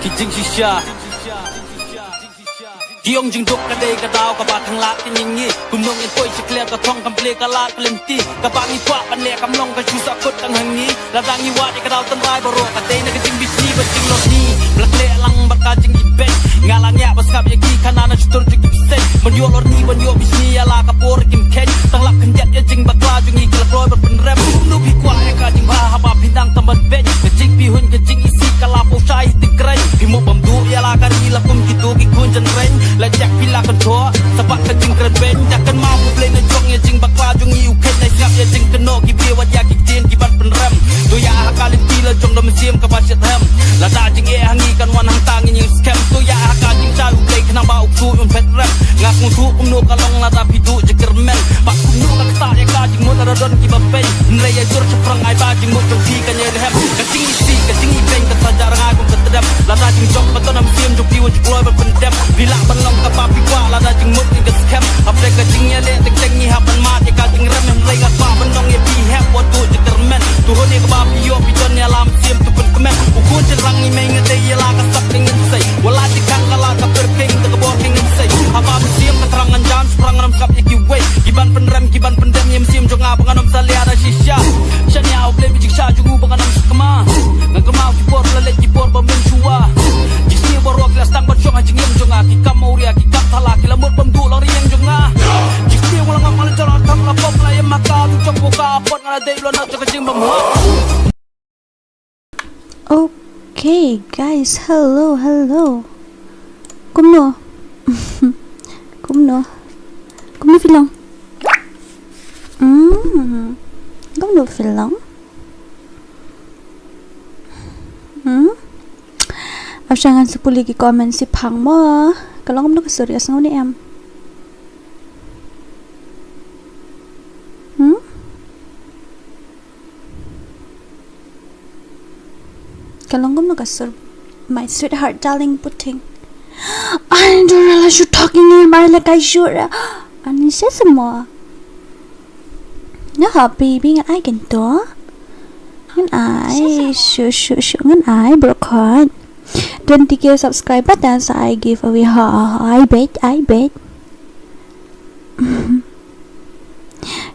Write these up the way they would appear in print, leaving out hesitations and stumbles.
ki jing shisha Diong jing dok kadai kadau ka ba thang la tin yin ni kum nong in koi chikle ka thong kam ple ka la klenti ka ba ngi kwa pan le kam long ka chu sa kut tang hang ni la dang ni wa de ka dau tan bai bo ro ka dei na ka jing bi si ba jing lo ni blak le lang ba ka jing i pe ngalang ya bas kap ye ki kana na chutur jing i se mon yo lor ni bon yo bi ni ya la ka por kim ken tang lak kan jet ye jing ba kla jing i kla kloi ba pen rem nu bi kwa ya ka jing ba ha ba pindang tamban pe ka jing bi hun ka jing i si ka la po chai ti krai bi mo bam du ya la ka ni la kum ki tu ki kun jan ren la jak pila kan thoa sabat ka jing kran ben jak kan mau pu play na jong ye jing bakla jong i u ken na ngap ye jing kan no ki bi wa ya ki tin ki ban pen rem tu ya ha ka li ti la jong dam sim ka ba chet hem la da jing ye hangi kan wan hang tang ni scam tu ya ha ka jing cha u play kan ba u tu un pet rem ngak mu tu no ka long la da pi tu je kermen ba ku no ka ta ya ka jing mo la don ki ba pen nre ye jor che prang ai ba jing mo jong ti kan ye hem ka jing si ka jing i ben ka ta jar nga ku ka tedam la da jing jong pa to nam sim jong pi wa je kloi ba pen dem bila ban long ka ba pi kwa la da jing mut ka scam apre ka jing ye le tek tek ni ha ban ma te ka jing rem hem rei ka ba ban long ye pi heb wa tu je kermen tu ho ni ka ba pi yo pi ton ya lam sim tu pen kemen u ku je rang ni meng te ye la ka sap ning in sei wala ti kan ka la ka per king ka bo king in sei ha ba sim ka trang an jan sprang ram kap ye ki wei ki ban pen rem ki ban pen dem yem sim jong a ba nganom sa lia da shisha shan ya u ple bi jing sha ju ba nganom skama ngang ka ma ki por la le ki por ba men chua ji si bo ro klas tang ba jong a jing yem jong a ki kam mo ria ki kap thala ki la mut bam du lo rieng jong a ji si wala ngam mal jara tam la pop la yem ma ka tu chok bo ka pot ngala dei lo na ka jing bam ho Okay, guys, hello. Kumno film. Kumno film. Ab jangan sepuli ki komen si phang mo. Kalau kumno ka serius ngau ni em. Kalongum nagasur, my sweetheart, darling, puting. I don't realize you're talking in my like I should. Ano siya sa mo? Nah, baby, nga ay ganito. Ngan ay, sure, ngan ay, brokod. 20k subscriber dan sa I giveaway. I bet.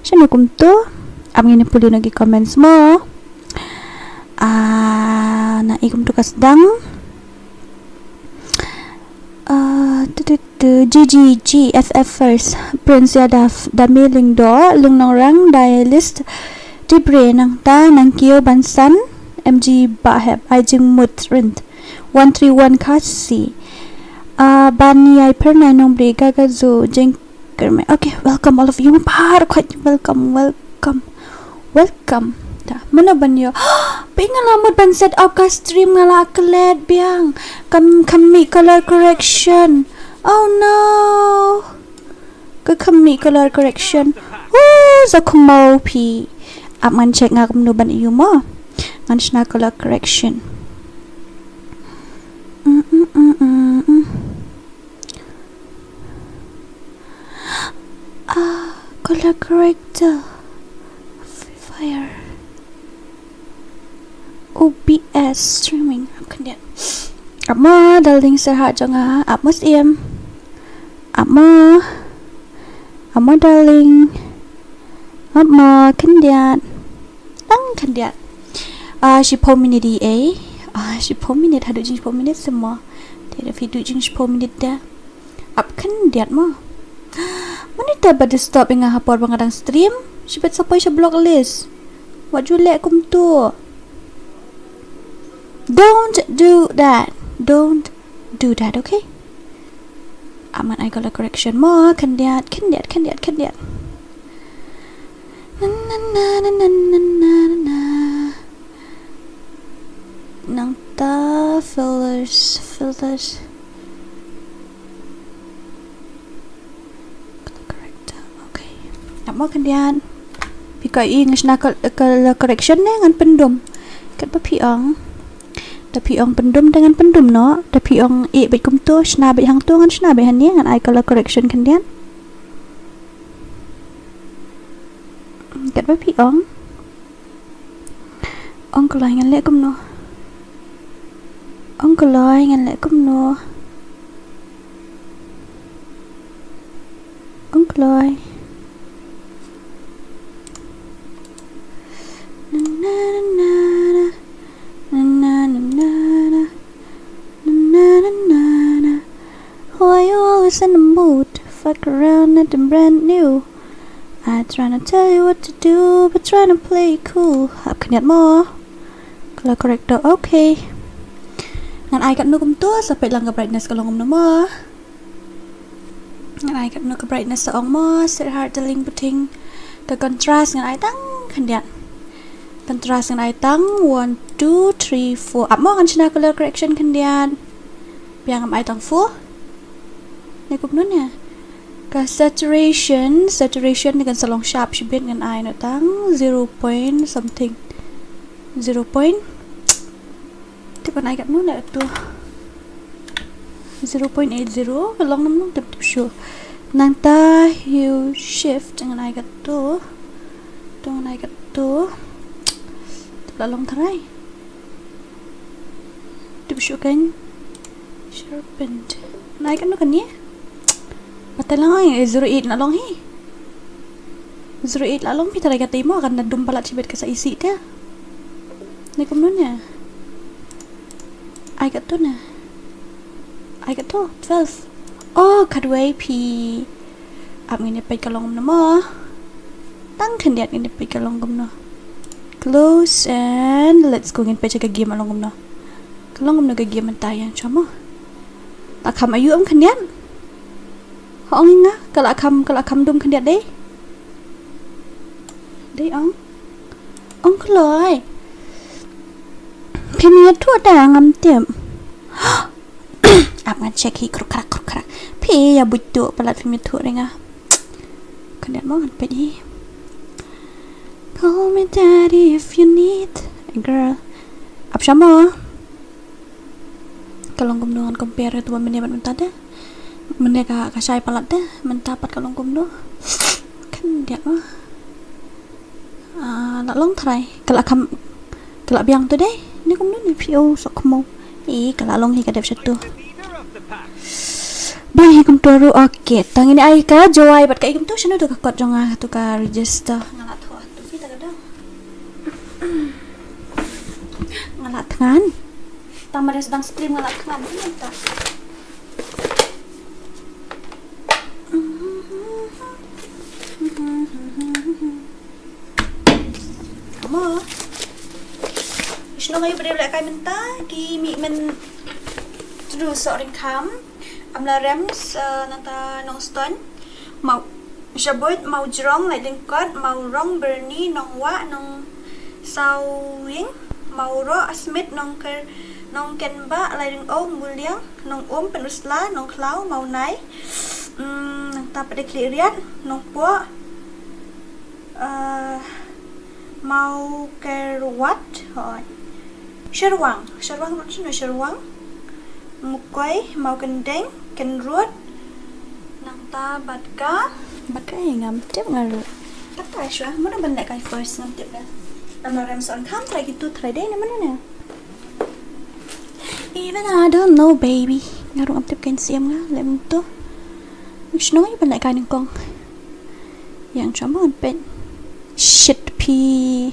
Siya nakum to. Ang inipuli nag-comments mo. Na ikum tukas dang GGGFF first Prince Yadaf Damiling do lung nang rang dialist Dibre nang ta nang kiyo bansan MG Baheb Ajing Mutrint 131 kasi Bani ay per na nong briga gazo jing kerme. Okay, welcome all of you. Quite welcome. Mana banyo? Pingalamod ban set up ka stream nga la aklet biang. Kami color correction. Oh no. Kami color correction. Sa kumaw pi. Aman check nga kumno ban iyo mo. Ngan na color correction. Color corrector. Free Fire. OBS streaming kandian. Ama daling serhat janga apmas em. Ama daling. Ama kandian. Kandian. She po minute eh. She po minute hadu jing po minute semua. Tiada video jing po minute dah. Ap kandian mo. Mana dapat di stop ingat hapor bangadang stream? She bet sampai she block list. What you let kum tu? Don't do that, okay? Aman I got a correction more. Kandiat. Na. Nang ta fillers. Correct. Okay. Namo kandiat. Pika ingas na correction na ngan pendum. Kat pa piang. Tapi ang pendum dengan pendum no. Tapi ang baik kum tu, shna baik hang tu ngan shna baik hani ngan I color correction kandian. Kat ba pi ang kalau ngan lek kum no. ông có lôi ngàn lại cũng nô ông có lôi why you always in the mood fuck around at them brand new I tryna tell you what to do but tryna play it cool học khẩn nhật mò color corrector okay ngan ai kat nu kum tu sampai lang ke brightness kalau ngom nama ngan ai kat nu ke brightness seong mo set hard the link puting ke contrast ngan ai tang khẩn contrast ngan ai tang 1 2 3 4 up mo kan china color correction khẩn piang am ai tang 4 ni kum nu nya ka saturation ni kan salong sharp shibit ngan ai na tang 0 point something 0 point tiếp còn ai gặp nó lại tu 0.80 cái long nó tập sure nàng ta hue shift dengan ai gặp tu dengan ai gặp tu là long thay tập sure kan sharpened ai gặp nó kan nhé patay lang ay 08 na long hi 08 la long pi talaga tayo mo kan nadum pala chibet ka sa isi dia ni kum nun ya I got to 12 oh kadway pi ap ngini pe kalong na mo tang khandiat ngini pe kalong gum no close and let's go ngin pe cha game along gum no kalong gum no ga game tayan chamo ta kham ayu am khandiat ho nginga kala kham dum khandiat đấy ông khloy phim nhiệt thua đà ngắm tiệm áp ngăn check hi kruk krak phi ya bụi tụ palat phim nhiệt thua đây nga cần đặt món ngăn pe đi call me daddy if you need a girl áp sama kalong kum dengan compare tu men yaman mentad men ka sai palat dah mentapat kalong kum do kan dia mah nak long thai kalau biang tu deh ni kum ni pio sok mo kalau long hi kadep satu bang hi kum toru okay tang ini ai ka joai bat kai kum tu sino tu ka kot jonga tu ka register ngalat tho tu fi ta da ngalat ngan tang mare sedang stream ngalat ngan ni ta mo Isno ngayon pada belak kai menta ki mi men terus seorang kam amla rems nanta nong stone mau shabut mau jrong lại lingkot mau rong berni nong wa nong sawing mau ro asmit nong ker nong kenba lại ring om muliang nong penusla nong klau mau nai nanta pada kliriat nong po mau kerwat hỏi sherwang nó chính là sherwang một quấy màu cần đánh cần ruột nàng ta bát cá hình ngắm tiếp ngờ rồi tất cả xóa mất bên lại cái first ngắm tiếp đây làm nào làm sọn khám lại cái tu thay đấy nè nè even I don't know baby ngaro ngắm tiếp cái xem á làm tu which nói bên lại cái nè con dạng chấm hơn bên shit pi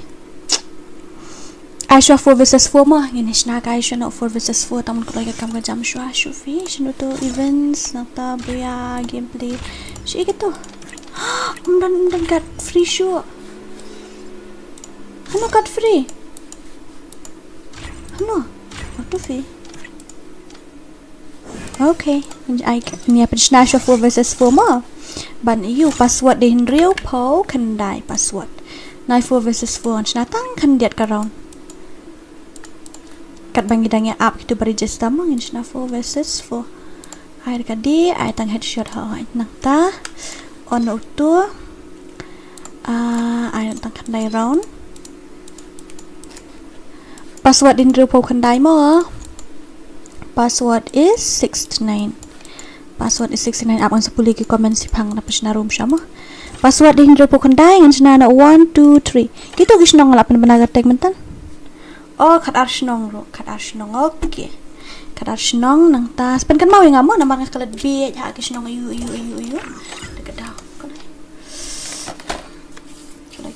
Aisha 4 vs 4 mah ngini snack Aisha not 4 vs 4 tamun ko lagi kam ka jam shwa shufi shinu to events nata buya gameplay shi gitu dan cut free show hano cut free hano auto free okay ai ni apa snack 4 vs 4 mah ban you password din real po kandai password 9 4 vs 4 snatang kan diat ka round kat bangidangnya up itu beregister mah ngin 4 vs 4 air kadi ai tang headshot ha nak ta on auto ai tang kandai round password din real po kandai mah password is 69 password is 69 up ang 10 ki comment si pang na pasna room siya mo password din real po kandai ngan sina na 1 2 3 gitu gisnong ngalapan banaga tag mentan oh kat arsnong okay kadar senong nang tas pen kan mau yang ngamo namar ngakalat be ha ke senong ayu dekat dah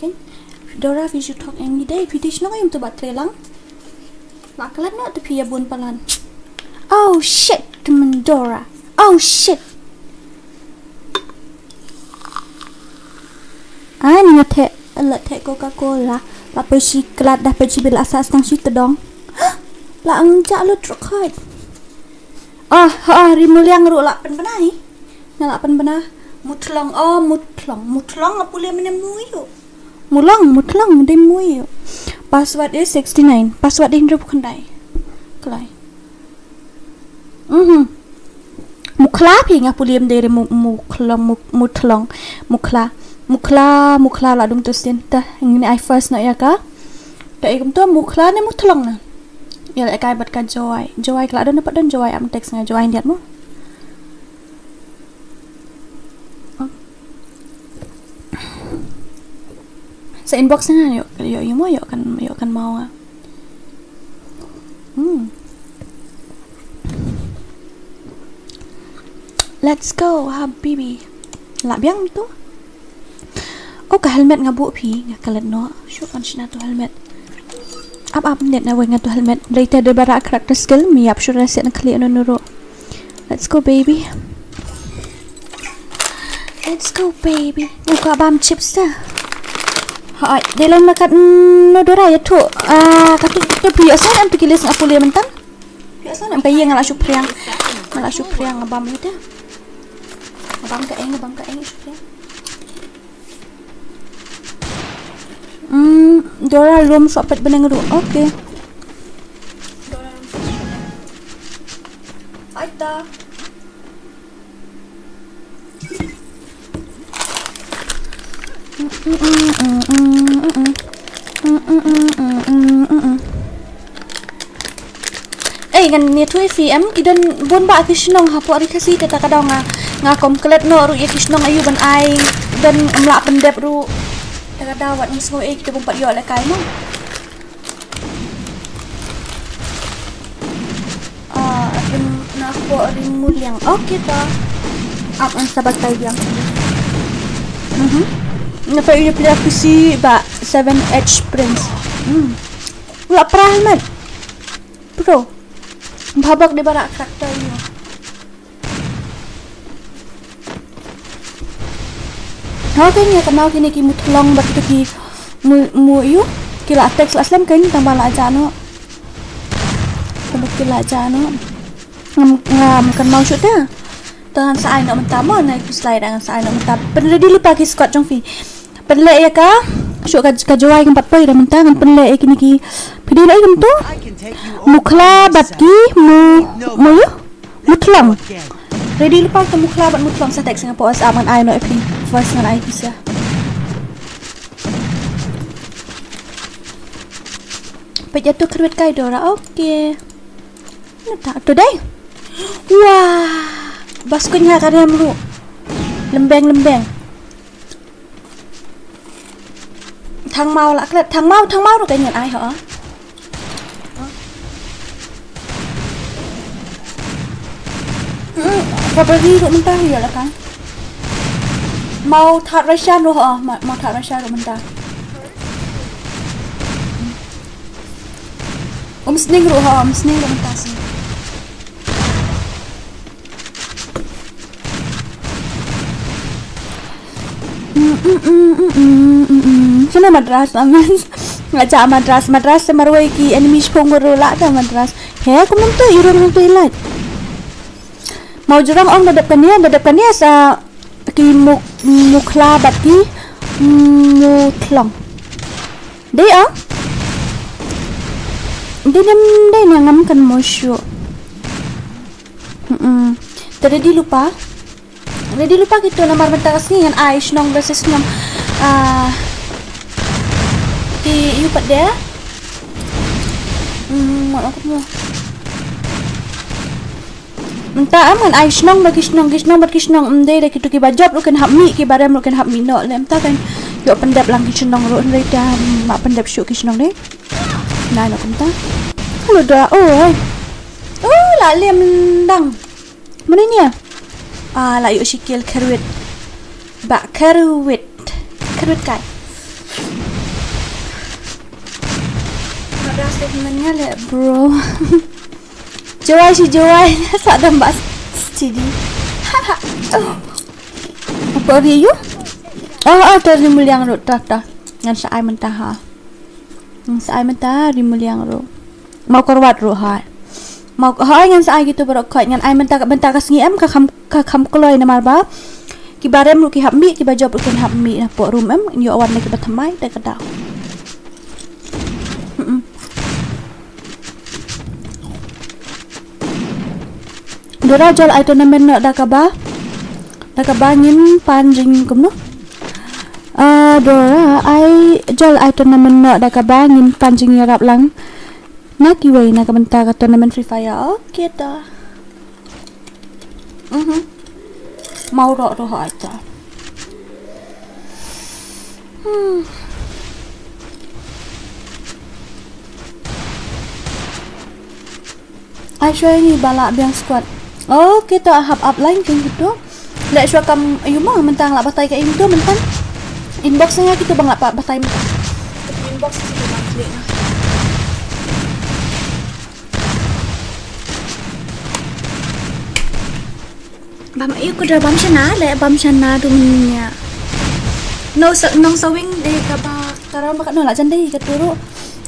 kan Dora visu talk any day piti senong ayum tu baterai lang makalat no tu pia bun palan oh shit temen Dora oh shit ni ngate alat te Coca-Cola la pesi kelat dah pesi bil asas tang situ dong la anja lu truk hot rimul yang ru la pen benai ngala pen benah mutlong apa le menemu yo mutlong de muyo password is 69 password in rup khandai klai mukla phi ngapuliem de mutlong mukla la dum tu sin ta ngini I first na ya ka ikum tu mukla ne mutlong na ya la kai bat ka joy kala don dapat don joy am teks nga joy ndiat mo sa inbox nga yo kan mau let's go habibi la biang tu ka helmet nga bu phi nga kalat no shoot on shina to helmet up net na nga to helmet later de bara character skill mi up sure set na clear no nuro let's go baby ka bam chips ta hai de lang nakat no dora ya tu katu te phi asan am pikilis nga puli mentan asan am bayi nga la shu priang abam itu abam ka eng shu Dora room sopet benang ru. Okay. Dora room sopet benang. Aita. Kan ni tu FM idan bon ba kisnong hapo ari kasi tata kadaw nga komplet no ru kisnong ayu ban ai dan amla pendep ru dawat ng semua kita pumpat yo la kai mo na po ring mulyang okay ta ang sabat tayo yang napa iyo pila si ba 7H Prince wala prahan bro babak di bara karakter yo okay niya kenal kini ki mutlong bat ki mu yu kila teks aslam kain tambah la jano kila jano ngam kan mau shoot dah tangan sa ai nak mentamo na ku slide dengan sa ai nak mentam penle di lupa ki Scott jong fi penle ya ka shoot ka jawai kan patpoi dah mentangan penle kini ki pidi lai kan tu mukla bat ki mu yu mutlong ready lupa ke mukla bat mutlong sa teks dengan pos aman ai no fi first ngan ai bisa pejatuh kerwet kai Dora okay tak tu dai wah baskunya karya melu lembeng thang mau la klet thang mau rồi cái nhận ai hả Februari rồi mình ta hiểu là cái mau thắt Russia rồi hả mau thắt Russia rồi mình ta sning rồi hả sning rồi mình ta sih Sana madras naman ngaca madras marway ki enemies pongoro la ta madras he kumam tu iron tu ilat mau jurang ong dadapkannya sa ki mukla bati mutlong dia dia ngam kan mosyo tadi lupa gitu nomor bentas ni dengan Aish nong versus nong di yupat dia aku mau mentah aman Aish nong bagi nong dia gitu ki bajab lu kan hapmi ki barem lu kan hapmi no lem ta kan yo pendap lang ki nong ru ndai ta mak pendap syuk ki nong deh nah no kan ta halo dah oh Oh, la lem dang. Mana ni ya? La yuk sikil kerwit. Bak kerwit. Kerwit kai. Ada segmennya le, bro. Joy si Joy. Tak ada mbak sini. Apa dia you? Rimul yang ro dah. Ngan saai mentah ha. Saai mentah rimul yang ro. Mau korwat ro ha. Mau ha ngan saai gitu baru koi ngan ai mentah bentar ka sengi em ka kham kloi na marba. Ki barem ru ki hammi ki bajob ru ken hammi na po room em yo awan na ki bathamai da kada. Dora jol ai tournament no da kaba ngin panjing kumno. Dora ai jol ai tournament no da kaba ngin panjing yarap lang. Na kiway na kabanta ka tournament Free Fire. Okay ta. Mau ro ha ta. Ai show ni balak biang squad. Oh, kita hap up line kan gitu. Lek show kam ayu mah mentang lak batai ka itu mentang. Inbox nya kita bang lak batai mentang. Inbox sih bang klik nah. Bam ayu ku dah bam shana dunia. Nong sawing de ka ba tarang bakat no lak jandai ka turu.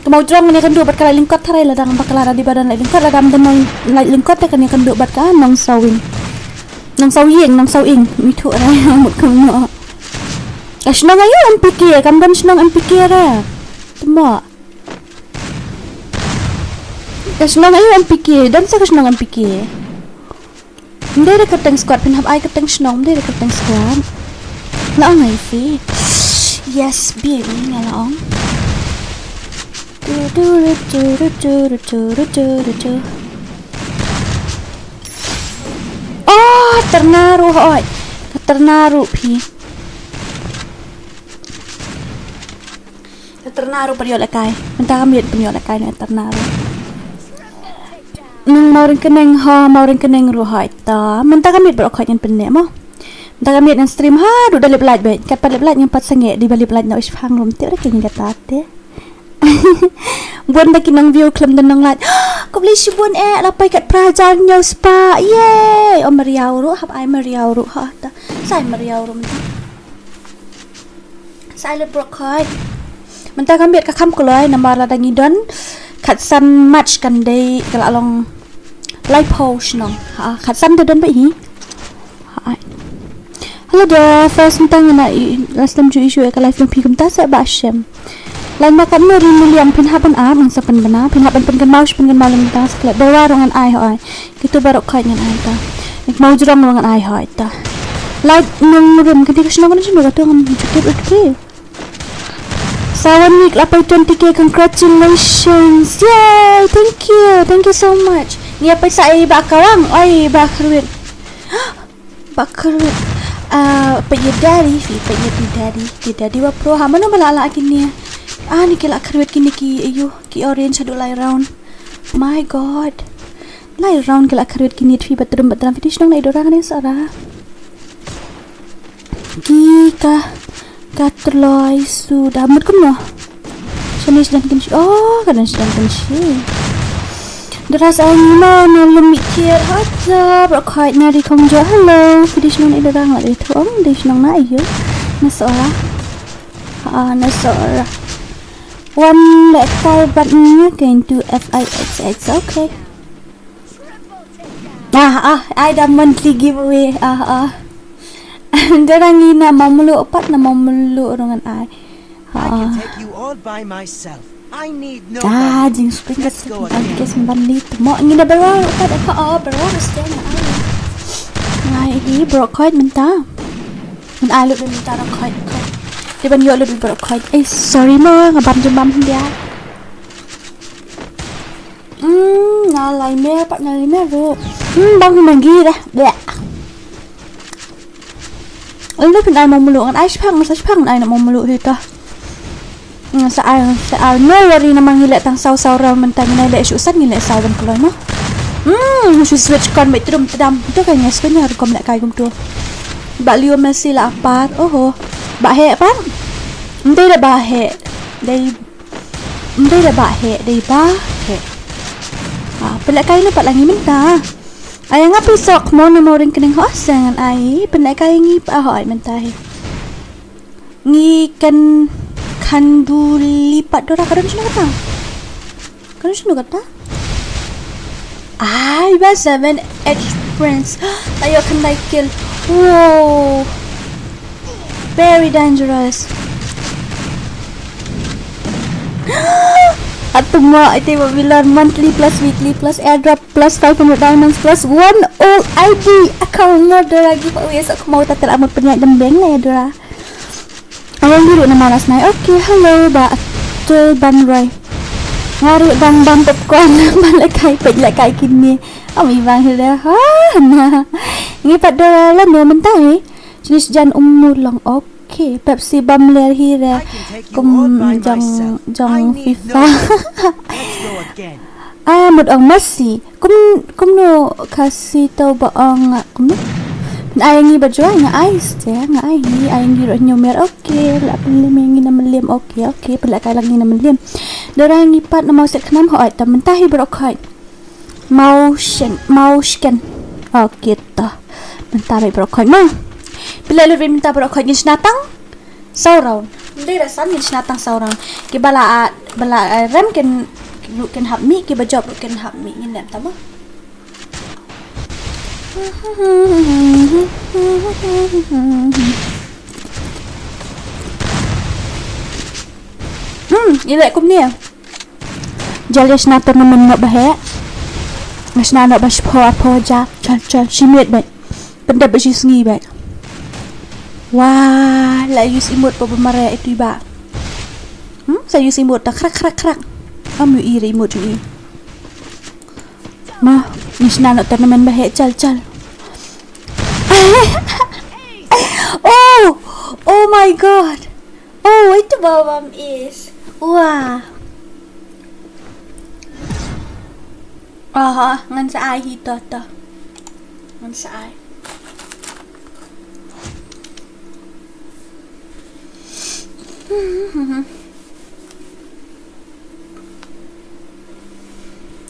Mau jrong ni kan dua bat kala lingkot tharai ladang bakala di badan la lingkot ladam dan lai lingkot kan ni kan dua bat ka nong sawing nong sawing mitu rai mut kam no asnong ayo MPK kan ban snong MPK ra temo asnong ayo MPK dan sa snong MPK ndere ka teng squad pin hab ai ka teng snong ndere ka teng squad la ngai fi yes baby ngalaong Oh, ternaruh pi. Ternaruh periolakai. Mentah kami periolakai ni ternaruh. Maurin keneng ruhai ta. Mentah kami berokai yang penek mo. Mentah kami yang stream du dalip light baik. Kat palip light yang pat sengek di balip light na ushang rom tiap dah kini kata te. Buan bagi nang view klem dan nang lat. Kau boleh si buan lapai kat prajan nyaw spa. Yay! Oh meriau ru, hab ai meriau ru ha ta. Sai meriau ru mentah. Sai le brokai. Mentah kambit ka kam koloi namar la dangi don kat san match kan dei kala long live post nong. Ha kat san don ba hi. Ha. Hello there, first mentang na last time ju issue ka live long pi kum ta sa ba shem. Lain makan no rimuliang pinhaban ang sa panbana pinhaban kan mouse kan mau tas klep bawarongan ai hoi gitu barok kai ngan ai ta nik mau jurang ngan ai hoi ta like nang rum kedi kasno kan sino gato ngam jukep okay sawan week lapai 20k congratulations yay thank you so much ni apa sai bakarang oi bakarwit payedari wa pro ha mana bala kini ni kila kerwet kini ki orange hadu lai round my god lai round kila kerwet kini fi batrum finish nang lai dorang ni sara ki ka terloi sudah mut kum no jenis dan kinsi kan sedang kinsi deras angin no lemikir haja brokai nari kongjo hello finish nang lai dorang lai thong finish nang na ayo nasora nasora one letter button going to FIXX okay I dah monthly giveaway Darang ina mamulu opat na mamulu dengan I can take you all by myself. I need nobody. Jing spring kat kes mbandi mo ngina bawa opat bawa mesti na ai hi brokoid menta an I lu menta rokoid di ban yo lu brokoid sorry mo ngabam jembam dia ngalai me pak ngalai me ru bang mangi dah blek lu kan ai mau meluk kan ai sepang ai nak mau meluk kita sa no worry namang hilak tang saw raw mentang nilai susah nilai sawan keluar no switch con mấy trum tram tức là nhà số nhà còn lại cài cùng tua bà Leo Messi là apa bà hệ bác đây là bà hệ đây là bà hệ đây ba hệ pelak kain dapat lagi mentah ayang ngapi sok mau nama orang kening hosangan ai pelak kain ngi pa hoi mentah ngi kan du lipat dora kadang sunu kata ai ba 7 experience ayo kan like kill wow very dangerous atau mau itu bilang monthly plus weekly plus airdrop plus 500 diamonds plus 1 all ID account model lagi pak wes aku mau tatel amat penyak dembeng lah ya dora awal dulu nama nas naik okay hello ba atul ban roy ngari bang popcorn balik kai kini ami bang hila nah ini pada lah no mentai jenis jan long okay Pepsi bam ler hira kum jong FIFA một ông Messi kum no kasih tau ba ang kum ai ngi ba joy nga ice nga ai ngi ro nyomer okay la pelim ngi na melim okay pala kai lang ngi na melim dora ngi pat na mau set khnam ho ta mentahi bro khai mau scan okay ta mentahi bro khai ma bila lebih minta berokok jenis natang saurang hindi rasan jenis natang saurang ki bala rem ken hap mi ki bajob ken hap mi ngin nem tama ilek kum ni jales nator naman na bahe nasna na bas po ja chal shimit ba benda besis ngi ba wah, lah use imut pa bumara itu iba. Saya use imut tak krak. Kamu iri imut ni. Ma, nisna nak tanaman bahe chal. Oh my god. Oh, itu bawam is. Wah. Aha, ngan sa ai hito to. Ngan sa ai.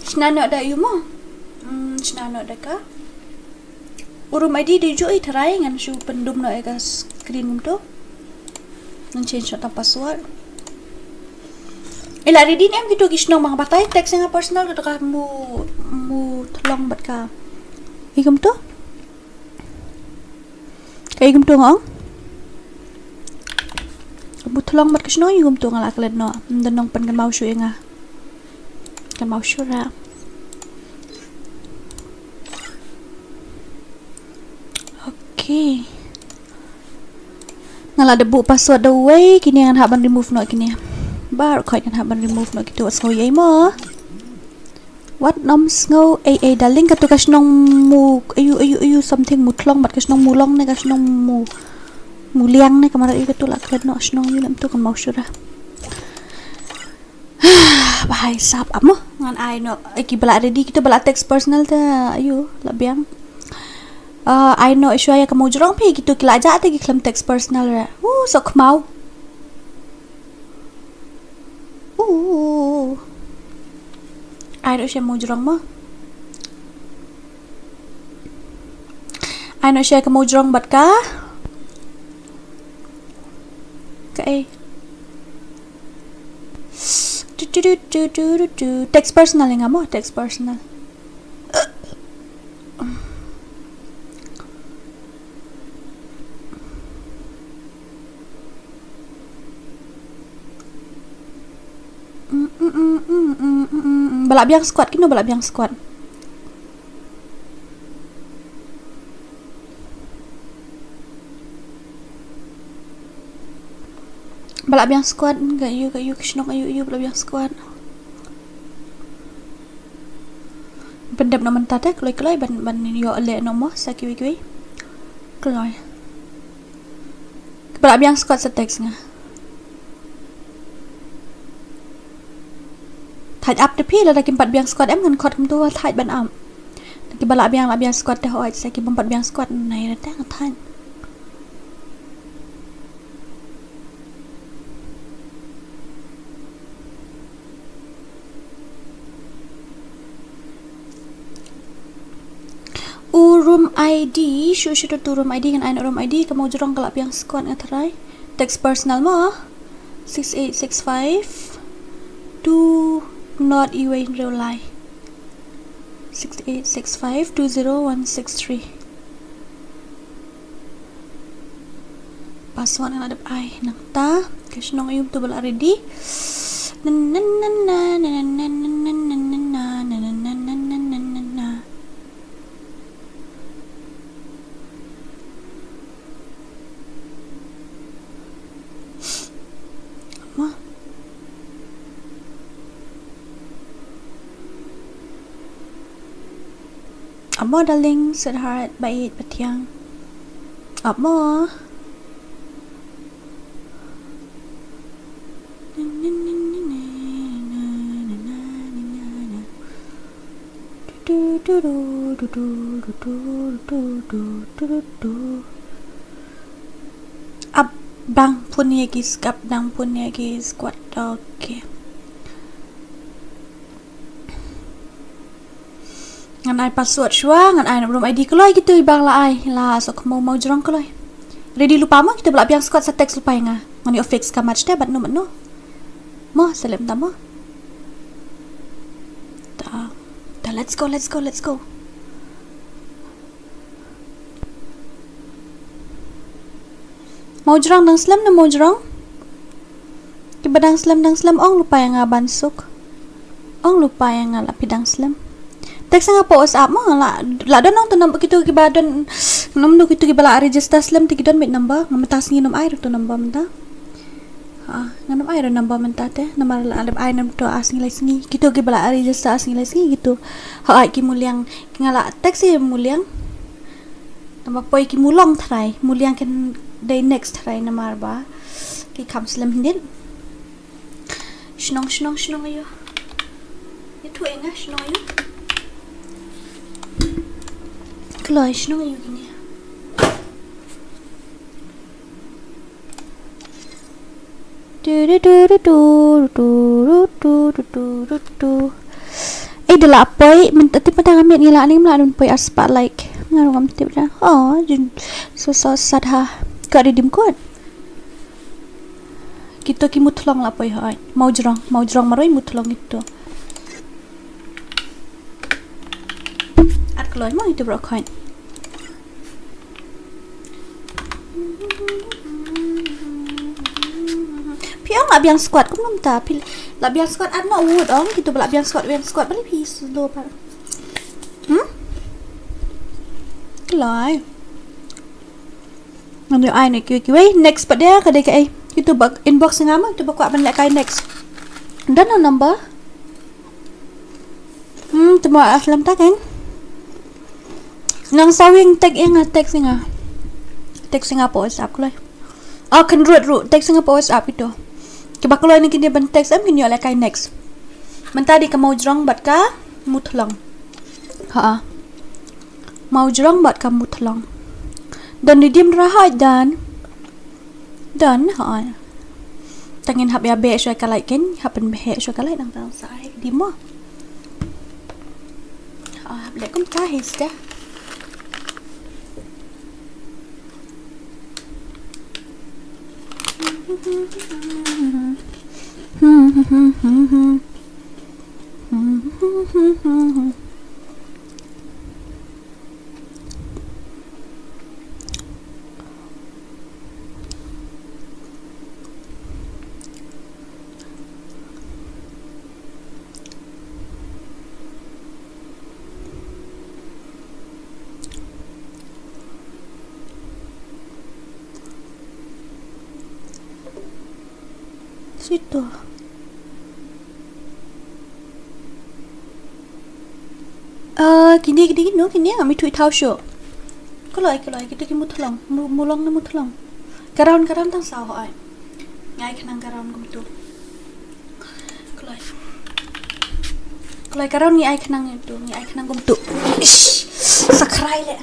Snano ada you mo? Snano ada ka? Urum ID di jo try ngan su pendum no ega screen tu. Ngan change ta password. Ila ready ni am gitu gisno mga batay text nga personal to ka mu tolong bat ka. Igam to? Kay igam to ngong? Butulong mat kasno yung to nga laklet no danong pan kan mau shu nga kan mau shu ra okay ngala debu password the way kini kan haban remove no kini bar khoi kan haban remove no kitu so yai mo what nom sngo ai darling ka to kasnong mu ayu something mutlong mat kasnong mulong ne kasnong muliang ne kamar iku tu laklet no snong ni lam tu kan mau syura bahai sap amo ngan ai no iki bala ready kita bala text personal ta ayu labiang ai no isyu ya kamu jurong pe gitu kila aja ate klam text personal ra sok mau ai no isyu mau jurong mo ai no isyu kamu jurong bat ka okay text personal nga mo text personal balak biang squad kino balak biang squad balak biang squad gayu kisnok ayu balak biang squad pendap naman tata kloy ban yo le nomo sa kiwi kloy balak biang squad sa text nga thaj up the phi la dakim pat biang squad em ngan khot kum tu thaj ban am Kiba labiang squad dah hoy saya kiba 4 biang squad nai dah ngatan. Room ID, sure tu room ID dengan room ID kamu jurang kelap yang squad ngatarai. Text personal mo 6865 2 not you in real life 6865 20163 password yang ada ai nang ta kasi nong ayum tu bala ready Amo darling, sweetheart, bait patiang. Amo. Abang punya gis, abang punya gis, kuat okay. Ngan ai password shua ngan ai room ID keloi gitu ibang la ai la so mau jurang keloi ready lupa mo kita belak biang squad sa text lupa nga ngani of fix ka match dah bat no mo salam tamo ta let's go mau jurang dang slam na mau jurang kibadang slam ong lupa yang nga bansuk ong lupa yang nga lapidang slam text nga po WhatsApp mo la don to number kitu gibadan number kitu gibala register slam ti gidon mit number ngamatas nginom ay to number menta nganam ay number menta te number la alam ay number to as ngilai singi kitu gibala register as ngilai singi gitu ha ay ki mulyang ngala text e mulyang number poi ki mulong thrai mulyang ken day next thrai number ba ki kam slam hindin shnong ayo itu enga shnong ayo keloi shnong ayo gini dala poi minta tipa tangan mit ngila ni mladun poi aspa like ngarungam tip dah jun so sadha ka redim kot kita ki mutlong la poi hai mau jrong maroi mutlong itu at keloi mau itu bro coin piang la biang squad kum nom ta pil la biang squad at no wood ong gitu la biang squad bali pi slow pa keloi ngan ai ne ki next pa dia ka de kai itu bak inbox ngama itu bak ban la kai next dan no number temo aslam ta kan nang sawing tag singa po WhatsApp keloi kan root tag singa po WhatsApp itu kibak keloi ni kini ban text am kini la kai next mentadi ka mau jrong bat ka mutlong mau jrong bat ka mutlong dan didim rahat dan tangin hab ya be shoi kalai ken hapen be shoi kalai dang tang sai di mo le kum ta his da situ kini kami tweet house show keloi kita ki mutlong mulong na mutlong karon tang sao ai ngai kanang karon kum tu keloi karon ni ai kanang kum tu sakrai le.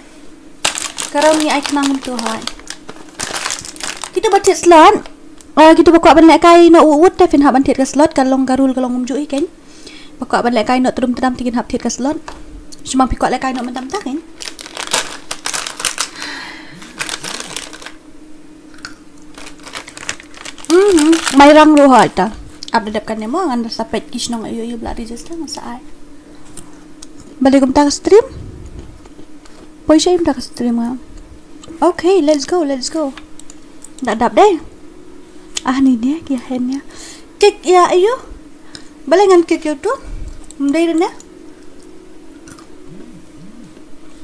Karang ni ai kenang tu hai. Kita baca slot. Kita bakwa ban lek kai no uut te fin hab ban thiet ka slot kalong garul kalong umju kan. Bakwa ban lek kai no tudum tedam tingin hab thiet ka slot. Cuma pikwa lek kai no mentam tak kan. Mai rang ro hai ta. Ab dedap kan nemo ngan sapet kisnong ayo bla register masa ai. Balik kum tak stream. Poi saya tak stream ah. Okay, let's go. Dak dap deh. Ni dia kia hen ya. Kek ya ayo. Balik ngan kek yo tu. Mdai ren ya.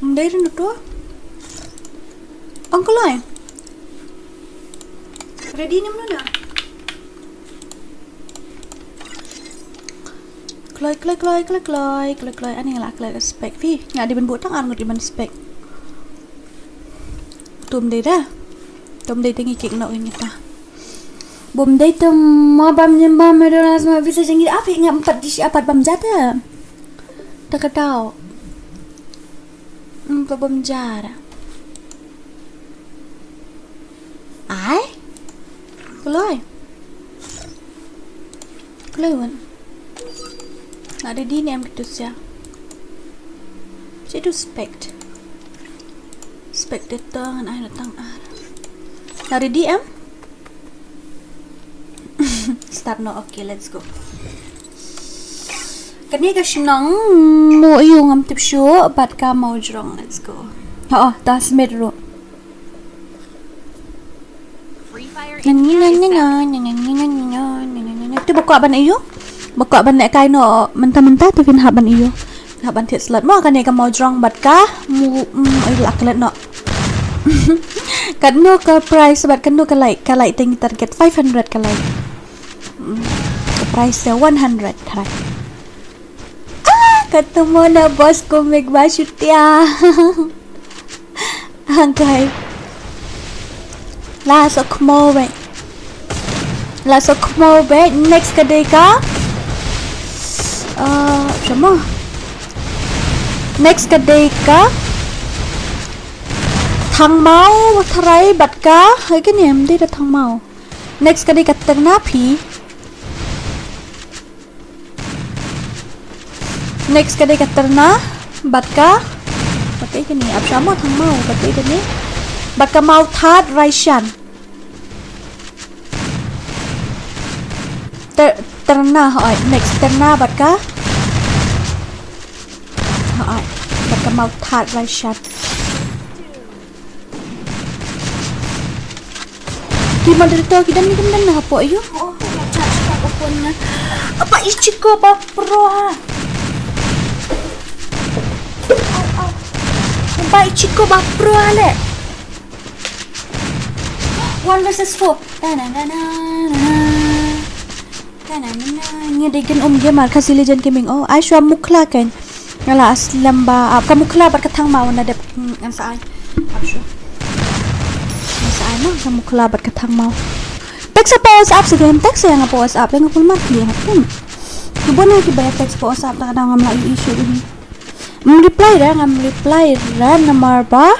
Mdai ren tu. Uncle ai. Ready ni mana? Kloi. Ani lah kloi spek fi. Ngak di ben buat tang an ngut di ben spek. Tum dei dah. Tum dei tingi kek nak ini ta. Bom dei tum ma bam nyembam medonas ma bisa jengi api ngak empat di apat bam jata. Tak tahu. Bam jara. Ai? Kloi wan. Ada di ni am gitu sia. Saya tu spect datang ai datang ar. Dari di am. Start no. Okay, let's go. Kani ka shnang mo yung am tip show bat ka mau jrong. Let's go. Das medro. Tu bakwa ban iyo. Bakwa ban lek kai no mentah-mentah tu fin haban iyo. Haban thiet slot mo kan ka mau jrong bat ka mu ai lak let no. Kan no ka price bat kan no ka like ting target 500 ka like. Price 100 thai. Ketemu na bos komik basut ya. Angkai. La sok mo be next kedai ka. Sama. Next kedai ka. Thang mau tharai bat ka. Hai cái niệm đi là thang mau. Next kedai ka terna phi. Next kedai ka terna bat ka. Batai cái ni ab sama thang mau batai cái ni. Bat ka mau that raishan. Terna hỏi next terna bat ka. Hỏi bat ka mau that raishan. Di moderator kita ni kan dah apa ayo? Macam apa pun na. Apa ichiko ba pro ha? Apa ichiko ba pro le? 1 versus 4. Nghe đây kan game mar kasi legend gaming. Ai shwa mukla kan. Ngala aslam ba ka mukla bat ka thang mau na dep ngan sa ai. Ab shwa. Ano sa mukla bat ka thang mau. Text sa WhatsApp sa game text yang apa WhatsApp yang aku mat dia pun. Coba na ki bayar text WhatsApp tak ada ngam la issue ini. Reply nomor ba.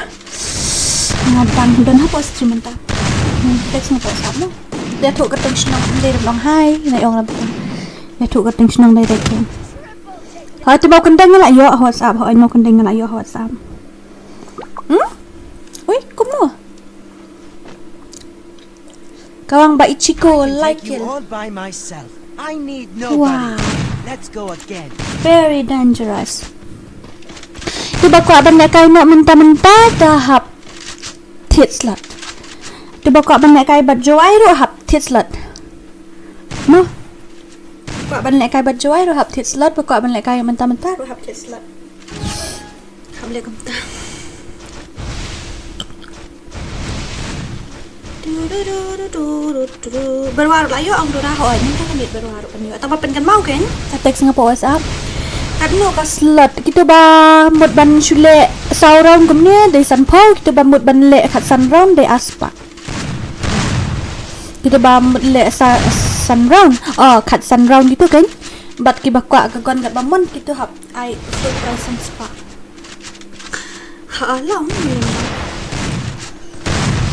Ngadang dan apa stream entah. Text ngapa WhatsApp no. Dia thuk ka tension dia long hai nai ong lam. Dia thuk ka tension dai dai kan. Hai tu mau kendang la yo WhatsApp, hai mau kendang la yo WhatsApp. Oi, kumno. Kawang ba Ichiko like it. All by myself. I need nobody. Let's go again. Very dangerous. Tiba ko abang nak kay no mentah-mentah tahap thiet slot. Tiba ko abang nak kay bat joai ro hap thiet slot. No. Ko abang nak kay bat joai ro hap thiet slot, ko abang nak kay mentah-mentah ro hap thiet slot. Hamle kumta. Berwaru lah yo ang dura hoy ni kan dit berwaru kan yo atau pen kan mau kan text ngapa WhatsApp kadno ka slot kita ba mut ban shule sauram kumne de san phau kita ba mut ban le khat san ram de aspa kita ba mut le san ram khat san ram gitu kan bat ki bakwa ka gon gat bamon kita hap ai surprise spa Long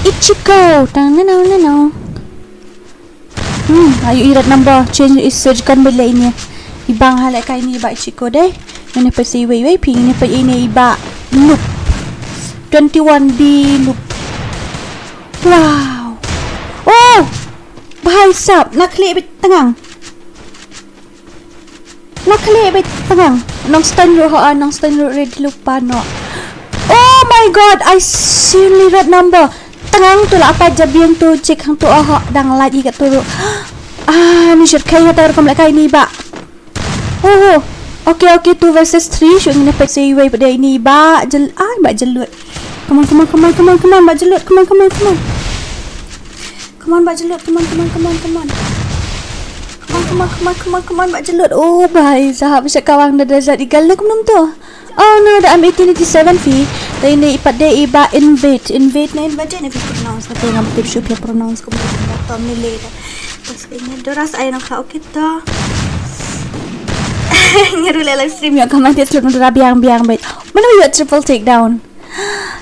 Ichigo. No. Ayo irat number change is surgical bila ini. Ibang halak kai ni ba Ichigo deh. Ini pasti wei ping ni pa ini iba loop 21B loop. Wow. Oh. Bahai sap nak klik bet tengang. Nak klik bet tengang. Nong stand ready lupa no. Oh my god, I see lirat number. Tengang tu lah apa jabiang tu cek hang tu dang lagi kat tu. Ni syut kai hata rekam lek kai ni ba. Oh. Okay 2 versus 3 syut ni dapat say way pada ini ba ba jelut. Come on ba jelut. Come on ba jelut. Come on ba jelut. Oh bhai sahab syak kawang dah zat igal kum nom tu. Oh no, dah am 1887 fee. Tapi ni ipat dia iba invade na invade ni pronounce kata ngam tip show dia pronounce kum tom ni le. Terus ini doras ay nak kau kita. Ngeru live stream yang kamu dia sudah biang baik. Mana you triple takedown.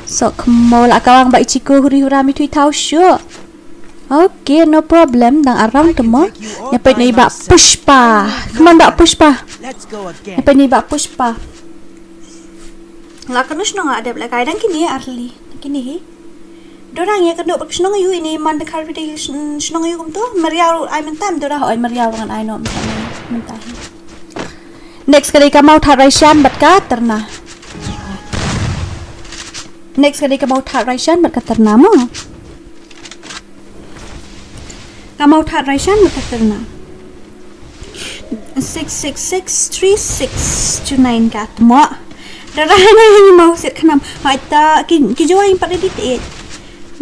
So kemo lah kawang ba Ichigo huri-hura mi tui tau sure. Okay, no problem. Dang around temo. Nyapa ni ba Pushpa. Come on ba Pushpa. Let's go again. Nyapa ni ba Pushpa. Lakanus no ada belak kadang kini arli. Kini dorang ya kedok berkesnong ayu ini mandek hari dia senong ayu kum tu meriau ai mentam dorang ai meriau dengan ai no mentah. Next kali kamu tat Raishan bat ka terna. Next kali kamu tat Raishan bat ka terna mo. Kamu tat Raishan bat ka terna. 6663629 ka mo. Dora ni mau set kanam. Haita kijo yang pada ditit.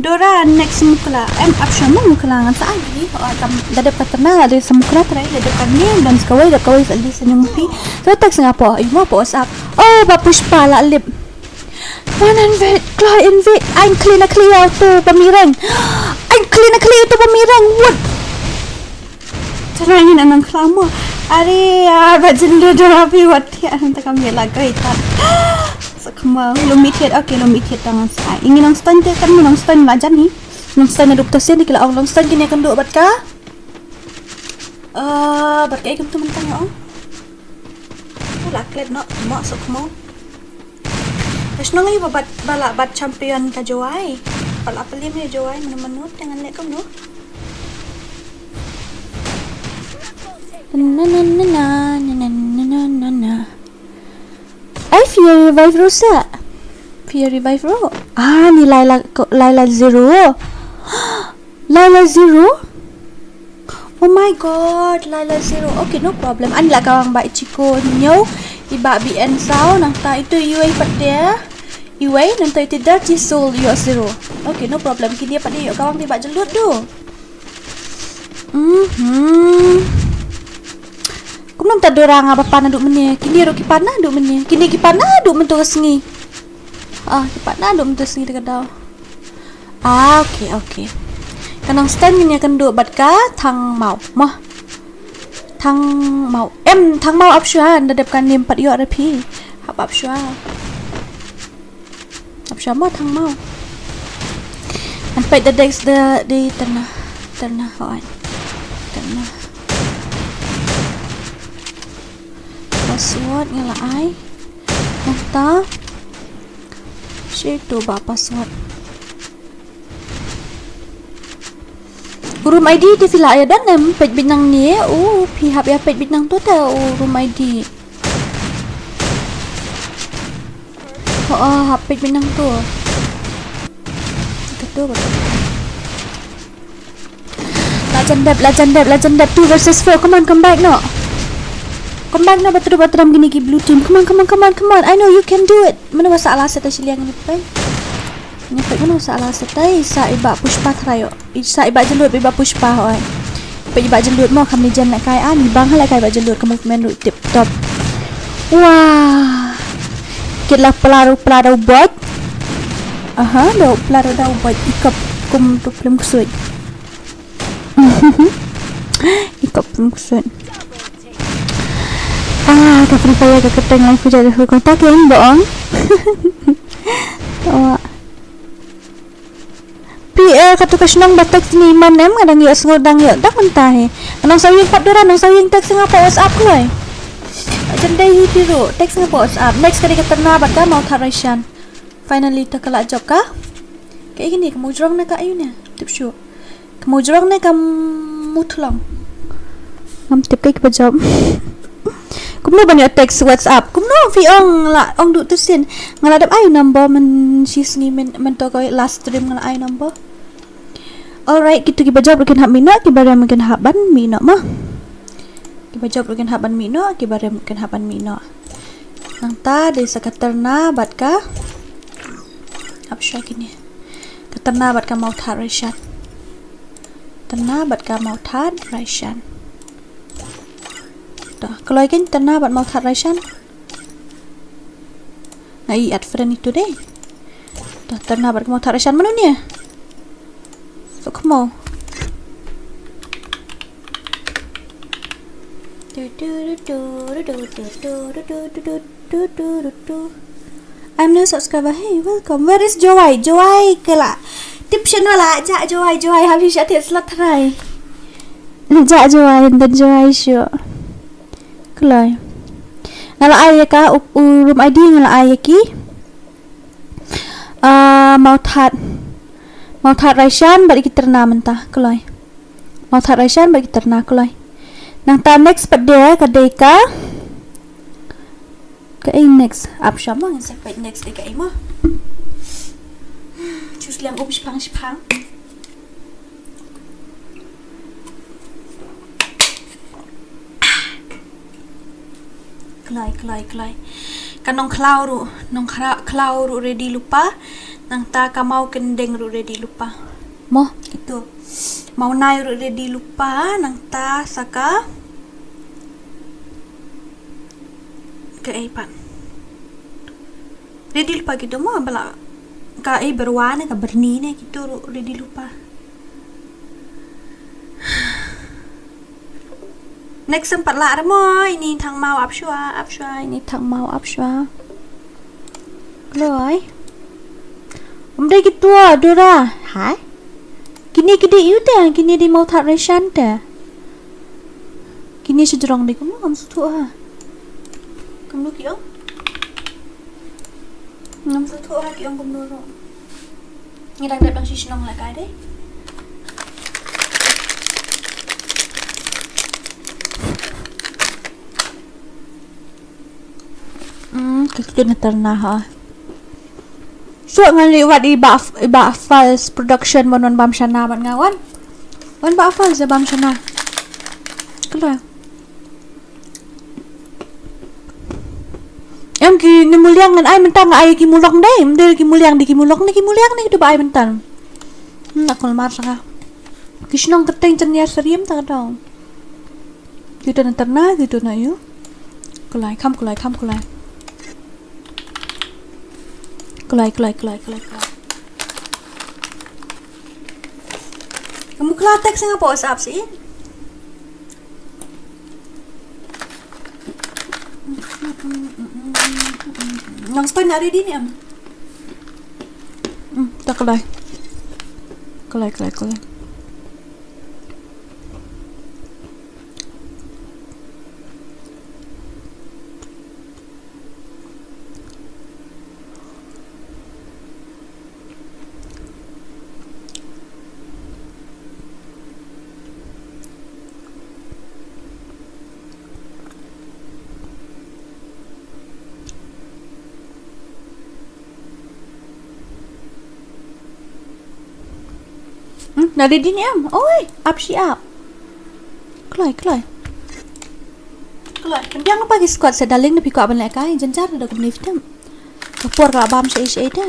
Dora next mukla option mo mukla ngan sa agi atam dadap katna ada semukla try dadap kami dan sekawai sali senyumpi. So tak sengapo imo po usap. Oh ba Pushpa la lip. One invade I'm clean tu pamirang. What? Caranya nang klamo. Are bajin dora pi wat ya anta kami lagai tan. Sakma lumitit tangan saya. Ingin nang stand dia kan nang stand lajan ni. Nang stand ada doktor sini kila nang stand kini akan duk bat ka. Bat ka ikum tu mentang ya. Laklet no mak sakma. Kasno ngai bat champion ka Joai. Pala pelim ni Joai menut dengan lek kam no. Na. Ay, Fear Revive Rosa. Fear Revive Ro. Ni Laila Zero. Laila Zero? Oh my god, Laila Zero. Okay, no problem. Anila kawang ba Ichigo nyo. Iba BN sao. Nang ta itu UA pat dia. UA nang ta itu Dirty Soul US Zero. Okay, no problem. Kini dia pat dia kawang dia ba jelut tu. Kumang tadora nga bapa duk meni. Kini ro kipana duk meni. Kini kipana duk mentu sengi. Kipana duk mentu sengi dekat daw. Okay. Kanang stand ni akan duk bat ka thang mau. Thang mau option dadap kan lim pat yo RP. Hap option. Option mo thang mau. Sampai the next di tanah hoan. Tanah. Password ngala ai entah situ ba password room ID di sila ya dan page bintang ni pihak ya page bintang tu tahu room ID page bintang tu betul legend 2 versus 4 come back no. Come back na betul-betul gini ki blue team. Come on. I know you can do it. Mana masalah setai siliang ni pai. Ni pai mana masalah setai sa iba Pushpa trayo. Sa iba jelut iba Pushpa hoy. Pai iba jelut mo kami jan nak kai ani bang halai kai iba jelut ke movement tip top. Wah. Kitlah pelaro buat. Do pelaro buat ikap kum tu film kusut. Ikap film kusut. Kapag kaya kakateng live video ko kontakin boong. katu kasnong batak ni manem kadang yo ngodang yo dak mentah anong sawing padura anong sawing teks ngapa WhatsApp loy jendai hidiro teks ngapa WhatsApp next kali keterna bat ka mau tharaisan finally takala job ka kayak gini kamu jorong na ka ayun ya tip show kamu jorong na kamu tulang ngam tip kay ka job kumno banyak teks WhatsApp kumno fi ong la ong du tusin ngaladap ay number men sis ni men to ko last stream ngala ay number. Alright, kita jawab bikin hab mino kibara mungkin haban mino mah. Kita jawab bikin haban mino kibara mungkin haban mino. Nang ta de sakaterna bat ka apsya kini. Katerna bat ka mau thar raishan. Terna bat ka mau thar raishan. Kalau ikan terna bat mau thar raishan. Ai at friend itu deh. Terna bat mau thar raishan mana ni? So come on. I'm new subscriber. Hey, welcome. Where is Joy? Joy kela. Tip channel lah. Ja Joy. Habis saya slot try. Ja Joy dan Joy show. Kelai. Ngala ay ka room ID ngala ay ki. Mau thar raishan bari kita terna mentah kelai. Mau thar raishan bari kita terna kelai. Nang ta next pada kadai ka. Cái next áp sắm mà sẽ phải next để cái mà chú làm ốp spang kelai kan nong cloud ru ready lupa nang ta ka mau kendeng ru ready lupa mo itu mau nai ru ready lupa nang ta saka ke pan ready lupa gitu mo bala ka berwarna ka bernina gitu ready lupa next sempat lah mo ini thang mau apshua ini thang mau apshua loi umde gitu adora hai kini yu teh kini di mau thar raishan teh kini sejrong di kamu kamu sutu kamu kiong ngam sutu kiong kamu ro ngidang dap lang sisinong la ka deh kasi na terna ha so nga liwat iba false production mo non bam siya naman nga wan ba false bam siya na kala em ki nimulyang nan ay mentang ay kimulok dai mdel kimulyak ni itu ba ay mentan nakol mar sa kisnong keteng cenya seriam ta daw kita na terna gitu na yu kulai kamu kelatek sih ngapa WhatsApp sih nang story nari di ni am tak kelai nari di ni am oi up kelai kan jangan pagi squad sedaling na piko aban lek kai janjar da kum liftem kapor ka bam sei da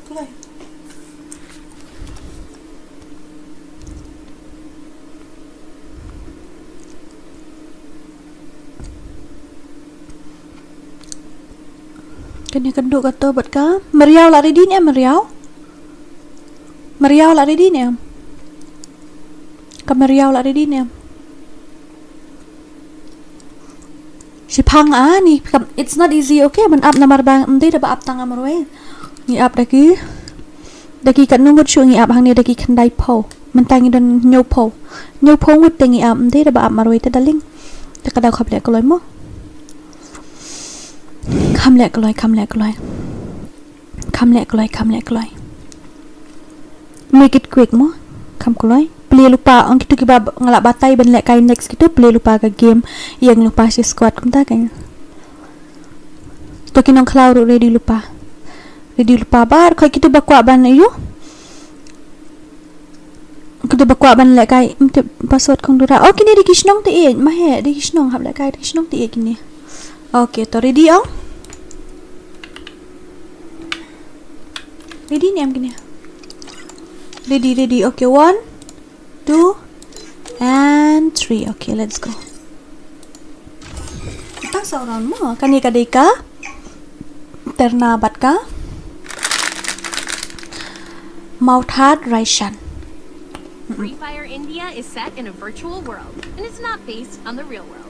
kelai kena kenduk kata buat ka meriau lari di ni meriau lari di ni ka meriau lari di ni si phang ni it's not easy okay man up namar bang mti da ba up tang amroi ni up daki kan nungut shu ngi up hang ni daki khandai pho man tangi don nyo pho ngut tengi up mti da ba up maroi ta daling ta ka da khap le ko loi mo kham le ko loi make it quick mo kham ko loi play lupa ang kita kiba ngalak batai ban lek kai next kita play lupa ka game yang lupa si squad kumta kan to kinong cloud ready lupa bar kai kita bakwa ban ayo kita bakwa ban lek kai password kong dura okay ni dikisnong te mahe dikisnong hab lek kai dikisnong te kini okay to ready ong ready ni am kini ready okay 1 2 and 3 okay let's go kita seorang mo kani kadeka ternabat ka Mouthard Raishan. Free Fire India is set in a virtual world and it's not based on the real world.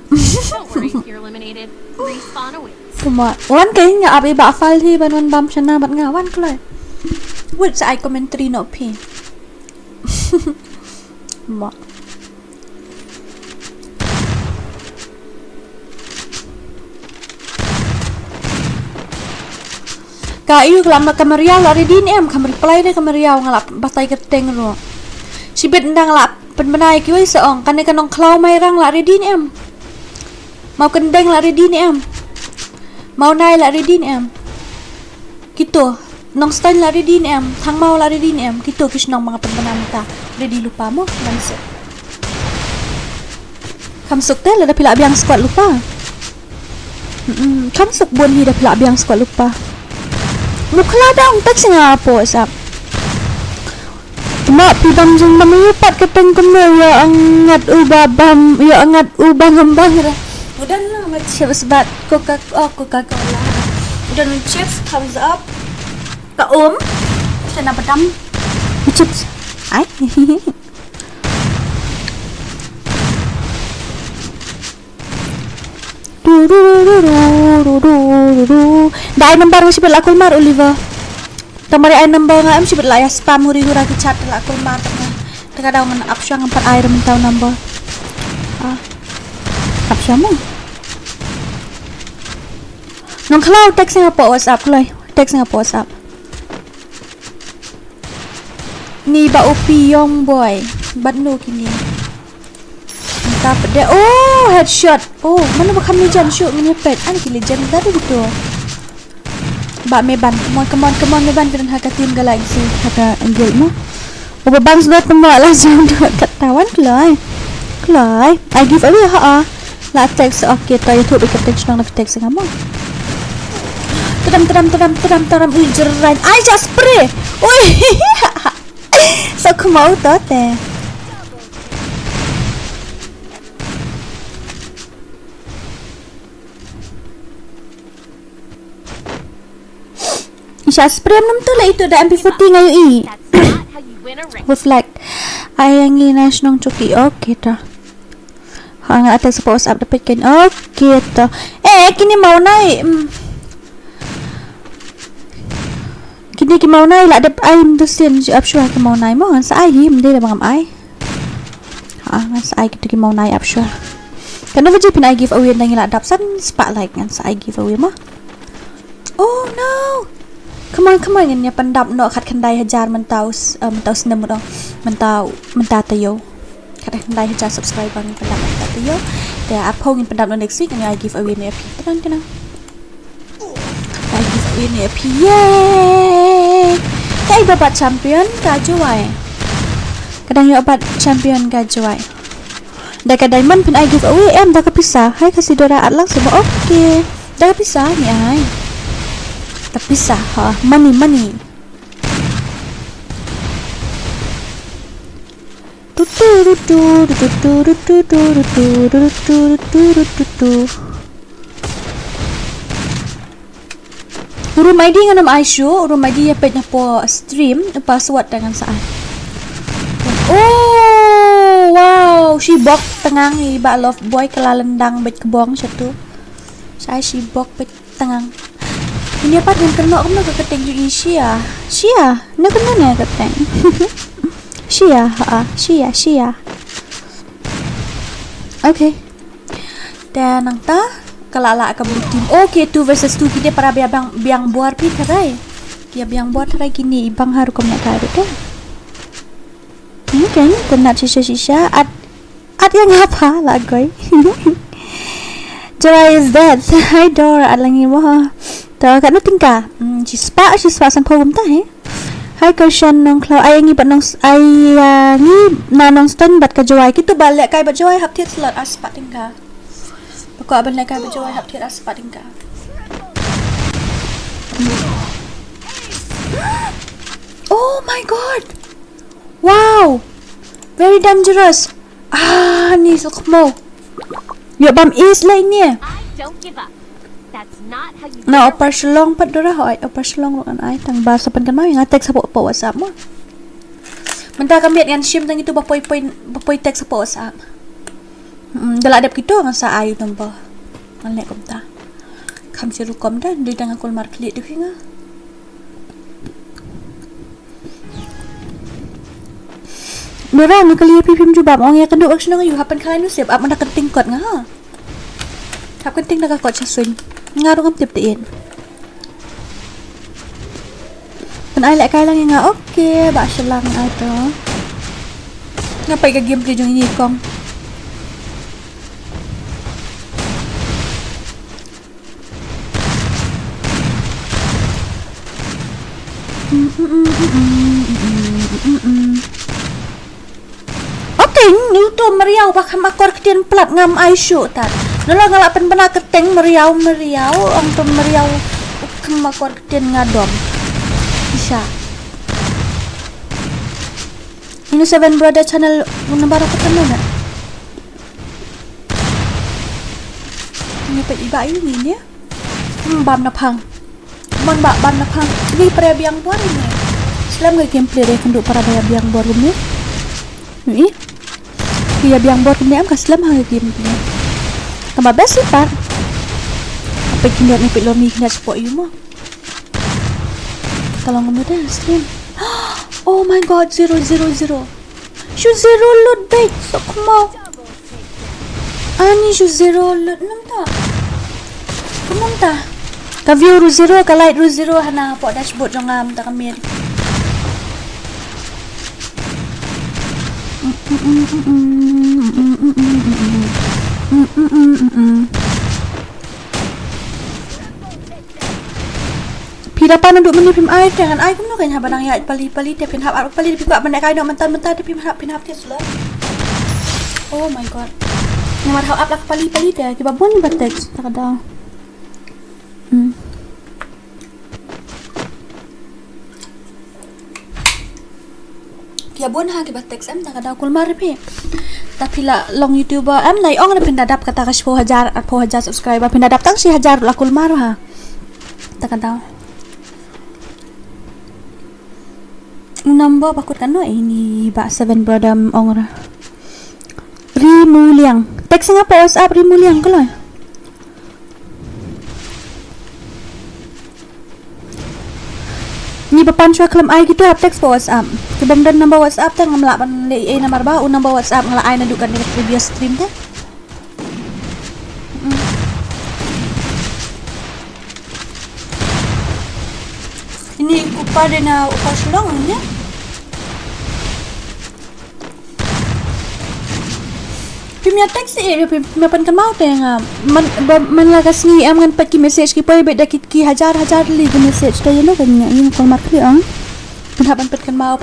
Don't worry if you're eliminated. Respawn awaits. Kuma wan kay nga abi ba file hi ban bam sana bat nga wan kloi wait sa I commentary no p ma ka iu kelam kameriau lari din em kameri play de kameriau ngalap batai keteng ro si bet ndang lap penbenai ki wei seong kan kanong klau mai rang lari din em mau kendeng lari din em mau nai lari din em gitu nong stand lari din em thang mau lari din em gitu kisnong mga penbenam ta ready lupa mo langsung kamsuk te la pila biang squad lupa kamsuk bon hi da pila biang squad lupa mukla dong tak singa po sap ma pibam jeng mamiyupat keteng kemel ya angat ubabam ya angat ubang hambang udah lah macam sebat coca-cola udah chips thumbs up ka sana padam chips ai dai number nga sibet lakul mar Oliver tamari ay number nga am sibet la ya spam huri-hura ki chat lakul mar tengah daw man option ng par air mentaw number option mo nong cloud text nga po WhatsApp kloy text nga po WhatsApp ni ba upi young boy badno kini dapat dia headshot mana ba kami jan shoot ngini pet ani ki legend tadi betul ba me ban come on me ban kan haka team galaxy haka angle mo babang sudah temu lah jam katawan kloi I give away la text okay to YouTube ikat text nang text kamu teram ujeran I just spray oi so aku mau tote Isha spray nam tu lah itu dah MP40 ngayu i reflect ayang inas nong cuki okay ta hang atas post up dapat kan okay ta kini mau naik kini ki mau naik lah dap ai tu sen up shua ki mau naik mo sa ai him de bangam ai sa ai kita ki mau naik up shua kan over jipin ai give away nang ila dap san spotlight ngan sa ai give away mo oh no come on nganya pandap no khat khandai hajar mentau snem dong mentau tayo khat khandai hajar subscriber ngin pandap tayo te apho ngin pandap no next week ngaya give away ne api tenan kana I give away ne api yay kai babat champion ka juai kadang yo babat champion ka juai da ka diamond pun I give away em da ka pisah hai kasih dora atlang semua okay da ka pisah ni ai terpisah money Urung ID dengan nama Aisyu urung ID ya page po stream password dengan saan wow she bok tengang iba love boy kelalendang bet kebong satu Saya sibuk petang. Ini apa yang kena aku nak keteng ju Sia. Nak kena nak keteng. Sia. Okay. Dan nang ta kalala ka tim. Okay, 2 versus 2 kita para biang buar pi karai. Kia biang buar karai kini ibang haru kom nak kare ka. Kan kena sisa at yang apa lagoy. Joy is that. Hi Dora alangi mo ha. Tahu kat nuting ka? Sispa sang pawum ta Hai Karshan nong klau ayangi bat nong ayangi na nong stand bat ka Joy kita balik kai bat Joy hap tiat slot aspat tingka. Pokok aban lai kai bat Joy hap tiat aspat tingka. Oh my god. Wow. Very dangerous. Ni sokmo. Ya bam is lain ni. I don't give up. That's not how you Na opar selong pat dora hoy opar selong kan ai tang bahasa pen kan mau ngatek sa po WhatsApp mo. Menta kami kan shim tang itu bapoy tek sa po WhatsApp. Dala adap kita ngan sa ayu tampa. Ngan kom ta. Kam siru kom dah di tang akul mar klik tu hinga. Dora ni kali pipim jubab ong ya kenduk action ngayu hapan kali nu siap ap mana kenting kot nga. Hap kenting nak kot chaswing. Ngaruh kam tip-tipin. Kan ai lại kai lang nga okay, ba silang ai to. Ngapai ka game play jong ini kong. Okay, ni tu meriau bakam akor ketian plat ngam ai show tat. Nala ngalak pen pernah keteng meriau ang tu meriau ukang makor ketian ngadom. Bisa. Ini 7 Brother channel guna baru ketemu nak? Ini pe iba ini ya? Bam napang. Mon bam napang. Ini para biang buar ini. Selam ke gameplay dia kenduk para biang buar ini. Ni. Dia biang buar ini am kaslam ha gameplay. Tambah best sih par. Apa kini ni pelom ni kena support you mo. Kalau kemudian stream. Oh my god 000. Shu 0 loot bait sok mau. Ani shu 0 loot nang ta. Kumang ta. Ka view ru 0 ka light ru 0 hana po dashboard jong am ta kamir. Pira pa nanduk menipim air dengan air kumno kanya barang ya pali dia pinhap aruk pali dia buka benda kai nak mentan dia pinhap dia sudah. Oh my god. Nomor hau up lah pali dia kiba bon batek tak ada. Kia bon ha kiba teks am tak ada kulmar pe. Tapi lah long YouTuber am nai ong na pindadap kata kas 1000 subscriber pindadap tang si 1000 lah kulmar ha. Tak ada. Nombor bakut kan ini ba 7 Brother ongra. Rimuliang. Teks ngapa WhatsApp Rimuliang kalau. Ni papan shua klaim ai gitu teks po WhatsApp. Kebam dan nombor WhatsApp tang ngamla ban le nomor ba nombor WhatsApp ngala ai na dukan di previous stream dah. Ini kupa dia na upas long ni. Pimya teks pimya pan kan mau teh man lagas ni am kan paki message ki poi bet dak ki hajar li ki message teh no kan ni kon mat kli ang pan kan mau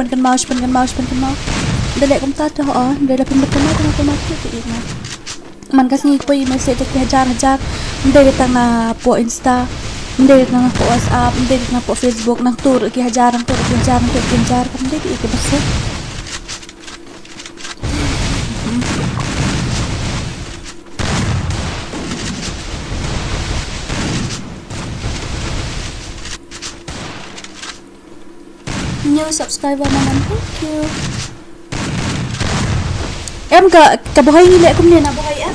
dale kom ta to dale pimya kan mau kon mat kli man kas ni poi message ki hajar dale tang na po Insta dale tang na po WhatsApp dale tang na po Facebook nang tur ki hajar kan dale ki basta. New subscriber naman, thank you. Em ka buhay nila kum ni na buhay em.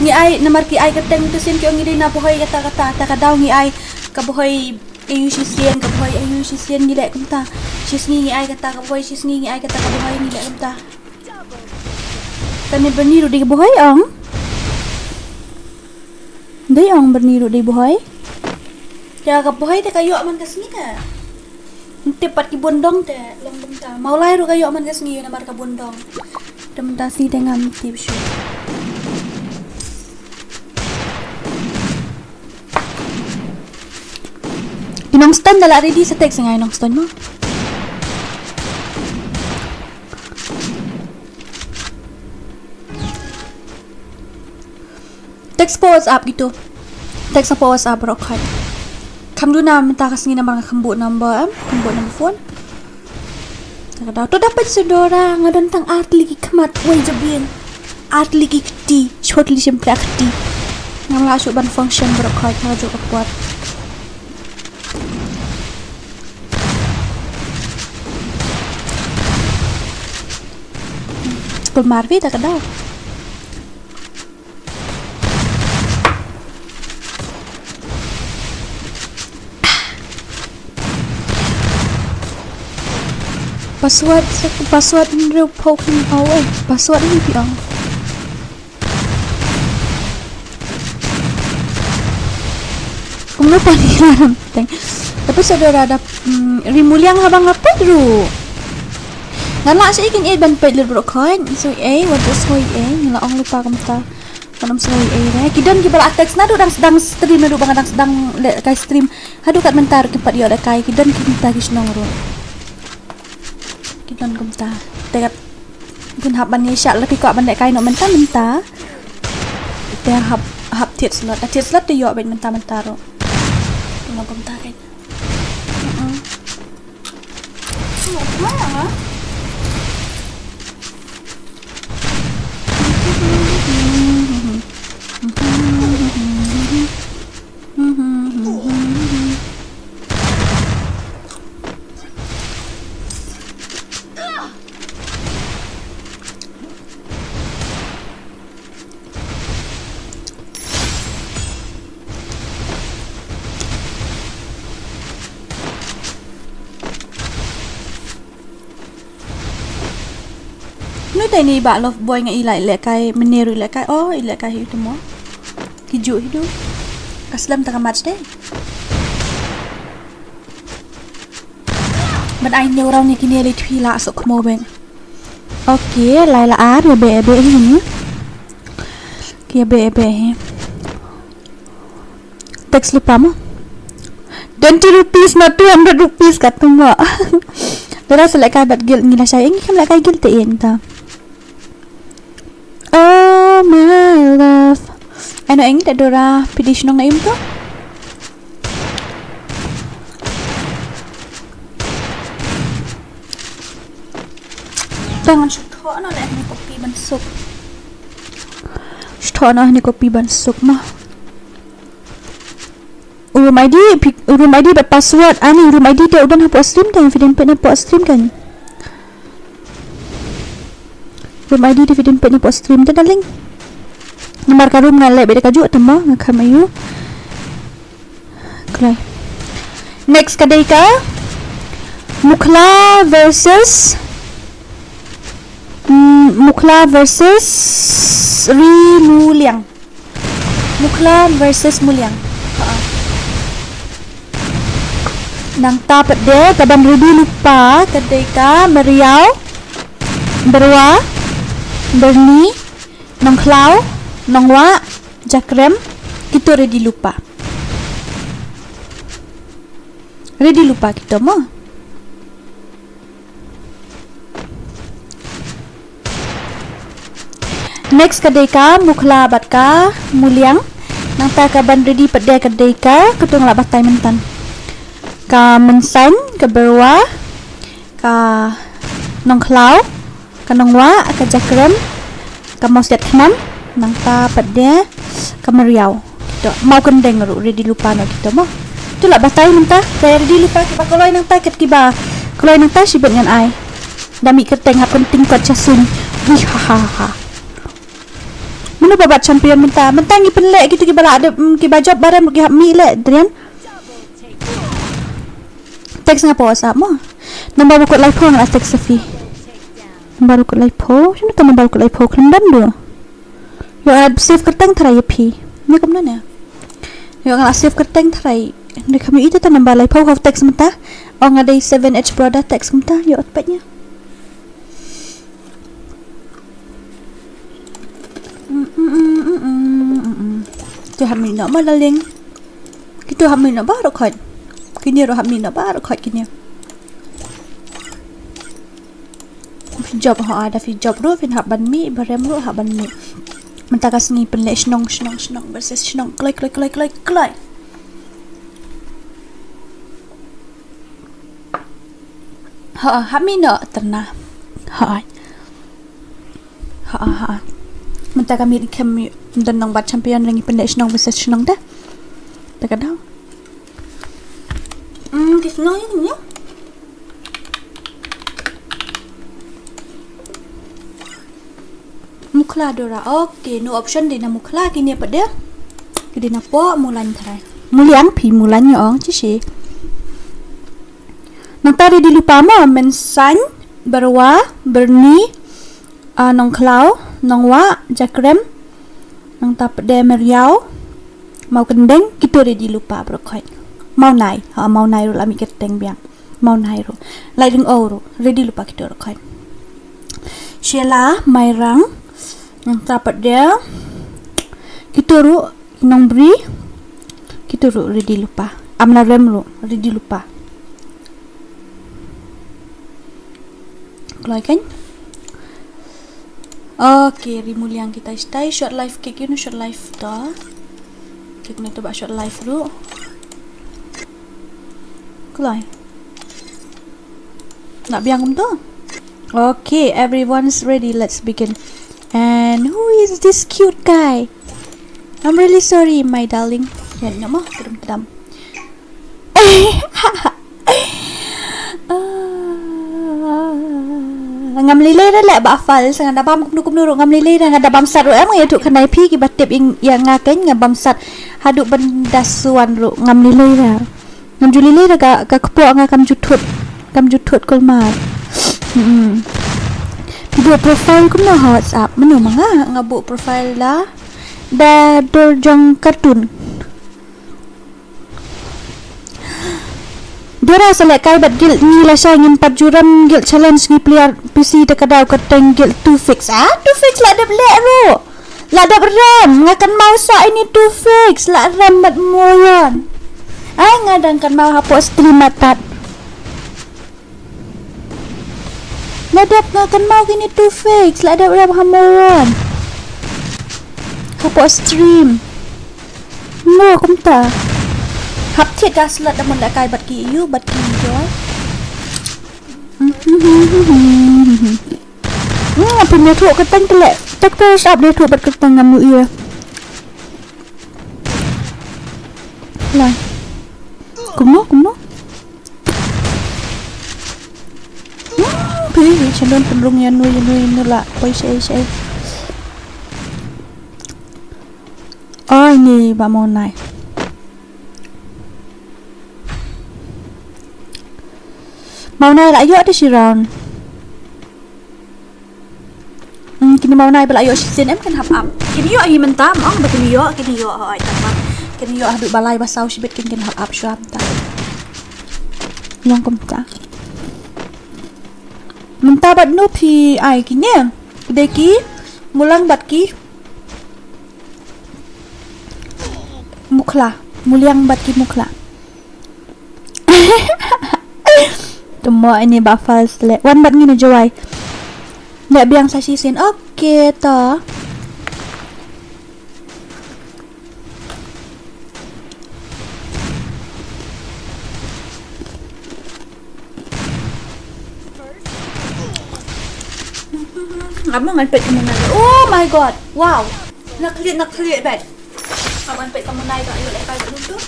ngi ai namar ki ai kateng tu sin ki ongi dina bohoi kata kadau ngi ai ka bohoi ayu sisien ka bohoi ayu sisien ngi lek kumta sis ngi ai kata ka bohoi sis ngi ai kata ka bohoi ngi lek kumta kami berniru di bohoi ong dei ong berniru di bohoi ya ka bohoi te kayu aman kasni ka tepat ki bondong te long kumta maulai ru kayu aman kasni namar ka bondong Demda si dengan tip show. Inong stand dala ready sa text nga inong stand mo. Text po WhatsApp gitu. Text po WhatsApp rokat. Kam na minta kasi nga mga kambu number phone. Daw to dapat saudara ngadon tang art lagi kamat way jabin art lagi kti short li siyempre akti ngam la ban function berokay ka jo kapot kul marvi ta kadaw password real poking away password ini biang kung lupa nih larang penting tapi saudara ada rimuliang habang apa dulu nala siya ikin ban pedler brokoin so what is soy nila ang lupa kamta kanam soy kidan kibala text na do dang sedang stream na do bang dang sedang kay stream hadu kat mentar kipat yo ada kay kidan kita kisnong ro kidan kumta tekat pun hab ban ni syak lebih kok ban dek kai no menta te hab tiet slot de yo ben menta ro no kumta kai mana Nuy ni ba love boy nga ilai lekay meneru lekay ilekay itu mo hiju hidu kaslam taka match deh ban ai neu raw ni kini le thila so khmo ben okay lai la ar ya be hi kia be he text lupa mo 20 rupees not 200 rupees katuma dara selekay bat gil ngila saya ingi kam lekay gil tiin ta oh my love ano ingi tak dora petition ng ngayon to tangan shto ano na ni kopi bansuk shto ano ni kopi bansuk mah Urum ID bat password ani urum ID dia udah hapus stream kan video pet hapus stream kan urum ID dia video pet hapus stream tu darling nomor karum ngalai beda kaju temo ngakam ayu okay next kadai ka Mukla versus Mulyang Mukla versus Mulyang nang tapat de kaban ready lupa kadai ka Meriau Berwa Berni Nong Klau Nongwa Jakrem kita ready lupa kita mo next kadai ka Mukla bat ka Mulyang nang ta kaban ready pada kadai ka ketung la batai mentan ka Mensan ka Berwa ka Nong Klau ka Nongwa ka Jakrem ka Mosdet Khnam nang ta pada ka Meriau kita mau kendeng ru ready lupa no kita mo tu la batai menta kaya ready lupa ka koloi nang ta ket kiba koloi nang ta sibet ngan ai dami keteng ha penting kot chasun wih ha Mana babat champion mentah ngi pelek gitu ki bala ada ki bajab barang ki mi lek drian. Teks ngapa WhatsApp mo? Nombor ko live phone lah teks Safi. Nombor ko live phone, sino to nombor ko live phone kelendan do. Yo ad save kerteng tharai phi. Ni kam na. Yo ngala save kerteng tharai. Ni kami itu ta nombor live phone of teks mentah. Oh ngadai 7H brother teks mentah yo otpatnya. Kita hamil nak malaling. Kita hamil nak baru khot. Kini ro hamil nak baru khot kini. Job ha ada fi job ro fin haban mi barem ro haban mi. Mentakas ni penle snong versus snong klik. Ha hamil nak ternah. Ha. Mentah kami dan nong bat champion lagi pendek senang versus senang dah. Tak ada. Senang ini ya. Mukla dora. Okay, no option di na mukla kini apa dia? Kini na po mulan tharai. Muliang pi mulannya ong cici. Nang tadi dilupa mo mensan berwa berni nong klau nong wa jakrem nong tap de meriau mau kendeng kita ready lupa brokoi mau nai ro lami keteng biang mau nai ro lai ring oro ready lupa kita brokoi Sheila mairang nong tap de kita ro nong bri kita ro ready lupa amna rem ro ready lupa kelai kan. Okay, rimuli yang kita stay short live cake you short live dah. Cake ni tu buat short live dulu. Kelai. Nak biang tu? Okay, everyone's ready. Let's begin. And who is this cute guy? I'm really sorry, my darling. Ya, nama kedam. Ngam lilai dah lek bafal sangat dabam kum nurung ngam lilai dah dabam sat ro emang ya duk kenai pi ki batip yang ngaken ngabam sat haduk bendasuan ro ngam lilai dah ngam julilai dah ka kepok ngakam jutut kolmar video profile kum no WhatsApp menu manga ngabuk profile lah da dorjong kartun Dora selek kai bat guild ni la shay ngin pat juram guild challenge ni player PC dekadau kateng guild 2 fix. 2 fix la dap lek ro. La dap ram ngakan mau sa ini 2 fix la ram bat moyon. Ngadang kan mau hapus stream matat. La dap ngakan mau kini 2 fix la dap ram hamoyon. Hapus stream. Mo kumta. Hap thiệt ra slut đã mình đã cài bật kỳ yêu bật kỳ rồi phần nhà thuộc cái tên lệ chắc tôi sắp để thuộc bật cái tầng ngầm nữ lại cũng nó phí chân đơn phần rung nhà nuôi lại quay xe ôi nì bà môn này màu này lại dỡ đi xì ròn kini màu này lại dỡ xin em kan hap up kini yo ahi mentam ong ba kini yo hỏi tamam kini yo hadu balai basau sibit kan hap up syam ta long kom ta menta bat no phi ai kini deki mulang bat ki mukla muliang bat ki mukla Semua ini bafal selek. Wan bat ngini jawai. Nek biang sa sisin. Okay ta. Lama ngan pet kemana? Oh my god. Wow. Nak clear bet. Aman pet kemana itu ayo lepas dulu.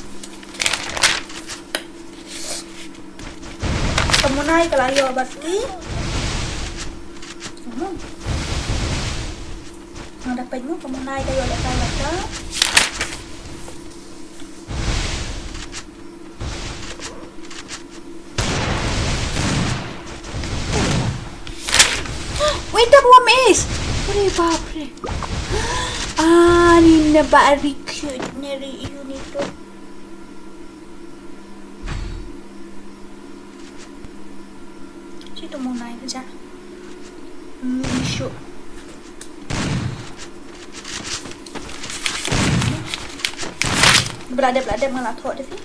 Kemunai kelayo bati. dapat mo kamu naik kayo ulit tayo ka. Wait up, Miss! Pare, papre. Ni na bari cute na rin yun ito. Sito muna yun dyan. Sure. Berada malah thok dia sih.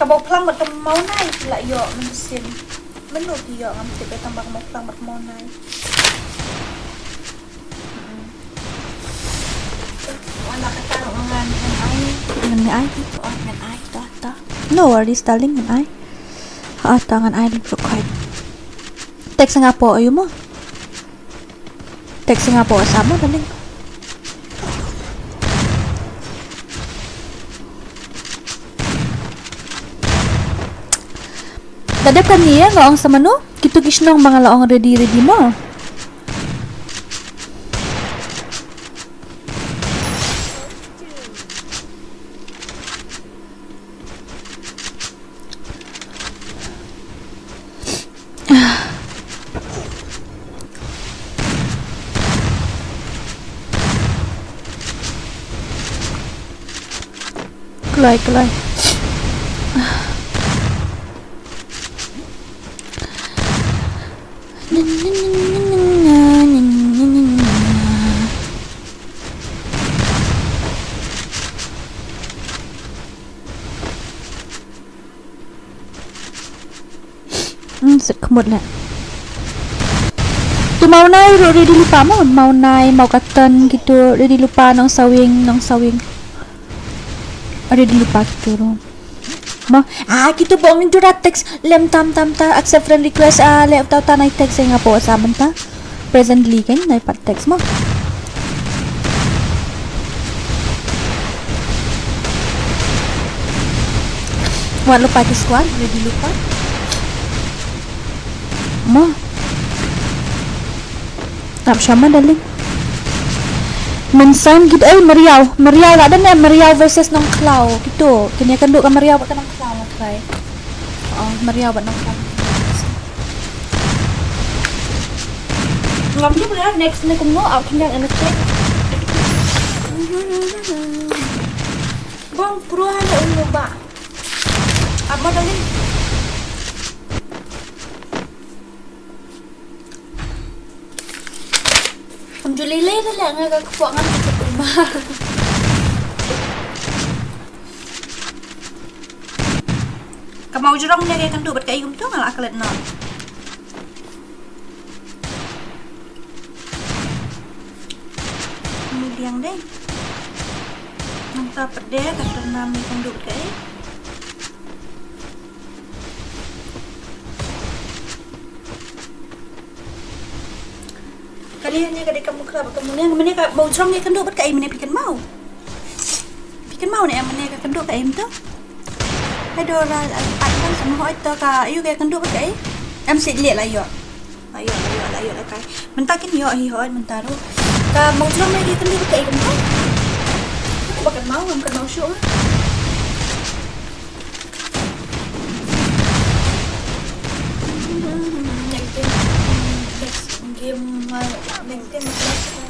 Tambah pelang macam mau naik lah yo mesin. Menurut dia ngam tipe tambah mau pelang macam mau naik. Wala kata ngan ai itu ngan ai ta. No worries darling ngan ai. Tangan ai lebih kuat. Tek Singapore ayo mo. Tek Singapore sama darling. Dadap kan niya laong sa mano? Kito gisnong mga laong ready mo. Kelai. Sekemut lah. Tu mau naik, ready lupa mau naik, mau katan gitu, ready lupa nong sawing. Ready lupa gitu dong. Mau gitu bong itu text lem tam ta accept friend request lem tau ta naik text yang apa saben ta presently kan naik pat text mau. Wah lupa ke squad, ready lupa. Mau. Tak sama darling. Mensan gitu meriau tak ada nih meriau versus nong klau gitu kini akan duk meriau pakai nong klau try meriau buat nong klau ngambil benar next nih kamu out tinggal anak cek bang peruan ada nyoba apa tadi Julile na lang nga kakuangan sa rumah. Kamau jurong niya kaya kandu ba't kayo ito nga akalat na. Kemudian deh. Nang tapat deh kata namin kandu ba't kayo. Kalian nya kadek kamu kerap kamu nya mana ka bau jrong nya kendo bat ka imne pikan mau nih amne ka kendo ka im to hai do ra kan sama hoi to ka ayu ka kendo bat ka em sit liat la yo ayo la kai mentakin yo hi hoi mentaro ka bau jrong nya ka kendo bat ka im to bakan mau am kan mau syu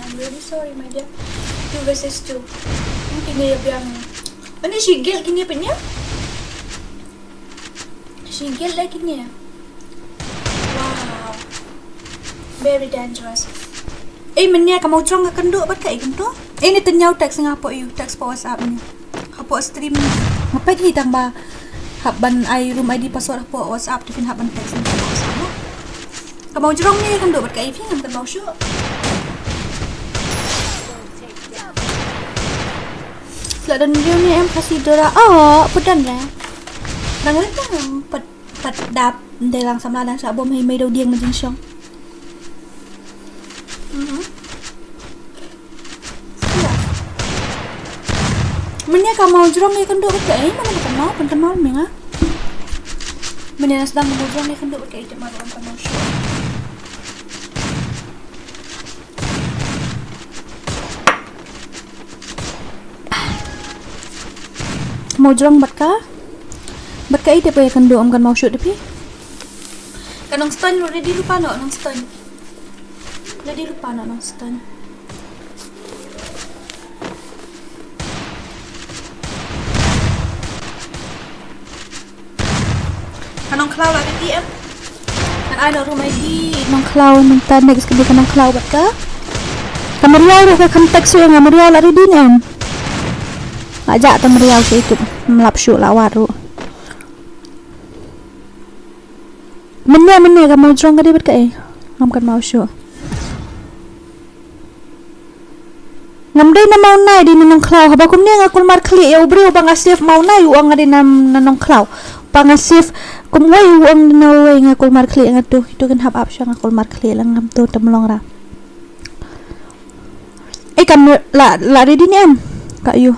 I'm really sorry my dear 2 versus 2 mungkin dia bilang mana sigil gini apa nya sigil lagi nya wow very dangerous menya kamu trong ka kendo bat kai kendo ni tenyau text ngapo you text po WhatsApp ni hapo stream ngapai di tambah haban ai room ID password po WhatsApp tifin haban text ngapo WhatsApp kamu jrong ni kan do bat kai phi ngam kan mau syu la dan dia ni em kasih dora pedan lah dan kita pat khát đạp để làm xăm la đang sợ bom hay mây đầu điên mà chính xong mình nhớ kamu jurong ni kan duk bekai mana kan mau menga mình yang sedang jurong ni kan duk bekai cuma dalam kan mau show mau jurong bekai dia kan duk kan mau shoot tapi kan nong stun ready lupa no nong stun ready lupa no nong stun nong cloud lagi dia kan ada rumah di nong cloud minta next ke nong cloud ka kameriau ro ka kontak su yang kameriau lari di nem ajak kameriau ke itu melap su lawat ro menne ka mau jong ka di bet ka ngam kan mau su ngam dei na mau nai di nong cloud haba kum ne ngakul mar kli ya ubri bang asif mau nai uang ngadi nam nong cloud pangasif kumway uang naway nga kul markli nga tu itu kan hab up siya nga kul markli lang ngam tu temlong ra kam la ready ni am ka yu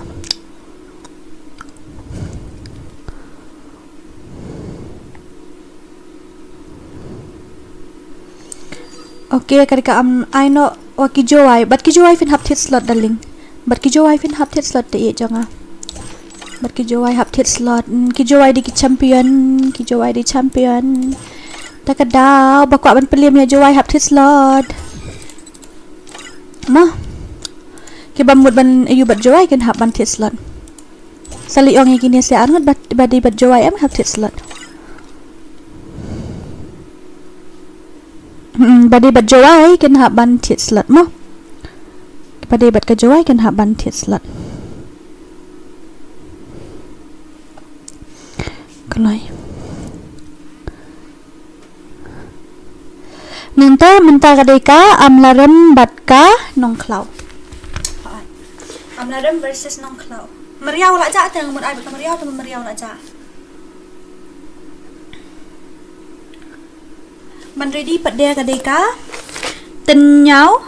okay karika I know waki jowai but ki jowai fin hab tit slot darling but ki jowai fin hab tit slot de janga but ki jowai hab tit slot ki jowai di champion takadaw bakwa ban pelim ya jowai hab tit slot no ki bamut ban ayu bat jowai kan hab ban tit slot sali ong gini se angot bat di bat jowai am hab tit slot badi bat jowai kan hab ban tit slot mo badi bat ka jowai kan hab ban tit slot kelai minta kadeka amlarem batka nong cloud amlarem versus nong cloud meriau la ja teng mun ai bet meriau tu meriau la ja man ready pat dia kadeka tenyau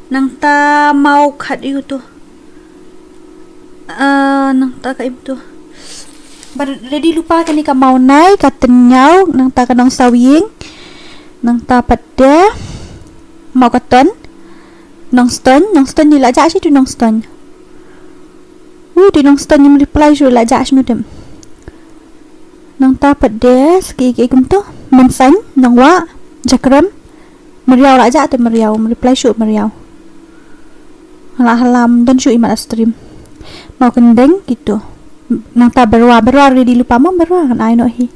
nang ta mau khat iu tu nang ta ka itu ready lupa kan ni ka mau nai ka tenyau nang ta ka nong sawing nang ta pada mau ka ton nong stun ni la ja si tu nong stun di nong stun ni reply su la ja nu dem nang ta pada ski kum tu men san nong wa jakram meriau la ja tu meriau reply su meriau halam dan su imat stream mau kendeng gitu nang ta berwa ready lupa mo berwa kan ai no hi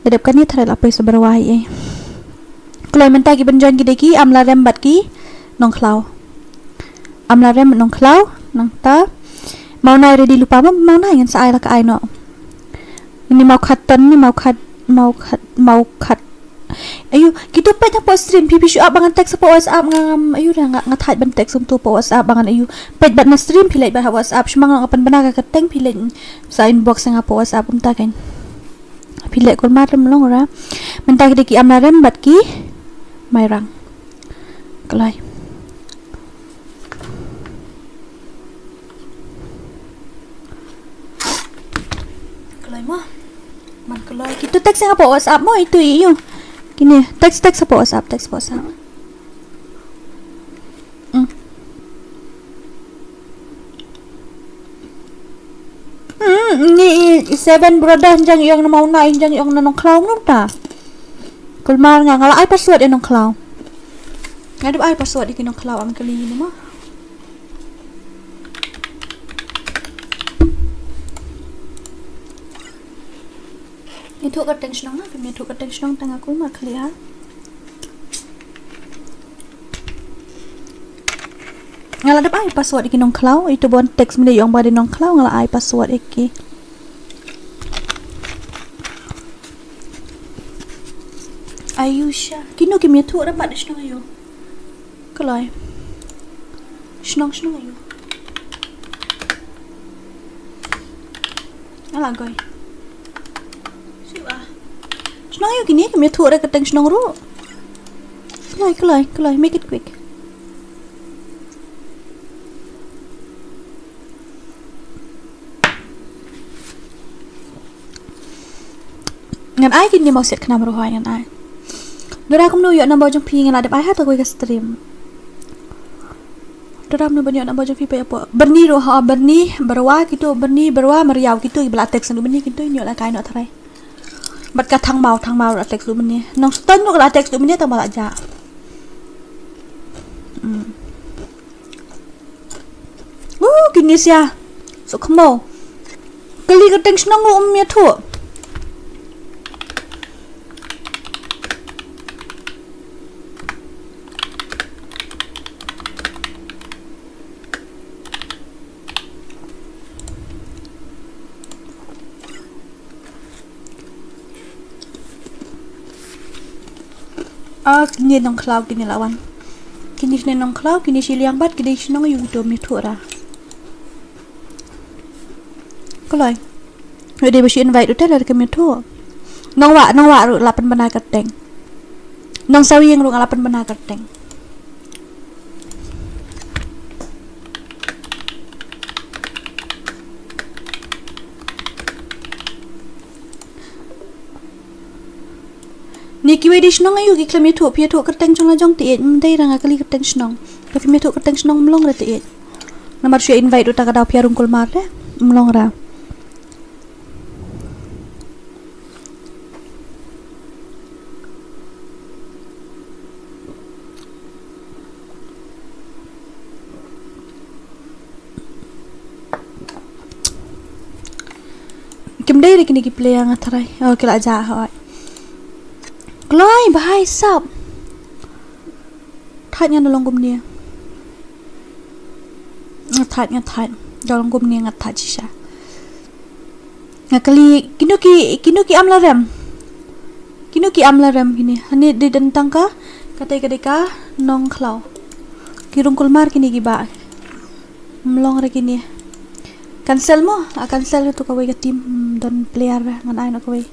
dadap kan ni thare la pai seberwa hi kloi menta ki benjon ki deki amla rem bat ki nong klau amla rem nong klau nang ta mau nai ready lupa mo mau nai ngan sa ai la ka ai no ini mau khaton ni mau khat ayu gitu pa po stream pipi shu ab bangan text po WhatsApp ngam ayu dah ngathat ban text sum tu po WhatsApp bangan ayu pet bat na stream pilai ba WhatsApp shmang ngapan bana ka teng pilai sa inbox nga po WhatsApp umta kan pilai kol mar lem long ra menta ki amlarem bat ki mairang kelai mo man kelai gitu text nga po WhatsApp mo itu iyo kini text apa WhatsApp ni 7 brother jang yang mau naik jang yang nong clown nung ta kulmar nga ngala ai password nong clown ngadu ai password di nong clown am kali ni mo itu ka tension na pimi tu ka tension tang aku ma clear ngala dap ai password iki nong cloud itu bon text mende yang bade nong cloud ngala ai password iki Ayusha kino kimi tu ra pad snong ayo kalai snong ayo ala goy senang yuk gini kami tu ada keteng senang ru. Kelai, make it quick. Ngan ai gini mau set kenapa ruhai ngan ai. Dora aku menuyuk nambah jeng pi ngan ada ai hat aku ke stream. Dora menuyuk nambah jeng pi apa? Berni ruha berni berwa gitu berni berwa meriau gitu ibarat teks nu berni gitu nyok lah kai nak tarai. Bat ka thang mau la teks lu berni. Nong ston nyok la teks lu berni tambah la ja. Gini sia. So kemo. Kali ka teks nang lu umnya tu. Kini nong cloud kini lawan. Kini sini nong cloud kini siliang bat kini sini nong YouTube ni tu ra. Kelai. Dia besi invite udah dari kami tu. Nong wa ru 8 benar keteng. Nong sawi yang ru 8 benar keteng. Niki wedi snong ayu ki klemi tu pia tu keteng jong la jong ti mdai ranga kali keteng snong. Tapi mi tu keteng snong mlong ra ti. Namar shu invite uta ka daw pia rungkul mar de mlong ra. Kimdai ri kini ki play ang atharai. Oh kila ja ha. Kelai bahai sap. Thatnya nolong gum dia. Thatnya nolong gum dia ngat that sisa. Ngakali kinuki amlarem. Kinuki amlarem gini. Hani di dentang ka katai kadeka nong klau. Kirung kulmar kini giba. Melong re kini. Cancel mo, cancel itu kawai ke tim don player ngan ai nak kawai.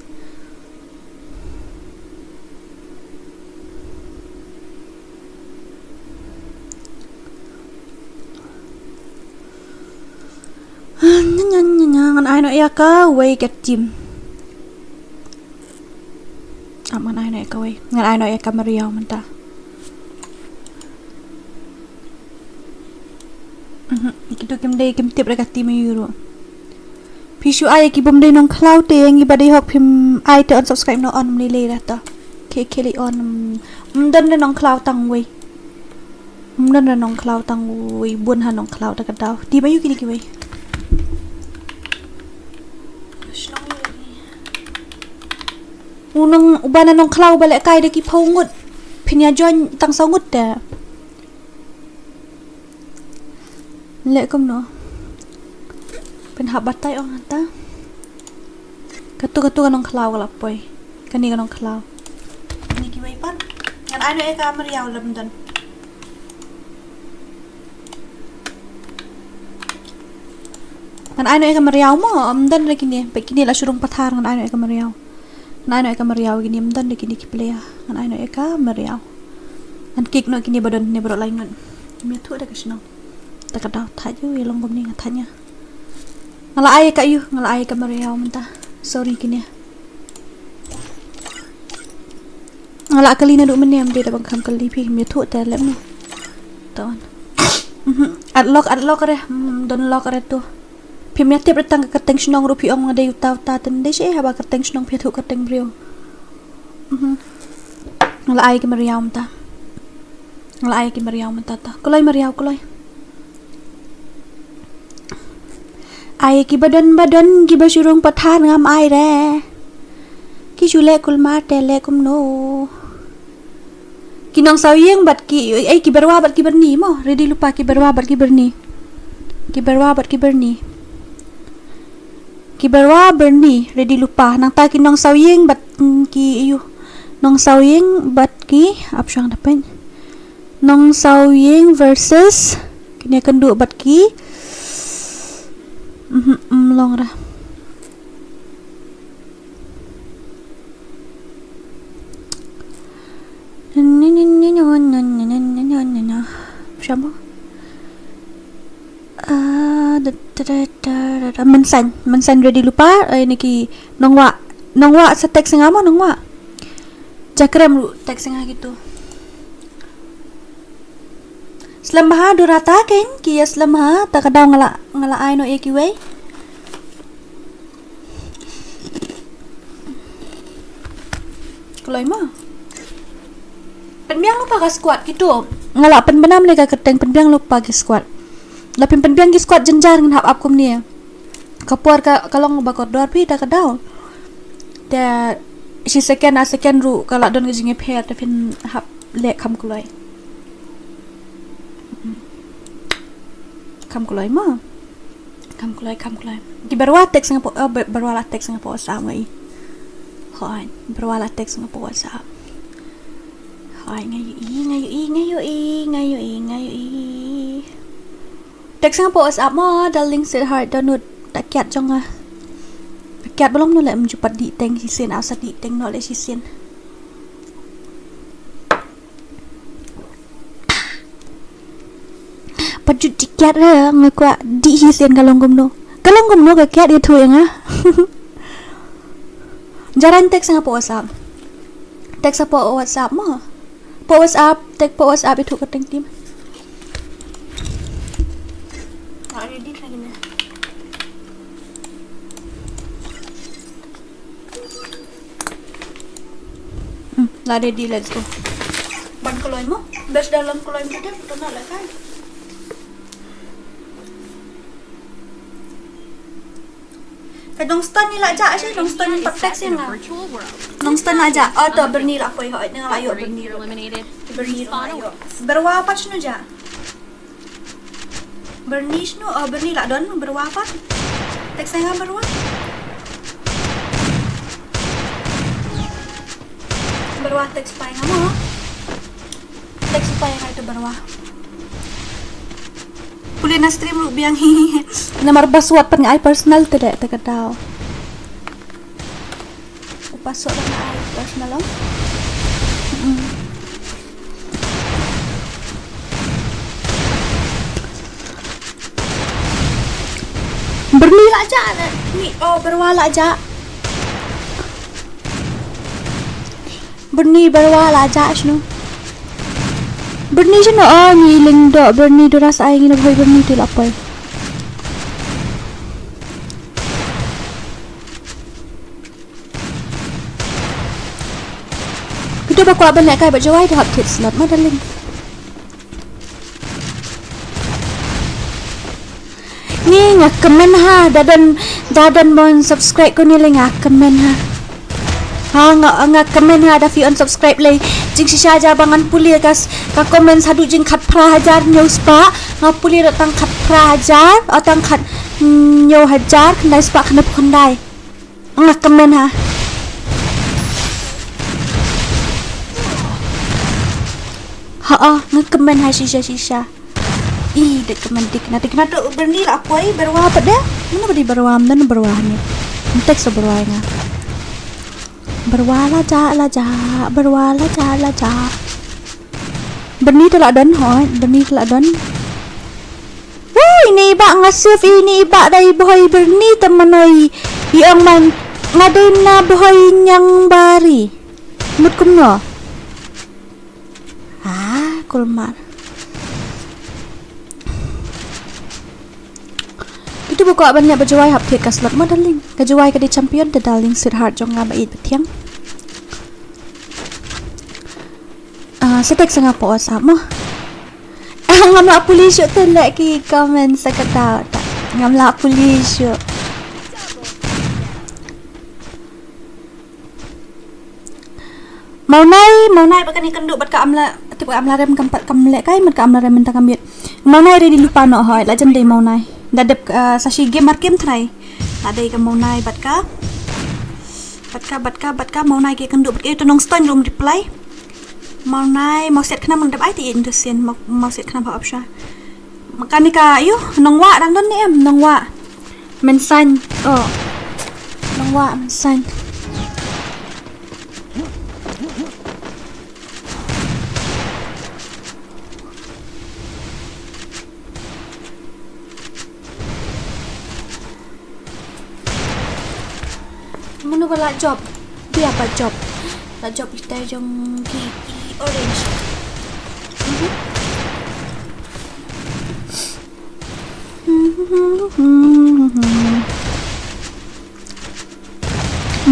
Ngan ai nak ya ka wai ke tim. Aman ai nak kawai. Ngan ai nak ya ka meriau mentah. Gitu kim tip reka tim euro. Pishu ai ki bom dei nong cloud te ngi badai hok pim ai te unsubscribe no on mli le ta. Ke keli on dan le nong cloud tang wei. Dan le nong cloud tang wei bun han nong cloud ka daw. Di bayu kini ki wei. Unang ubana nong cloud balik kai de ki phongut. Pinya join tang songut ta. Lek kom no pen hab batai ong anta katu kanong klau lapoi kani kanong klau ni ki wai pan ngan ai no e ka meriau lemdan ngan ai no e ka meriau mo amdan re kini pe kini la surung pathar ngan ai no e ka meriau ngan ai no e ka meriau gini amdan de kini ki playa ngan ai no e ka meriau ngan kik no kini badon ne bro lain ngan mi thu da kasno tak ada taju yang gom ni ngatanya ngala ay ka yu ngala ay ka mariaw menta sorry kini ngala kali na du menem de da bang kam kali pi mi thu ta lem no ton adlock re don lock re tu pi mi tip retang ka teng snong ru pi ong ngade yu ta ta ten de she haba ka teng snong pi thu ka teng brio ngala ay ka mariaw menta ngala ay ka mariaw menta ta kulay mariaw kulay ai ki badan ki basurung pathan ngam ai re ki chule kulma tele kum no ki nong sawyeng bat ki ai ki berwa bat ki berni mo ready lupa ki berwa bat ki berni ki berwa bat ki berni ki berwa berni ready lupa nang ta ki nong sawyeng bat ki ayu nong sawyeng bat ki apsyang dapen nong sawyeng versus kini akan du bat ki long ra Siapa? Mensan ready lupa ini ki nongwa sa teks nga mo nongwa jakrem lu teks nga gitu Slamaha durata ken ki slamaha ta kadaw ngala ay no eki way Kulay mo penbiang lupa ka squat gitu ngala penbenam ne ka keteng penbiang lupa ka squat lapin penbiang ki squat jenjar ngan hap kum ni kapuar ka kalong bakor dor pi ta kadaw da si second ru kala don ngejinge phe ta pin hap le kham kulai ma kam kulai di barwa teks nga po barwa teks nga po sa ngai hoy barwa teks nga po sa hoy ngayo teks nga po sa mo darling sweetheart donut takyat jong nga takyat belum no le menjupat di teng sisin asa di teng no le sisin pajut tiket lah ngakwa di hisen kalong gumno ka kiat itu yang jaran teks nga po WhatsApp teks po WhatsApp mo po WhatsApp itu keteng tim ready lagi na lah ready let's go ban kuloy mo bes dalam kuloy mo dia betul nak kan Dong stun ni lah aja sih, dong stun empat teks yang lah. Dong stun aja. Oh tu berni lah koi hoi dengan layu berni. Berni layu. Berwa apa sih aja? Berni sih berni lah don berwa apa? Teks yang berwa? Berwa teks apa yang mau? Teks apa yang itu berwa? Pulih na stream lu biang hihi nomor password pen ai personal tidak tahu password pen ai personal lo berni aja ni berwala aja berni berwala aja sino Berni je no ni lingdo berni doras ai ngina boy berni tu lapai. Kita bakwa ban kai ba jawai dah hit slot ma darling. Ni ngak komen ha dadan mon subscribe ko ni le ngak komen ha. Ha ngak komen ha da fi unsubscribe le jing sisa aja bangan puli kas ka komen sadu jing khat pra hajar news pa ngap puli datang khat pra hajar atang khat nyo hajar kandai spa kena kandai ngak komen ha ngak komen ha sisa dek komen dik na tu berni lah koi berwa apa dia mana beri berwa dan berwa ni teks berwa nga berwala ja berni telah don hoi berni telah don ini iba ngasif ini iba dari boy berni teman oi yang man ngadain na boy yang bari mut kumno kulmar itu buka banyak berjuai hap thiet kaslot mo darling kajuai ka di champion the darling sweetheart jong nga bait betiang setek sanga po sa mo ngamla pulisyo telek ki comment sa kata ngamla pulisyo maunai bakan ikan duk bat ka amla tipu amla rem kampat kamle kai mat ka amla rem mentang kambit maunai ready lupa no hoy la jam dei maunai dadep sashi game markem try ada ikan maunai bat ka maunai ke kan duk bat itu nong stun rum reply maunai mau set kena mendap ai ti indusin mau set kena apa option makani ka ayo nong wa dang don ni em nong wa mensan nong wa mensan ก็ละจบเบียบจบละจบอีกแต่จงที่ออเรนจ์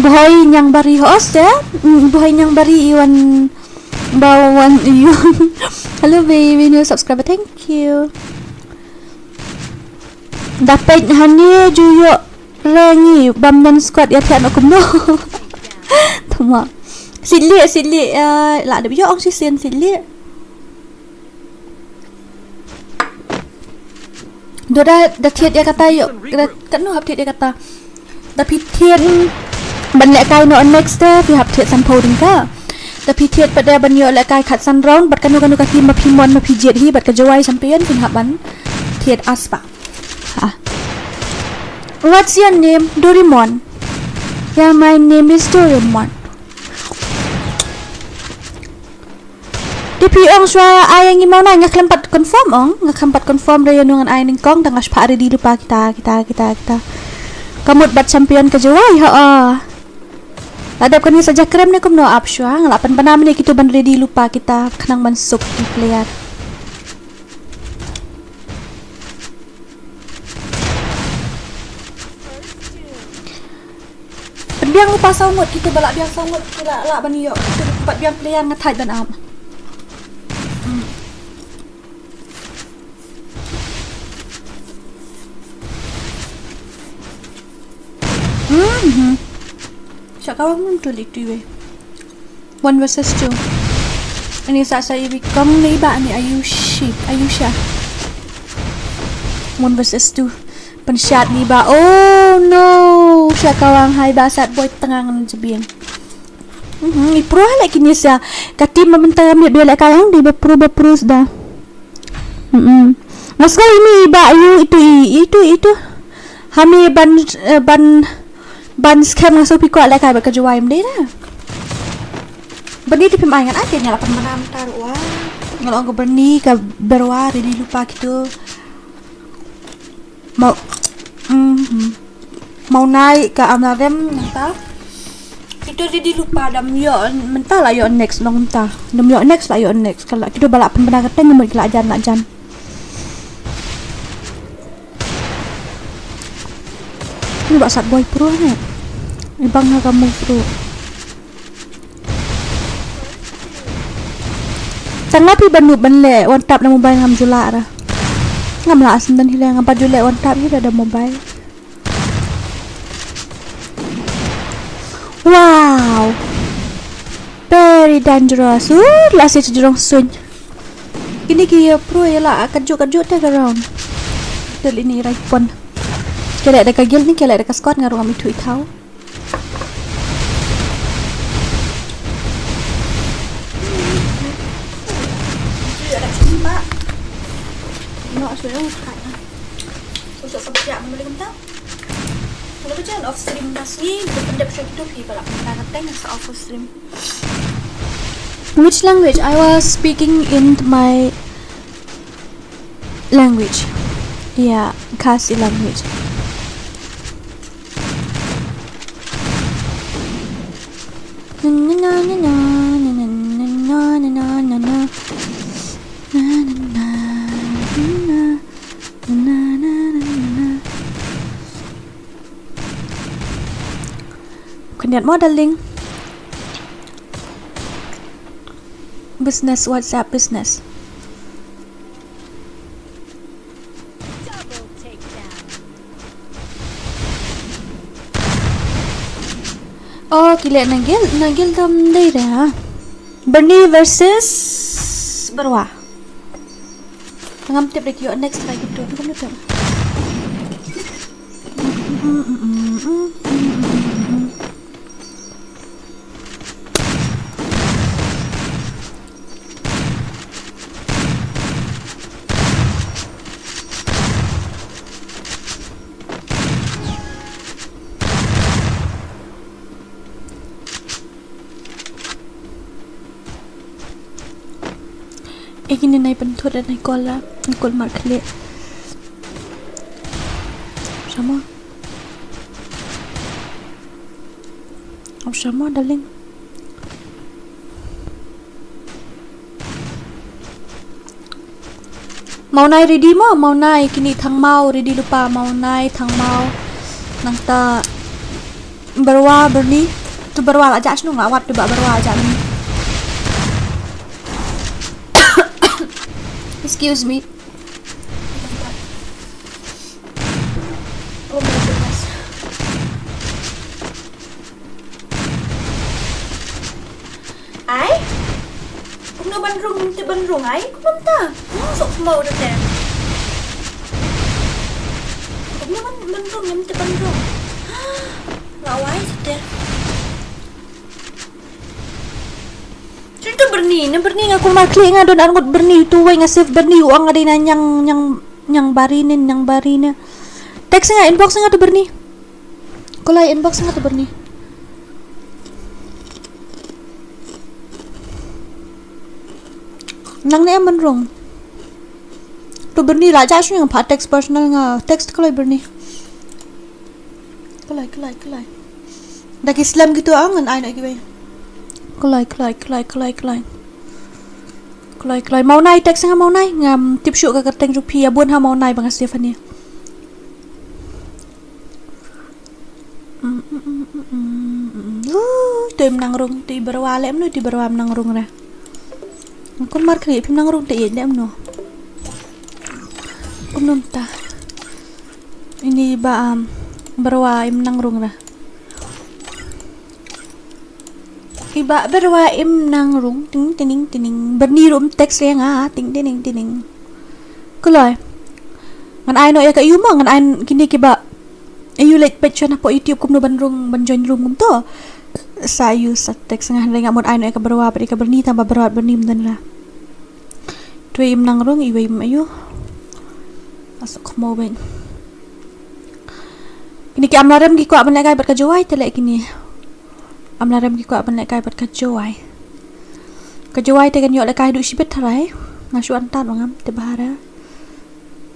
boy yang bari host ya boy yang bari iwan bawan iwan hello baby new subscriber thank you dapat hani juyo rangi bamdan squad ya tian aku no tama sili la ada biyo ong si sen sili Dora da thiet ya kata yo kan no hab thiet ya kata da pi thiet ban le kai no next step pi hab thiet san poding ka da pi thiet pada ban yo le kai khat san round bat kanu ka ti ma pi mon ma pi jet hi bat ka jawai champion pin hab ban thiet aspa ha what's your name Doraemon yeah my name is Doraemon DP ong swa ay ang imaw na ngaklampat confirm ong ngaklampat confirm ra yun ay ning kong tangas pa ari di lupa kita kamut bat champion ka jaway ha adap kani sa jakrem ni kum no up swa ngalapan pa namin kito ban ready lupa kita kanang mansuk di player biang lupa saumut kita balak biang saumut kila la ban yo kita bat biang player ngatai ban am Siya kawang mong tulik tuwe 1 versus 2 Ini sa ibi kang na iba ni Ayusha 1 versus 2 Pensyat ni ba oh no siya kawang hai basat boy tengang ng jabing ipro lagi ni siya kati mabentar ambil dia lagi kayang di bapro sudah mas kali ni iba ayu itu hami ban scam ngasuh piko lagi kaya berkejuai mdeh dah berni di pemaingan aja nyala pemenang taruh wah kalau aku berni ke berwari di lupa gitu mau naik ke Amlarem entah itu di lupa dam yo mentah lah yo next long entah dam yo next lah yo next kalau kita balap pemenang keteng mau kelak jan ini basat boy pro ni ibang na kamu pro sangat pi banu banle one tap na mobile ngam jula ra ngam la asin ban hilang ngam jule one tap hi ada mobile wow very dangerous lasi jurong sun ini kia pro ya la kejut tak around del ini right pon kala ada kagil ni kala ada kaskot ngaru kami tu itau no sudah udah usah sampai membeli kentang kalau jangan off stream nasi pendek itu kalau kita ngeteng off stream which language I was speaking in my language yeah Khasi language Connect modeling business WhatsApp business oh kila nagil dam day ha Bernie versus Berwa ngam tip rek yo next lagi tu kamu tu ini naik bentur dan naik kol markle sama Option mo daling. Mau nai ready mo, mau nai kini thang mau ready lupa mau nai thang mau nang ta berwa berni tu berwa aja snu ngawat tu berwa aja ni. Excuse me. Oh my goodness. Ai? Kung na bandrong ay? Kung namta? Sok mau dah deh. Kung na bandrong yang te bandrong. Lawai deh. Cerita berni nga kung makli nga doon angot berni tuway nga safe berni uang nga din yang barina. Text nga inbox nga to berni. Kulay inbox nga to berni. Nang na man rong. To berni la ja yang pa text personal nga text kulay berni. Kulay. Dak Islam gitu angan ay na giway. Kulay. Mau nai text nga mau nai ngam tip syuk ka kerteng rupi abun ha mau nai bang Stephanie. Tim nang rung ti berwalem nu ti berwam nang rung ra. Kon mar kri pim nang rung ti dem no. Umnum ta. Ini ba berwa im nang rung ra. Iba berwa im nang rung ting tining berni rum text ya nga ting tining. Kuloy. Ngan ay no ya ka yuma ngan ay kini kiba ayu like page na po YouTube kum no banrung banjoin room to. Sayu sa text nga nga mon ay no ya ka berwa pa ka berni tamba berwa berni dan ra. Tuwi im nang rung iwa im ayu. Asok mo ben. Kini ki amlarem gi ko aman lagay ber ka jowai tele kini. Amlarem gi ko aman lagay ber ka jowai. Ka jowai te kan yo lagay du sibet tharai. Ngasu antan ngam te bahara.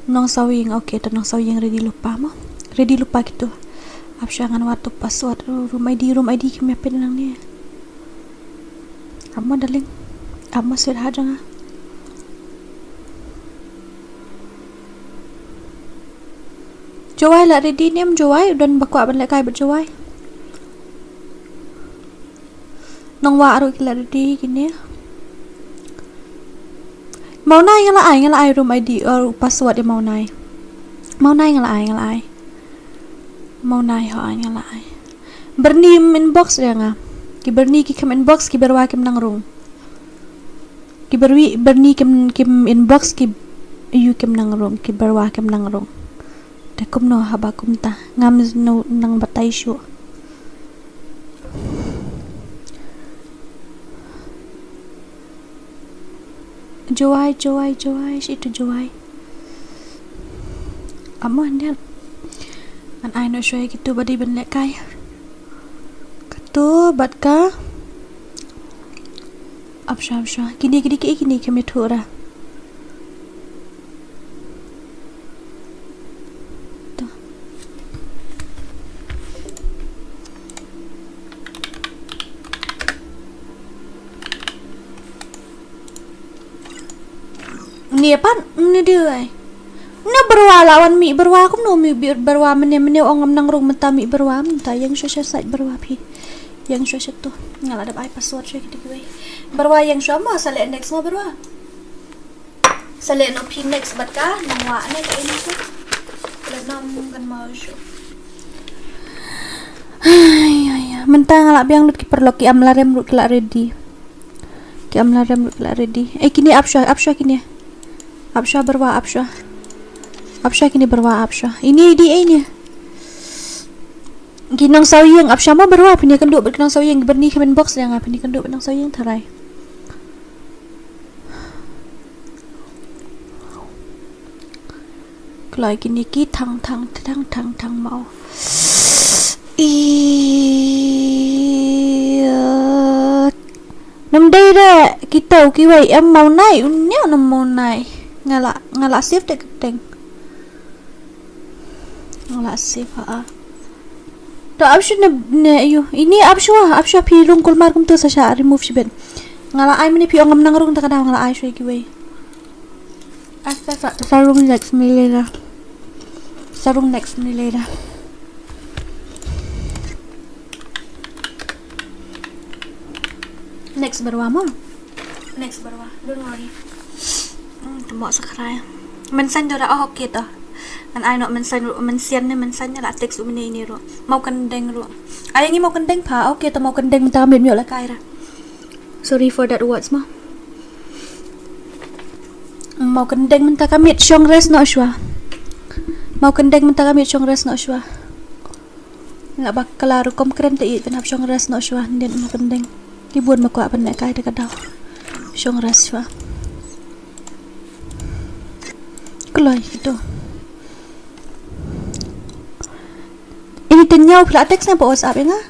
Nong sawing okay to nong sawing ready lupa mo. Ready lupa gitu. Apsyangan waktu password room ID kami apa nang ni. Amma darling. Amma sudah ada nga. Jowai lah ready ni jowai dan baku aban lek kai berjowai. Nong wa aru kila ready gini. Mau nai ngala ai room ID or password dia mau nai. Mau nai ngala ai. Mau nai ho ai ngala ai. Berni inbox dia nga. Ki berni ki kam inbox ki berwa kim nang room. Ki berni kim inbox ki yu kim nang room ki berwa kim nang room. Takum no habakum ta ngam no nang batay syu. Jowai itu jowai. Amo andal. An ai no shoy gitu badi ben lek kai. Katu bat ka. Apsha. Kini kami thura. Ni apa? Ni dia ai. Na berwa lawan mi berwa kum no mi berwa mene ongam nang rung menta mi berwa menta yang syasya site berwa pi. Yang syasya tu. Ngala ada ai password syek di gue. Berwa yang syama sale next mo berwa. Sale no pi next bat ka nang wa ne ka ini tu. Lenam kan mau syu. Ay. Menta ngala biang lut ki perlo ki amlarem lut kila ready. Ki amlarem lut kila ready. Kini apsha kini. Apsha berwa apsha. Apsha kini berwa apsha. Ini dia ini. Ginang sawyang apsha mo berwa pini kan duk berkenang sawyang berni comment box yang apa ni kan duk benang sawyang tharai. Kelai kini ki thang mau. Nam đây ra kita kiwai em mau nai unya nam mau nai. Ngala save dek keteng. Ngala save ha. To option na iyo. Ini option pi rung kulmar kum tu sa remove sibet. Ngala ai mani pi ongam nang rung ta kada ngala ai shwe ki way. Asta sarung next milera. Sarung next milera. Next berwa mo. Next berwa. Don't worry. Temo sakray. Mensan do ra okay to. Kan ai no mensan mensian ni la teks umini ni ro. Mau kendeng ro. Ai ngi mau kendeng pa okay to mau kendeng ta mit la kai ra. Sorry for that words ma. Mau kendeng minta kami syong res no shwa. Mau kendeng minta kami syong res no shwa. Nga bakalaru kom keren te i benap syong res no shwa ndin mau kendeng. Dibuat makwa pen kai de kadau. Syong res shwa. Keloi itu. Ini tenyau pula teks na po WhatsApp ya nga.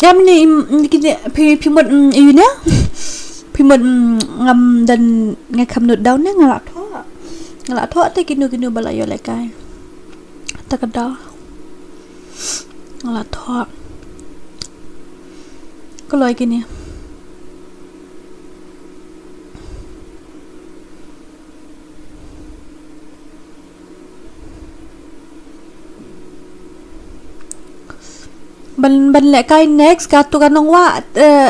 Jam ni kita pimut ini ya. Pimut ngam dan ngakam not down ni ngalak tho te kinu balayo lekai. Takada ngalak tho. Kalau gini ban lekai next katu kanong wa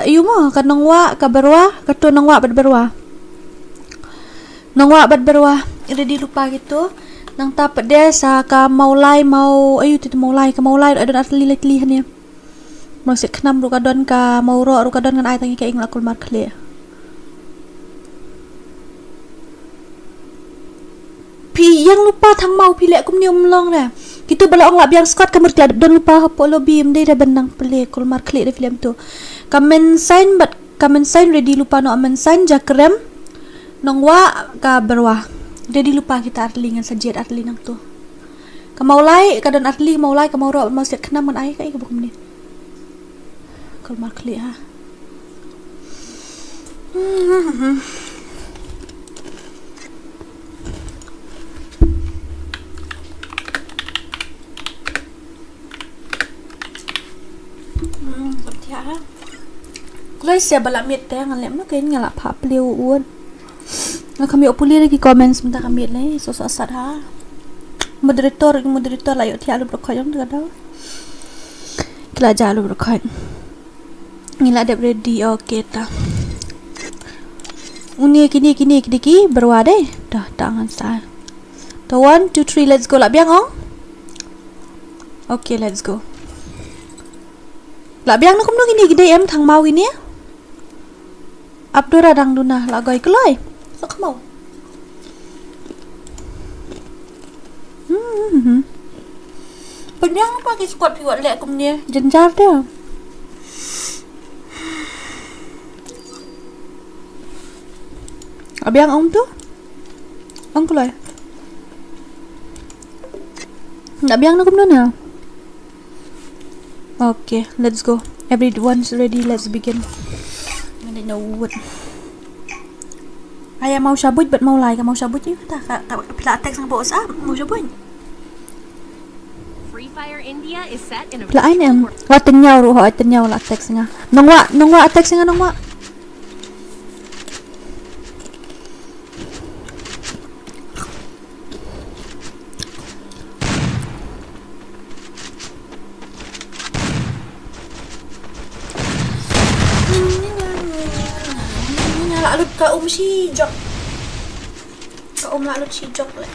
iyo mo kanong wa kaberwa katu nong wa berwa ready lupa gitu nang tapat dia sa ka maulai mau ayo tu maulai adon atli ni masih kenam rukadon ka mauro rukadon kan ai tangi ka ing lakul mar khle pi yang lupa thang mau pi lek kum nium long dah gitu bala ong lab yang squad kamur klad don lupa hapo lobby mde da benang pele kul mar khle de film tu kamen sign ready lupa no amen sign jakrem nongwa ka berwa ready lupa kita arlingan sajet arli nang tu ka maulai ka don arli maulai ka mauro masih kenam man ai ka ik bukum ni kul mar khle ha Guys, saya balak mit teh ngalem no kain ngalap pa pliu uon. Nga kami opuli lagi comments minta kami le so sasat ha. Moderator layo ti alu brokoi yang daw. Kila jalu brokoi. Ngila dep ready okay ta. Uni kini berwa deh. Dah tangan saya. To 1 2 3 let's go lah biang ong. Okay, let's go. Lah biang nak kumno gini gede em thang mau gini ya. Abdura dang duna lagoi keloi. Sok mau. Penyang apa ki squad piwat lek kum ni jenjar dia. Abiang ong tu? Ong keloi. Nak biang nak kum na. Okay, let's go. Everyone's ready. Let's begin. I don't know what. Ayah mau sabut, bet mau lai ka mau sabut je tak pila teks ng boss mau sabut. Free Fire India is set in a Pila ai em. Wa tenyaw ro ha tenyaw la teks nga. Nongwa teks nga nongwa. Alut ka si jok. Ka alut si jok le.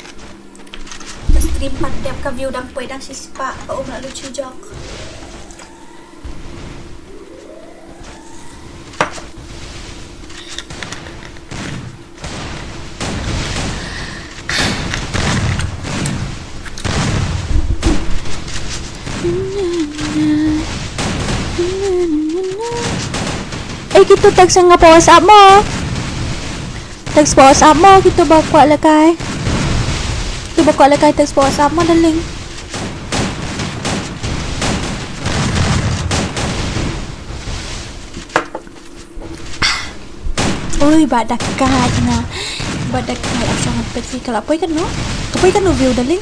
Stream pat tiap ka view dang pwede dang si spa. Ka alut si jok. Gitu teks nga po WhatsApp mo. Teks po WhatsApp mo gitu bakwa lakay. Gitu bakwa lakay teks po WhatsApp mo daling. Uy, badak ka na. badak kai action pet fi kala poi kan no view daling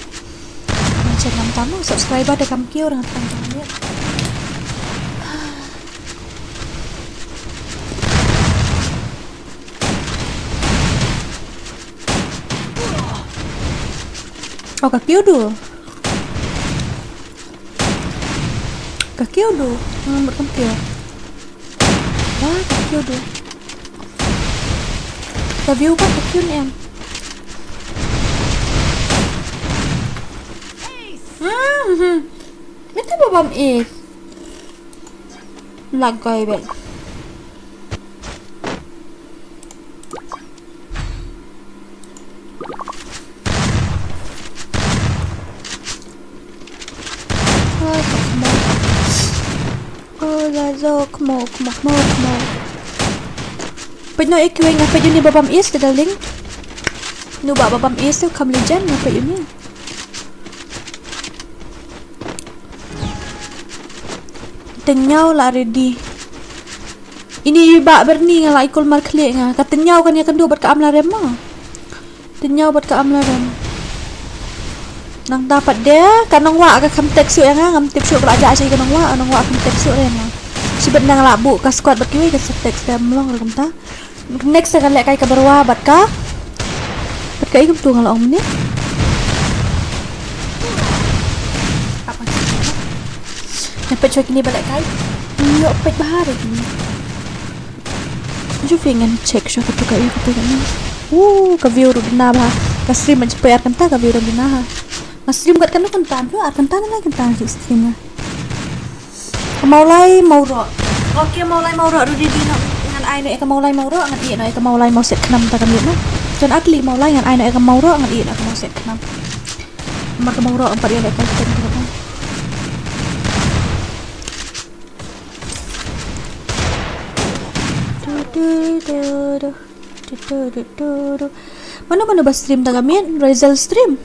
macam nam tamu subscriber ada kam kio dengan tang dia oh kaki udah nomor kaki wah kaki udah review kan kaki em Mesti babam is lagai bel Kmo Pino ikwing ngapa yun ni babam is daling nu babam is tu kam lejan ngapa yun ni tenyau lah ready ini bak berni ngala ikul mar klik nga katenyau kan ya kendu bat ka amla rem ma tenyau bat ka amla rem nang dapat dia kanong wa ka kam tek su nga ngam tip su belajar sai kanong wa kam tek su nga sibat nang labu ka squad bat kiwi ka tek stem long kam ta next kan lek kai ka berwa bat ka ikum tu ngala om ni Dapat cuak ini balik kai. Yok pet bahari ni. Ju pengen cek cuak tu kai aku kan. Ka view ru dina ba. Ka stream man cepet kan ta ka view ru dina ha. Ka stream kat kan kan tan tu kan tan lah kan tan stream. Maulai mauro. Okey maulai mauro ru di dina dengan ai no ka maulai mauro ngan i no ka maulai mau set kenam ta kan ni. Jan atli maulai ngan ai no ka mauro ngan i no ka mau set kenam. Mar ka mauro empat ya ka ten tu. Mana ba stream tagamin Rizal stream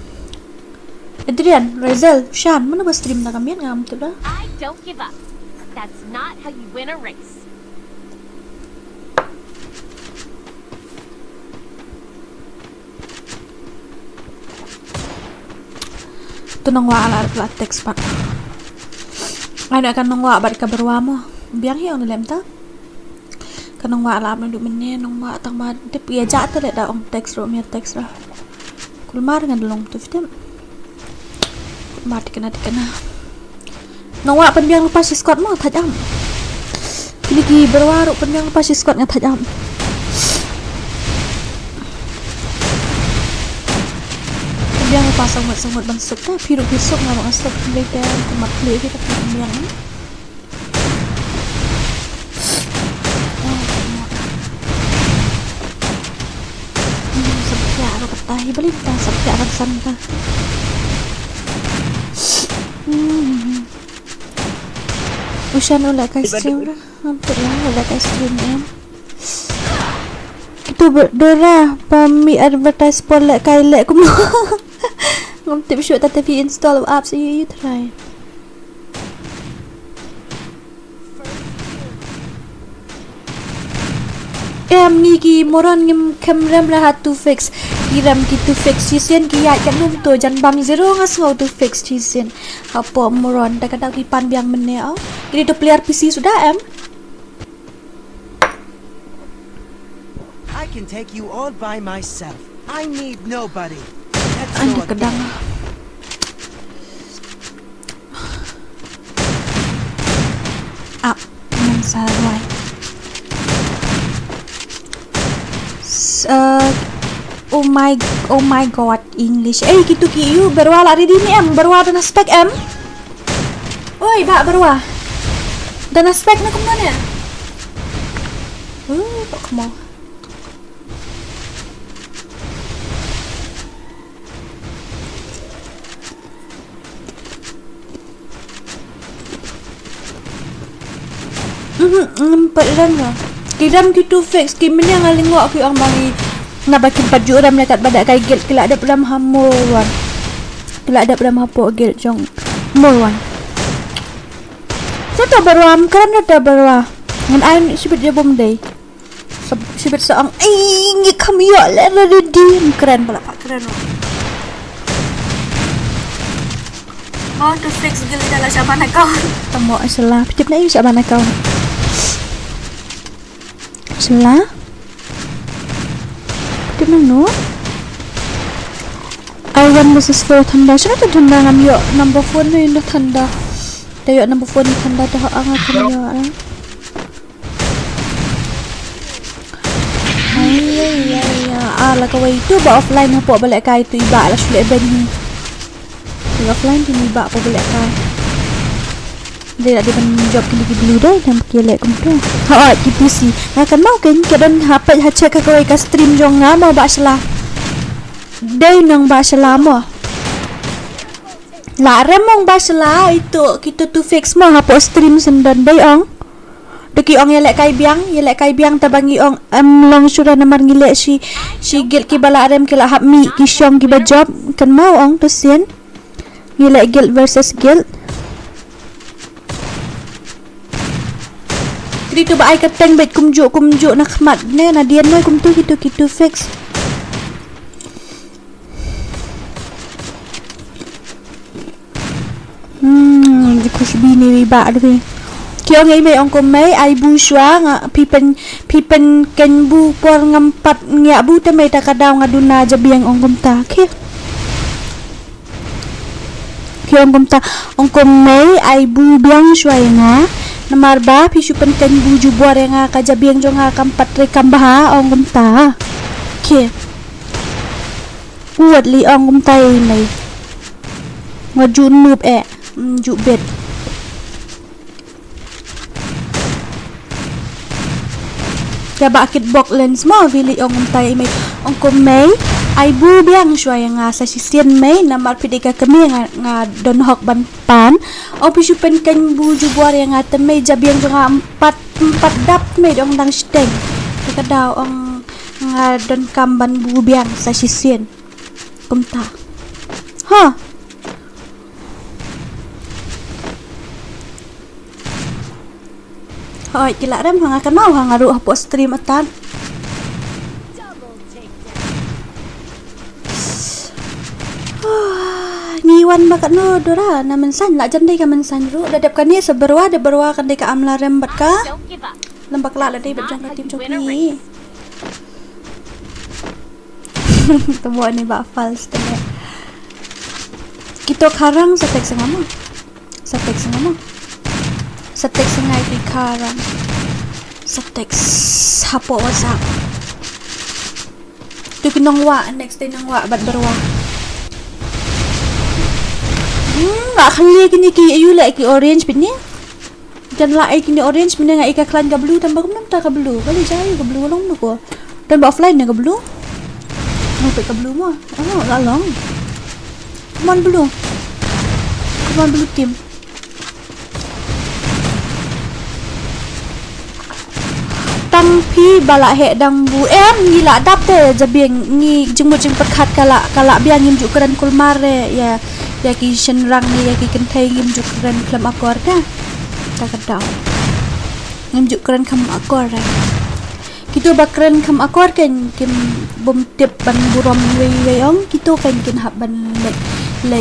Adrian Rizal Shan mana ba stream tagamin ngam tu dah I don't give up. That's not how you win a race. Tu nang wa ala teks pak ai nak kan nang wa bat ka berwa mo biang hi on lem ta kanong wa alam ndu menye nong wa tang ma tip ya jat le da om teks ro mi teks ra kulmar ngan long tu fitem kulmar dikena nong wa pen biang lepas squad mo thajam kini ki berwaru pen biang lepas squad ngan thajam pen biang lepas sangat bangsuk ta piru pisuk ngam asok le dan kumat le kita pen biang tahi balik ta sakit akan santa Ushan ulah kai stream dah hampir lah ulah kai stream em itu berdora pami advertise pol lek kai lek kum ngam tip shoot tetapi install apps you try ni ki moron ngim kamera lah tu fix kiram ki tu fix season ki ya kan num to jan bang zero ngas ngau tu fix season apa moron dak kadang ki pan biang mene au ini tu player PC sudah em I can take you all by myself. I need nobody. Let's anda go kadang nang sarai oh my god English gitu ki you berwa lari di ni em berwa dan spek em oi bak berwa dan spek na kemana ya kok kemo Kiram gitu fix kimin yang ngaling wa aku ang bangi nabakin paju ram lekat badak kai gel kila ada pram hamuan kila ada pram hapo gel jong mulwan Sata barwa karam na ta barwa ngan ay sibit ya bom day Sibet seang ngi kami ya di keren pula Pak, keren. Oh, to fix gila dalam siapa nak kau? Temu salah, pitip na siapa nak kau? Salah. Pitip na no. I want Mrs. For thanda. Siya na thanda ngam yo number 4 na yun na thanda. Tayo number 4 ni thanda taho ang kami yo. Ala kawai itu ba offline na po balik ka itu iba ala sulit ba ni offline din iba po balik ka dia ada ban job kini blue dah dan kelek kumtu ha ki PC akan mau kan kedan HP hache ka kawai ka stream jong nga mau ba sala dai nang ba sala mo la remong ba sala itu kita tu fix mo hapo stream sendan dai ong Deki ong yelek kai biang tabangi ong long sura namar ngilek si gil ki bala arem ki la hap mi ki syong ki ba job kan mau ong to sien ngilek gil versus gil kri tu ba ai kateng bet kumjuk nak khmat ne na dian noi kum tu kitu fix di kushbi ni ba ade Kyo ngay may ong kumay ay bu shwa nga pipen ken bu por ngampat ngya bu ta may takadaw nga duna jabiyang ong kumta kyo ong kumta ong kumay ay bu biang shwa nga namarba pisupen ken bu jubor nga kajabiyang jong nga kampat re kambaha ong kumta kye uwat li ong kumta may nga junub jubet Kaba akit bok lens mo vili ong tay may ong kumay ay bubiang siya nga sa sisien may na marpidi ka kami nga donhok ban o pisupen kan buju buar nga temay jabiang nga empat dap may dong dang steng kadaw ang nga don kamban bubiang sa sisien kumta ha Hoy, kila ram hanga kanau hanga ru hapo stream atan. Niwan bakat no dora na mensan la jandai ka mensan ru dadap kan ni seberwa de berwa kan de ka amla rembat ka. Lembak la dai bat jang tim coki. Temu ni ba false tene. Kito karang sa tek sangamo. Setek sengai di karang setek hapo whatsapp tu kinong wa next day nang wa bat berwa nggak kali kini ki ayu like orange bini dan la kini orange bini ngai ka klan ka blue tambah kum ta ka blue kali jai ka blue long ko dan ba offline ka blue mau ka blue mo la long come on blue team tang pi bala he dang bu ngila dap te jabieng ngi jengmut jeng perkat kala biang ngim juk keren kulmare ya ki senrang ni ya ki kentai ngim juk keren klam akor ka ta kadau ngim juk keren kam akor kitu bakren kam akor ken kim bom tip ban burom weyong kitu ken kin hab ban le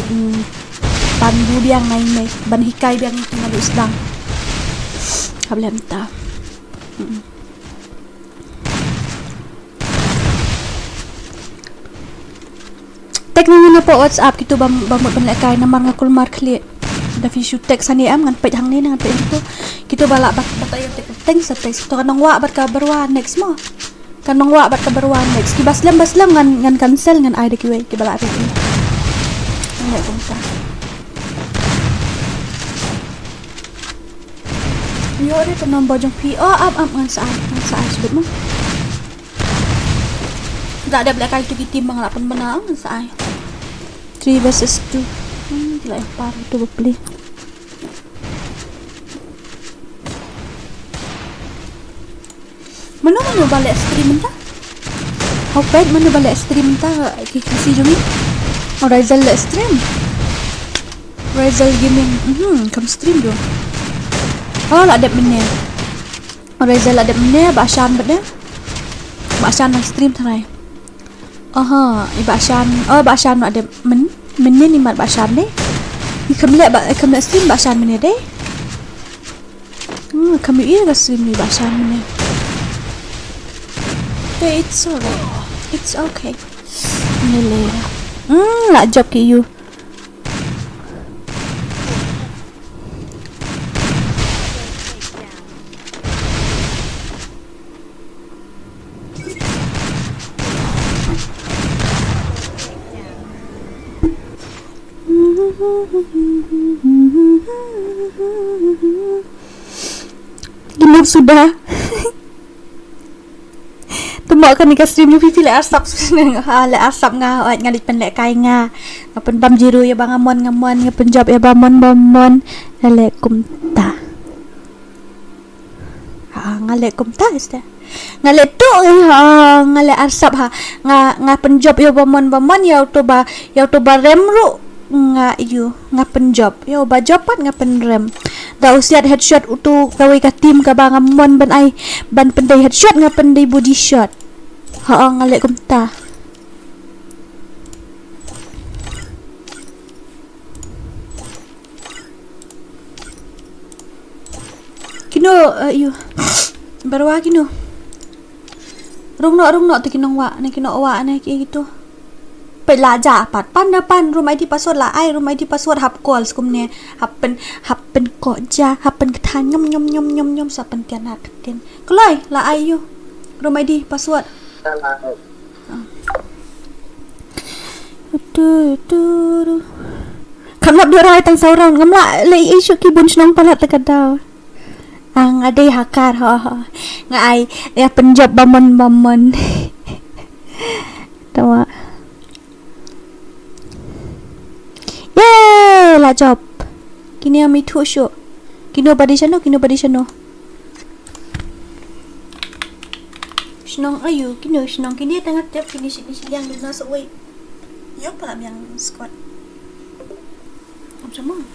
ban bu biang ngai mai ban hikai biang ki ngalu sedang hablem ta Teknologi na po WhatsApp kito bamot banlakay na mga kulmar kli da fisu text ani am ngan pet hang ni ngan pet itu kito bala batay teng sa text to kanong wa bat ka berwa next mo kanong wa bat ka berwa next baslam ngan cancel ngan ay deki ki bala pet ni ngai kumta yo re penombo jong pi am ngan sa sebut mo tak ada belakang tu kita timbang 8 benang sai 3 versus 2 gila yang parah tu beli mana balik stream entah Hopet mana balik stream entah kasi jom ni Rizal stream Rizal gaming kam stream dong lah ada mana Rizal ada mana Bashan benda Baksan nak stream thanai. Aha, baksan. Baksan nak ada men ni mat baksan deh. Ikam stream baksan men deh. Kami ini ka stream ni baksan men. Okay, it's alright. It's okay. Ni le. Nak job ke you. Genap sudah. Tumbak kan nikah stream Fifi le asap sebenarnya. Le asap ngalit pen le kai ngapen bam jiru ya bang ngamon ngapen job ya bamon le kumta. Ngale kumta is dah. Ngale tu ngale asap ngapen job ya bamon ya autoba remru ngapen job yo ba jobat ngapen rem da usiat headshot utu kawai ka tim ka bang amon ban pendai headshot ngapen dai body shot ngalek kumta kino yo baru kino rung no tu kino wa ne gituไปลาจ่าปัดปั้นนะปั้นรู้ไหมที่พาสวดละไอรู้ไหมที่พาสวดหับกอลสกุมเนี่ยหับเป็นเกาะจ่าหับเป็นกระทานยมสับเป็นแกนหักเตียนก็เลยละไออยู่รู้ไหมดีพาสวดคำนับเดือดร้ายตั้งเสาเรางำละเลยไอชุกีบุญชนองปลัดตะกัดดาวada hakar ngai ya penjob bamon tawa la job kini ami thu sho kino badi chano shnong ayu kino shnong kini tengah tiap kini yang duna soi yo pa yang squad sama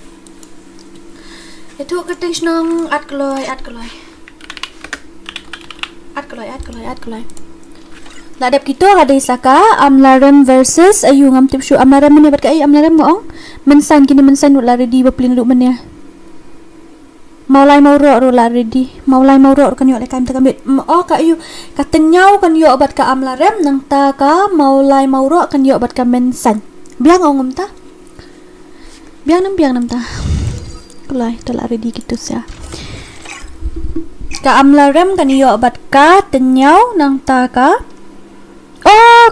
itu keteng shnong at kloy ladap kita ada isaka amlarem versus ayu ngam tip shu amlarem ni bat kai amlarem mo mensan kini mensan ro la ready bapelin lu men ya maulai mauro ro la ready maulai mauro kan yo le kam ta kamit ka ayu ka tenyau kan yo bat ka amlarem nang ta ka maulai mauro kan yo bat ka mensan biang ngom ta biang nam ta kulai ta la ready gitu sia ka amlarem kan yo bat ka tenyau nang ta ka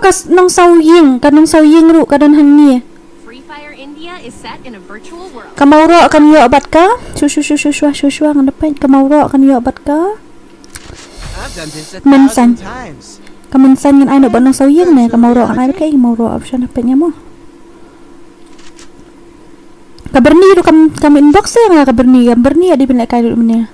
kas nong sawying ru kadan hangi Free Fire India is set in a virtual world. Kamauro kan yo abat ka shushu ngandepan kamauro kan yo abat ka mensan kamensan ngan ai no banong sawying ne kamauro kan ai kai kamauro option apa nya mo kaberni ru kam inbox ya kaberni adi ben kai ru menya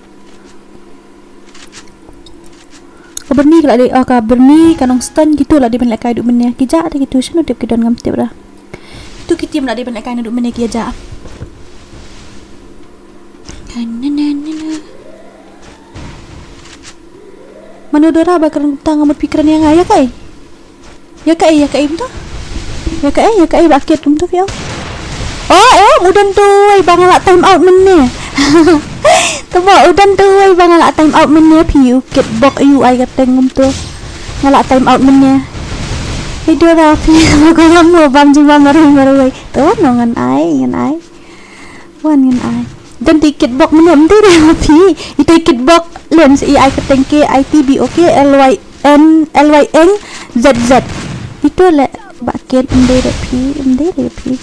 kaberni kala ada kaberni kanong stun gitu lah di ben kai duk menya kija ada gitu sino tip kidon ngam tip dah itu kitim lah di ben kai duk menya kija manodora bakal tang ngamut pikiran yang ya kai itu ya kai bakit tum tu ya udan tu bang la time out menya Tama udan tu ay bang ngala time out men niya piu kit bok ayu ay kateng tu ngala time out men niya video rapi ko lang mo bam jing bam maru to no ngan ai wan ngan ai dan tiket bok men niya mti rapi itu tiket bok lens ai kateng ke itb okay lyn zz itu le bakit mde rapi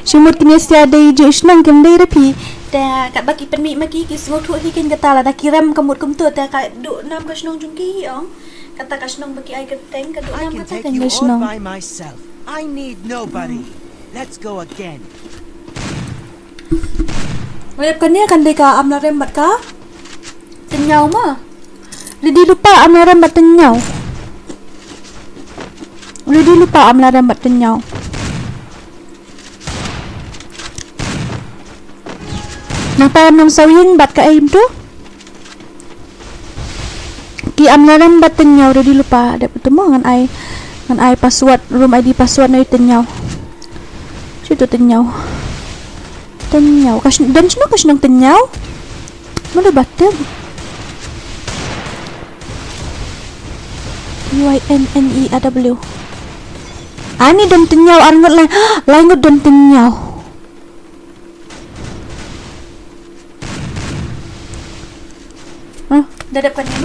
Shumut kini siada jus nang kendai rapi. Ta kat baki penmi maki kis ngotu hikin kata la kiram kamut kumtu ta ka du nam ka snong jungki ong. Kata ka snong baki ai keteng ka du I nam can kata take kan you all snong. by myself. I need nobody. Let's go again. Wala kanya kan dei ka amna rembat ka. Tenyau ma. Lidi lupa amna rembat tenyau. Lidi lupa amna rembat tenyau. Nang payam nang sawing bat ka aim tu Ki amlaram batenya udah dilupa ada bertemu ngan ai password room ID password na itenyau. Situ tenyau. Kas dan sino kas nang tenyau. Mana batem? UINNEAW. Ani dan tenyau arngot lain dan tenyau. Dadapkan ni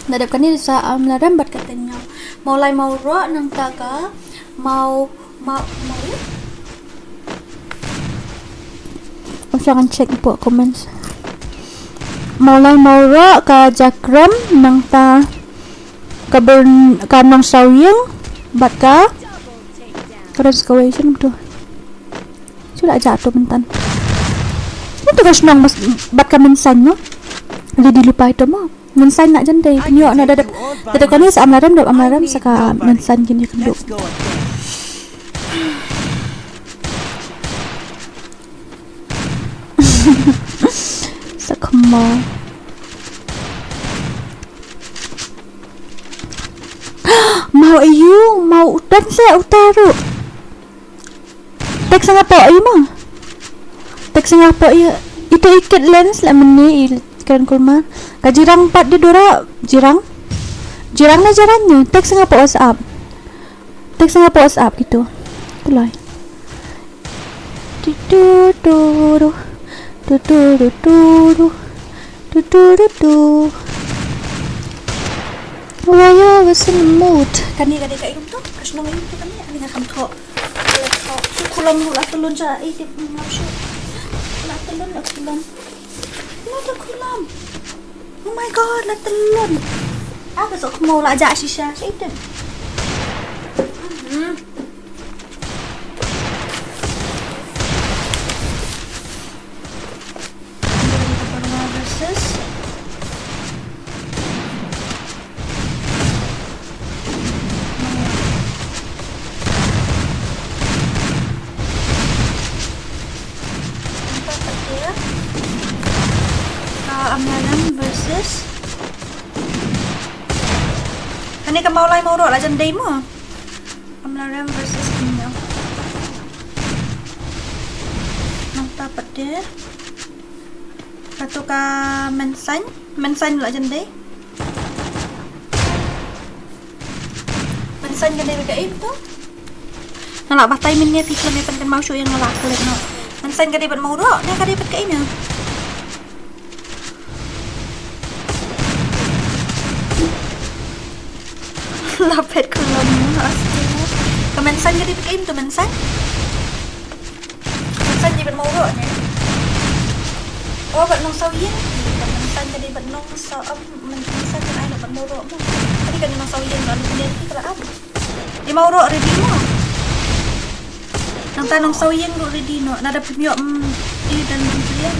Dadapkan ni sa amlaram bat katanya. Maulai mau ro nang taga mau ya. Jangan check po comments. Maulai mau ro ka jakram nang ta kanong sawyeng bat ka excavation tu. Sudah jatuh bentan. Itu kas nang bat ka mensan no. Jadi lupa itu mah mensan nak jandai penyok nak dadap kani sa amlaram saka mensan gini kenduk. Sakma mau dan saya utaru tek sangat po mah tek sangat po itu ikat lens lah meni kan kulma kajirang pat di dora jirang na jarannya tek sangat po WhatsApp gitu tulai Waya was in the mood. Kani kayak itu kasih nong itu kani ani ngakam tho. Kulam la telun sa itu ngapsu. La telun. Ada kulam. Oh my god, la telun. Aku sok mau la ajak shisha itu. Amlaram versus Kani ka maulai mauro la jandai mo. Amlaram versus Inyo. Nang tapat dia. Satu ka mensan la jandai. Mensan jandai ka itu. Nang la batay min niya tikla may pankan mau show yang ngalak kulit no. Mensan ka dapat mauro, na ka dapat ka ina. Lapet kulam astaga. Kemensan jadi bikin kemensan jadi bermoro nya. Oh, bat nong sawiyen. Kemensan jadi bat nong mensan kan ai bat moro mo. Tadi kan nong sawiyen lalu dia kala ab. Di moro ready mo. Nang tanong sawiyen ro ready no. Nada pimyo ini dan dia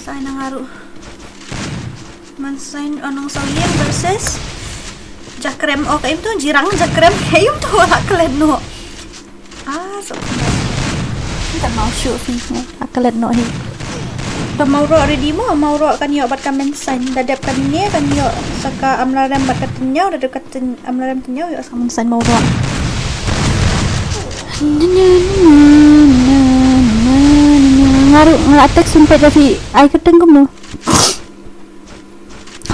saat nang ngaruh. Mensan nong sawiyen versus jakrem kaim tu jirang jakrem kaim tu wala kelen no so kita mau show sih kelen no ni dah mau ro ready mo mau ro kan yo bat kamen sign dadap kan ni kan yo saka amlaram bat katnya udah dekat amlaram tnya yo sama sign mau ro ngaru ngelatek sumpah tapi ai keteng kamu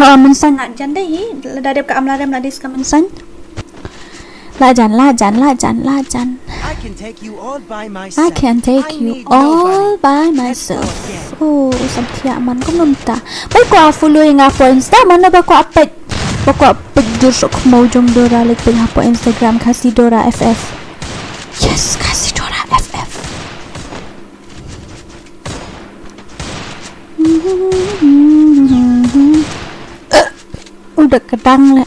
mensan nak jandai dadap ka amlaram ladis ka mensan lajan I can take you all by myself. Oh sampai man ko munta bai ko follow nga po insta mana ba ko apet dur sok mau jong dora like pin po Instagram kasi Dora FF. Yes, kasi Dora FF. Udah kedang lah.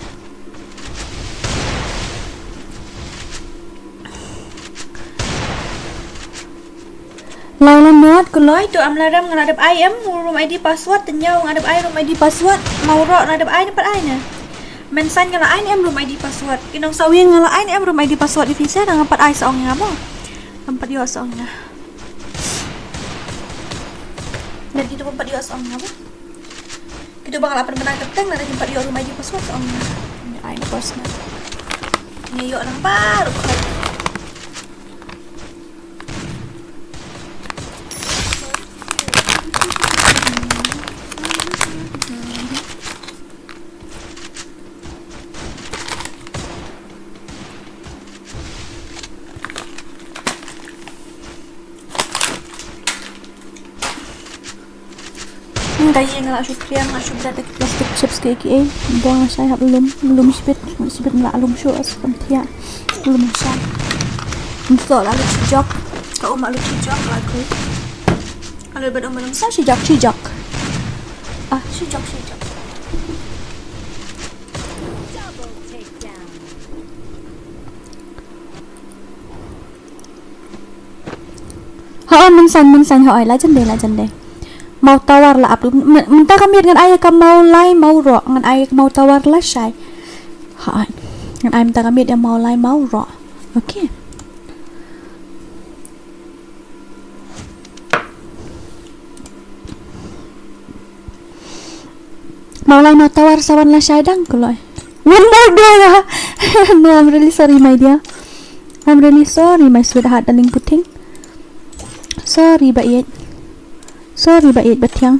Lawan not kuloi tu amlaram ngadap IM room ID password tenyau ngadap I room ID password mau ro ngadap I dapat I na. Mensan ngala I room ID password. Kinong sawi ngala I room ID password di visa nang empat I saong ngamo. Empat yo saong na. Dan kita empat yo saong ngamo. Kita bakal apa menang keteng dan jumpa di rumah aja password soalnya. Ini personal. Ini yuk orang baru. Kaya nga syukriya nga syukriya tak plastic chips kiki buang saya belum sibit maklum show as kantia belum saya so lalu cijak kau malu cijak lagu kalau belum saya cijak cijak mensan hoi lah jende mau tawar lah abdu minta kami dengan ayah kamu mau lai mau ro dengan ayah mau tawar lah syai dengan ayah minta kami dia mau lai mau ro okay. Mau lai mau tawar sawan lah syai dang kuloi one more day no I'm really sorry my dear I'm really sorry my sweetheart darling puting sorry bait batiang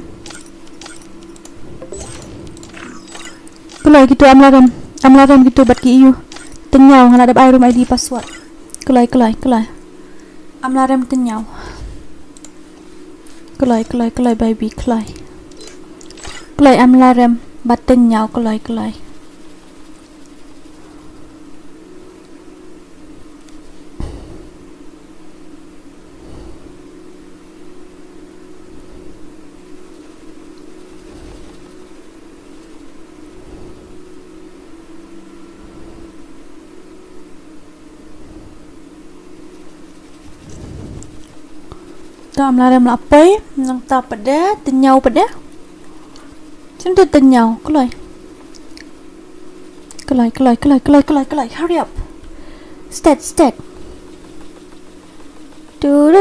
kulai gitu amlaram gitu bat ki iyo tenyau ngadap air room ID password kulai amlaram tenyau kulai baby kulai amlaram bat tenyau kulai amlaram lapai nang ta pada tenyau pada sendu tenyau kulai hurry up stat do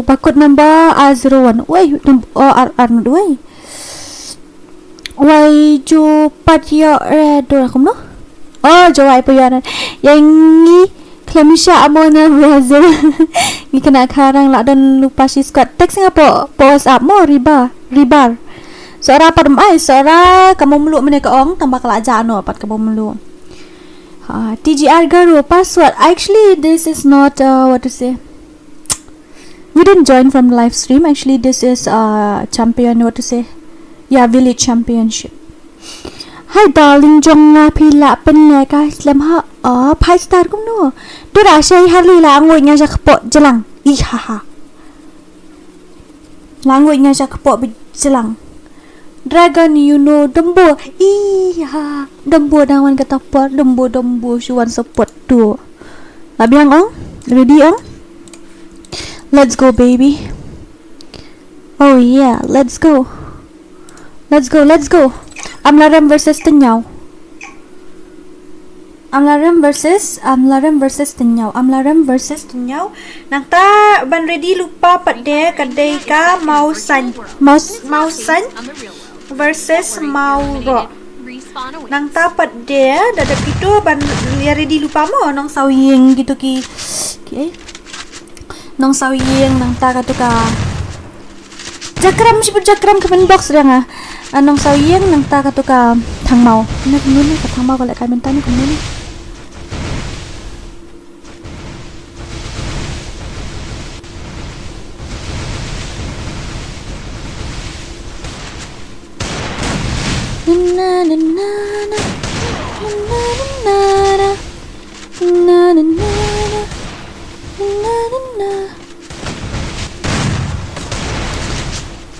bakut number A01 wai R02 wai jo patya do rakum no jawai payaran yang ni Klamisha amona Brazil ni kena karang lah dan lupa si squad teks ngapo post up mo ribar suara padam ai suara kamu meluk meneka ong tambah kelaja no pat kamu meluk TGR garu password actually this is not what to say we didn't join from the live stream actually this is champion what to say village championship. Hi darling jong nga pila pen ka slam ha 5 star kum no dura shay harli la ngoy nga sa kapo jelang ihaha langoy nga sa kapo jelang dragon you know dembo dembo dangan kata por dembo syuan support tu labiang ong ready ong let's go baby oh yeah let's go Amlaram versus Tenyau. Amlaram versus Tenyau. Nang ta ban ready lupa pada kadai ka mausan versus Mauro. Nang ta pada dadak itu ban ready lupa mo nang sawing gitu ki. Okay. Nang sawing nang ta katuka. Jakram ke box dah anong sawiyang nang ta katuka thangmau na kumuni ka thangmau kala ka mentani kumuni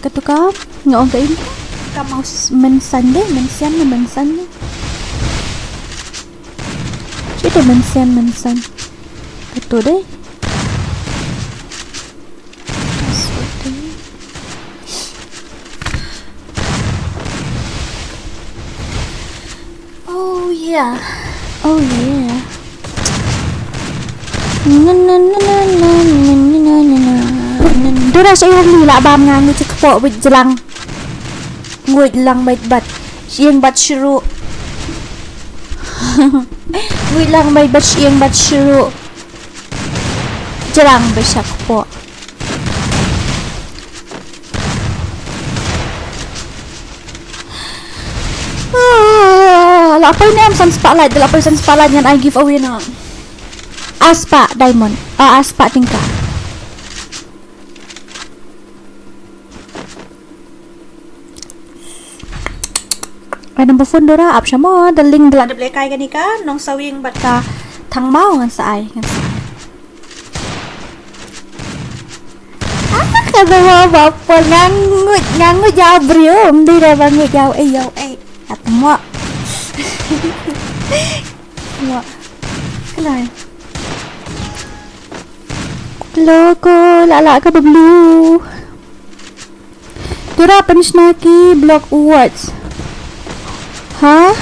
katuka ngaong kain ka mau mensan kita mensan katu deh oh yeah dura saya lila bam ngangu cekpok jelang nguội lang mệt bật chiêng bật shiru nguội lang mệt bật chiêng bật shiru jarang besyak po. Lapar ni am sun spotlight, lapar sun spotlight yang I give away na. Aspa diamond, aspa tingkah. Ay number phone dora up siya mo, daling dala de kay gani ka nong sawing bat ka thang mau ngan sa ay, ngan sa ay. Kada mo bapa ngangut jauh berium di dah bangut jauh at mo. Mo. Kelai. Logo lala ka blue. Dora penisnaki block words. Ha?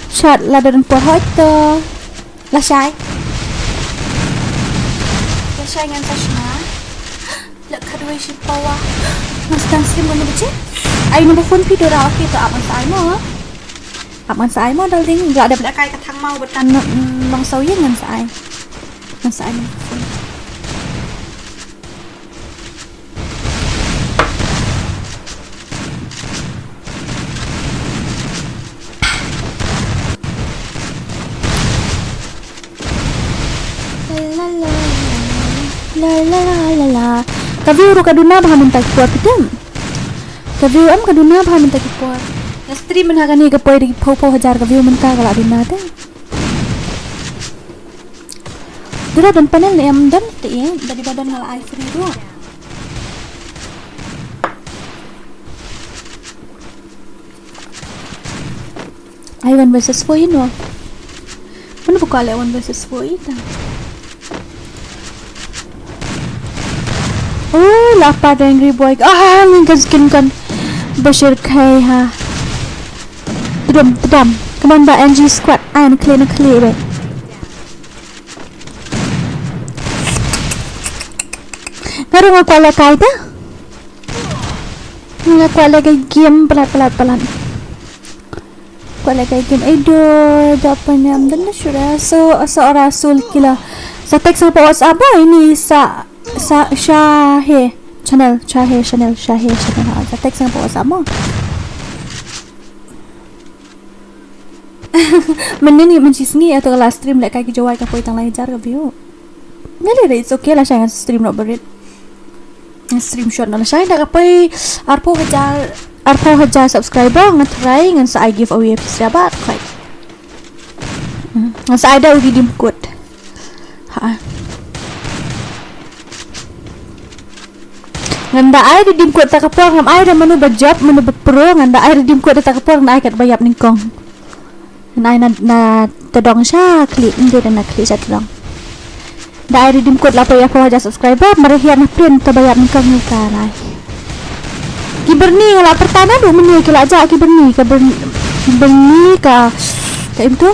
Chat là đừng có hỏi tơ là sai ngan tashna lek kadwe shi pawa mustang sim mo bace ai no phone video ra okay to aman sai mo daling enggak ada kai katang mau betan nong sauye ngan sai no phone la kaviu ru kaduna bha minta kuat pitam kaviu am kaduna bha minta kuat na stream man hagani ka poi ri pho hajar kaviu minta kala duna ta dura dan panel am dan ti dari badan ngala ai free ru I 1 versus 4 no mana buka le 1 versus 4 ita. Oh, lapar angry boy. Ngin skin kan Bashir khai ha. Tedam. Come on, NG squad. Nak clear baik. Naru ngakuala kai ta? Ngakuala kai game pelat. Kuala kai game edo dapat nyam dan sudah seorang sul kila. Sa teks sa WhatsApp ini sa Shahe channel sa teks sa WhatsApp mo. Menini mencisngi atau last stream lek kai jawai ka poi tang lai jar ka view. Ngali it's okay lah saya stream no berit. Stream shot na saya dah kapai arpo hajar subscriber ngan try ngan sa I give away siapa kai. Ngan sa ada redeem code. Ha. Nganda ai redeem code tak kapor ngam ai dah manu bajab manu pro nganda ai redeem code tak kapor ngai kat bayap ningkong. Nai na tedong sha klik inde dan nak klik satu dong. Da ai redeem code la pa ya hajar subscriber marahian na print tabayap ningkong ni kanai. Kiberni ngala pertana du menu kila aja kiberni ka itu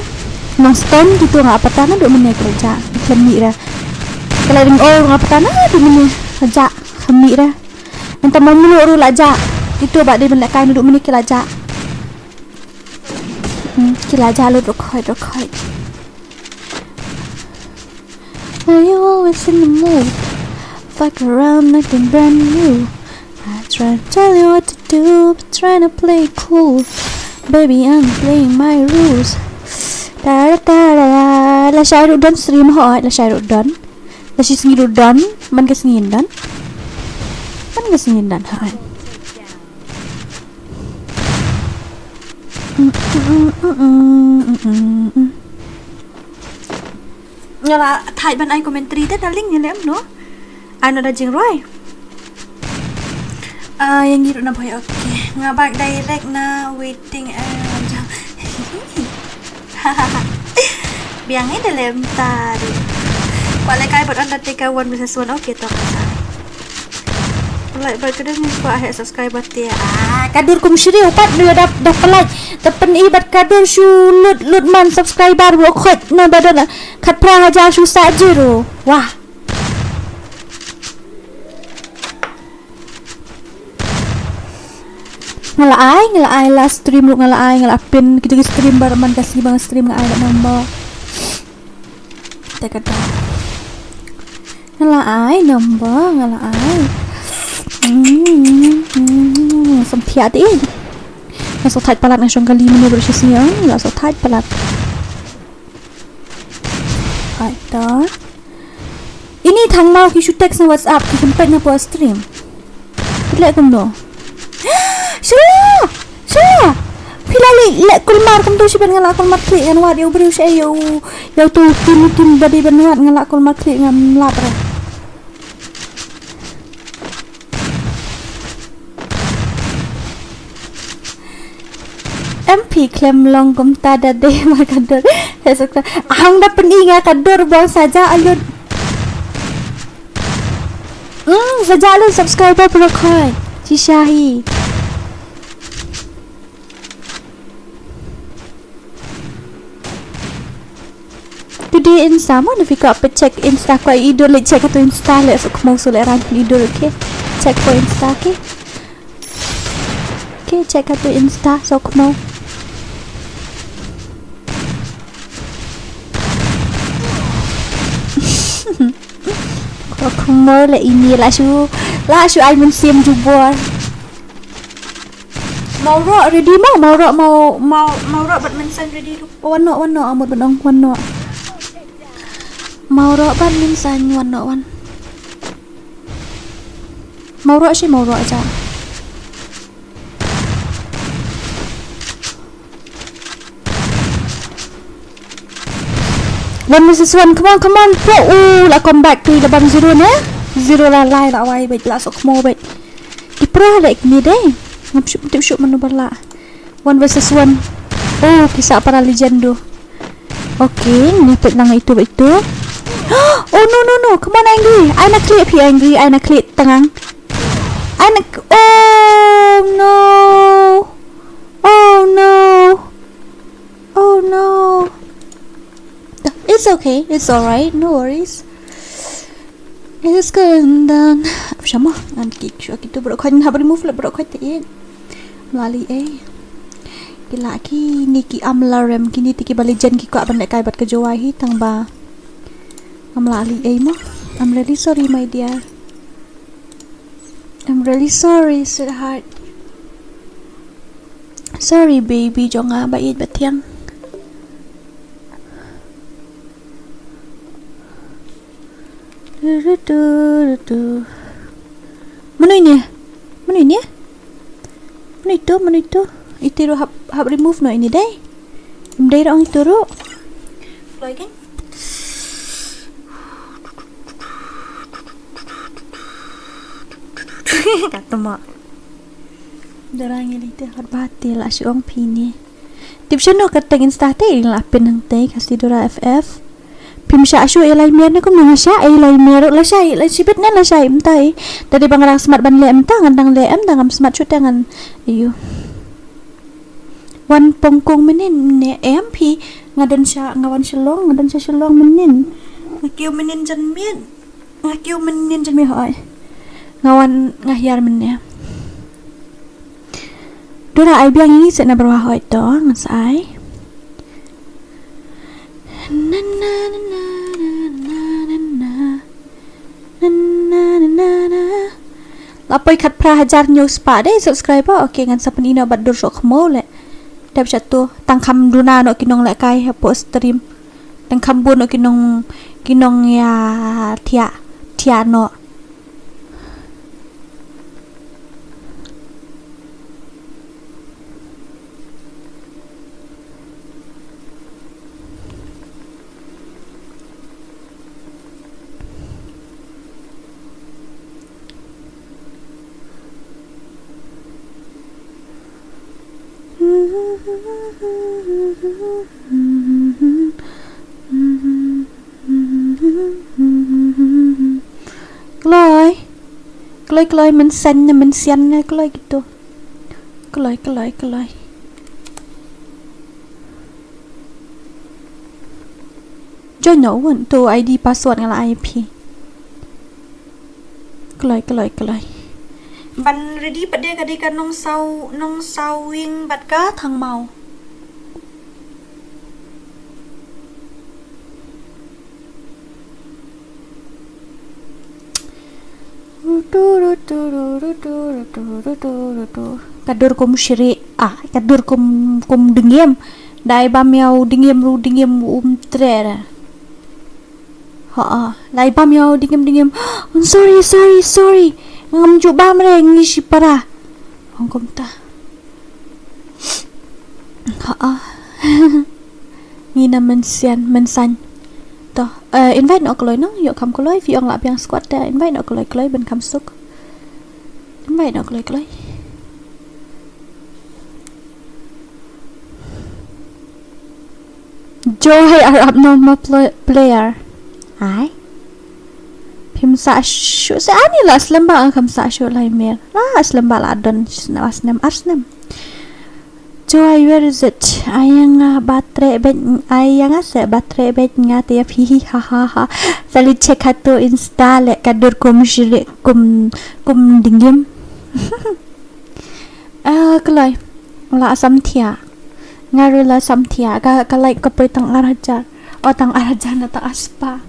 nong stand gitu ngak pertana du menu kerja kemi ra. Kalau ding ngak pertana du menu kerja kemi ra. Entah mau mulu ru laja itu bak dia melekai duduk meni kilaja lu rokoi Are you always in the mood? Fuck around acting brand new. I try to tell you what to do, but trying to play cool. Baby, I'm playing my rules. La syairu dan stream hot, la syairu dan. La si sengiru dan, man ke sengin dan. Man ke sengin dan hot. Ngala thai ban ai commentary ta daling ni lem no. Ano da jing roi. Yang gitu na boy okay. Ngabak direct na waiting jam. Biang ini dalam tadi. Wala kai buat Undertaker 1 vs 1 okay to kasai. Like berkedus ni suka ahek subscriber dia. Kadur kum syiri upat dia dah pelaj. Tepen ibat kadur syulut man subscriber bu khot na badan khat pra haja shu sajiro. Wah. Ngalai last stream lu ngalai ngalapin kita stream baraman kasih bang stream ngalai nombor kita kata ngalai nombor ngalai sempiat ini ngasal tight palat ngasong kali mana bersihnya ngasal tight palat ada ini thang mau kisah teks na WhatsApp kisah na po stream lihat kamu Syah Pilali lek kulmar kam tu si ben ngalak kulmar klik kan wat yo beriu saya yo tu tim badi ben wat ngalak kulmar klik ngam lap re MP klem long kum tada de makador hesok ang da peninga kador bang saja alun saja alun subscriber perokoi Cishahi Today Insta mana fika apa check Insta ko idol le check atau Insta le sok mau sule ran idol ke check ko Insta ke check atau Insta sok mau kok mau le ini lah shu ai mun sim jubor mau ro ready mau ro badminton ready wano amut benong wano mau ro badminton wano mau ro aja 1 versus 1 come on pro la come back to the bam zero ne zero la lai la wai bet la sok mo bet di pro like ni deh ngap syuk manu bala 1 versus 1 oh kisah para legendo okay ngepet nang itu oh no come on angry I nak klik tangang oh no it's okay, it's alright, no worries. It's going down. Sama, nanti kita berokoi habis move lah berokoi tiye. Melalui Gila ki niki amlarem kini tiki balijan ki ko abang kai bat ke jawahi tang ba. Melalui mo. I'm really sorry my dear. I'm really sorry sweetheart. Sorry baby jonga bait batiang. Mana itu itu hab remove no ini deh imdai orang itu ro lagi kata mak darang ini teh harbati lah si ong pini tipsnya no kata Insta teh lah penang teh kasih dora FF Pimsha ashu elai mer na kum na sha elai mer la shai la sibit na la shai mtai dari bangarang smart ban le mta ngandang le em dangam smart chu tangan iyo wan pongkong menin ne MP ngadan sha ngawan shalong menin ngakiu menin jan mien hoi ngawan ngahyar mennya dora ai biang ini sena berwa hoi to ngasai Lapoi kat prahajar news pa deh subscriber oke ngan sapenina bad dur sok mo le dap satu tangkam duna no kinong le kai post stream tangkam bu no kinong ya tia no Keloi men sian keloi gitu keloi join no one to ID password ngala IP keloi ban ready pada kadi kan nong sau wing bat ka thang mau kadur kum syiri kadur kum dengiem dai bam yau dengiem trera lai bam yau dengiem sorry ngam ju bam re ngi para hongkom ta ngina mensan to invite nó koloi no yo kam koloi fi ong la piang squad ta invite nó koloi ben kam suk invite nó koloi Joy are abnormal player ai phim sa shu sa ani la slamba ang kam sa shu lai mer la slamba la don asnem Joy, where is it? Ayang baterai bet ngati ya hi ha. Sali check hato install kadur kum shirik kum dingim. Kalai la samthia. Ngaru la samthia kalai kapoy tang arajar. O tang arajar na ta aspa.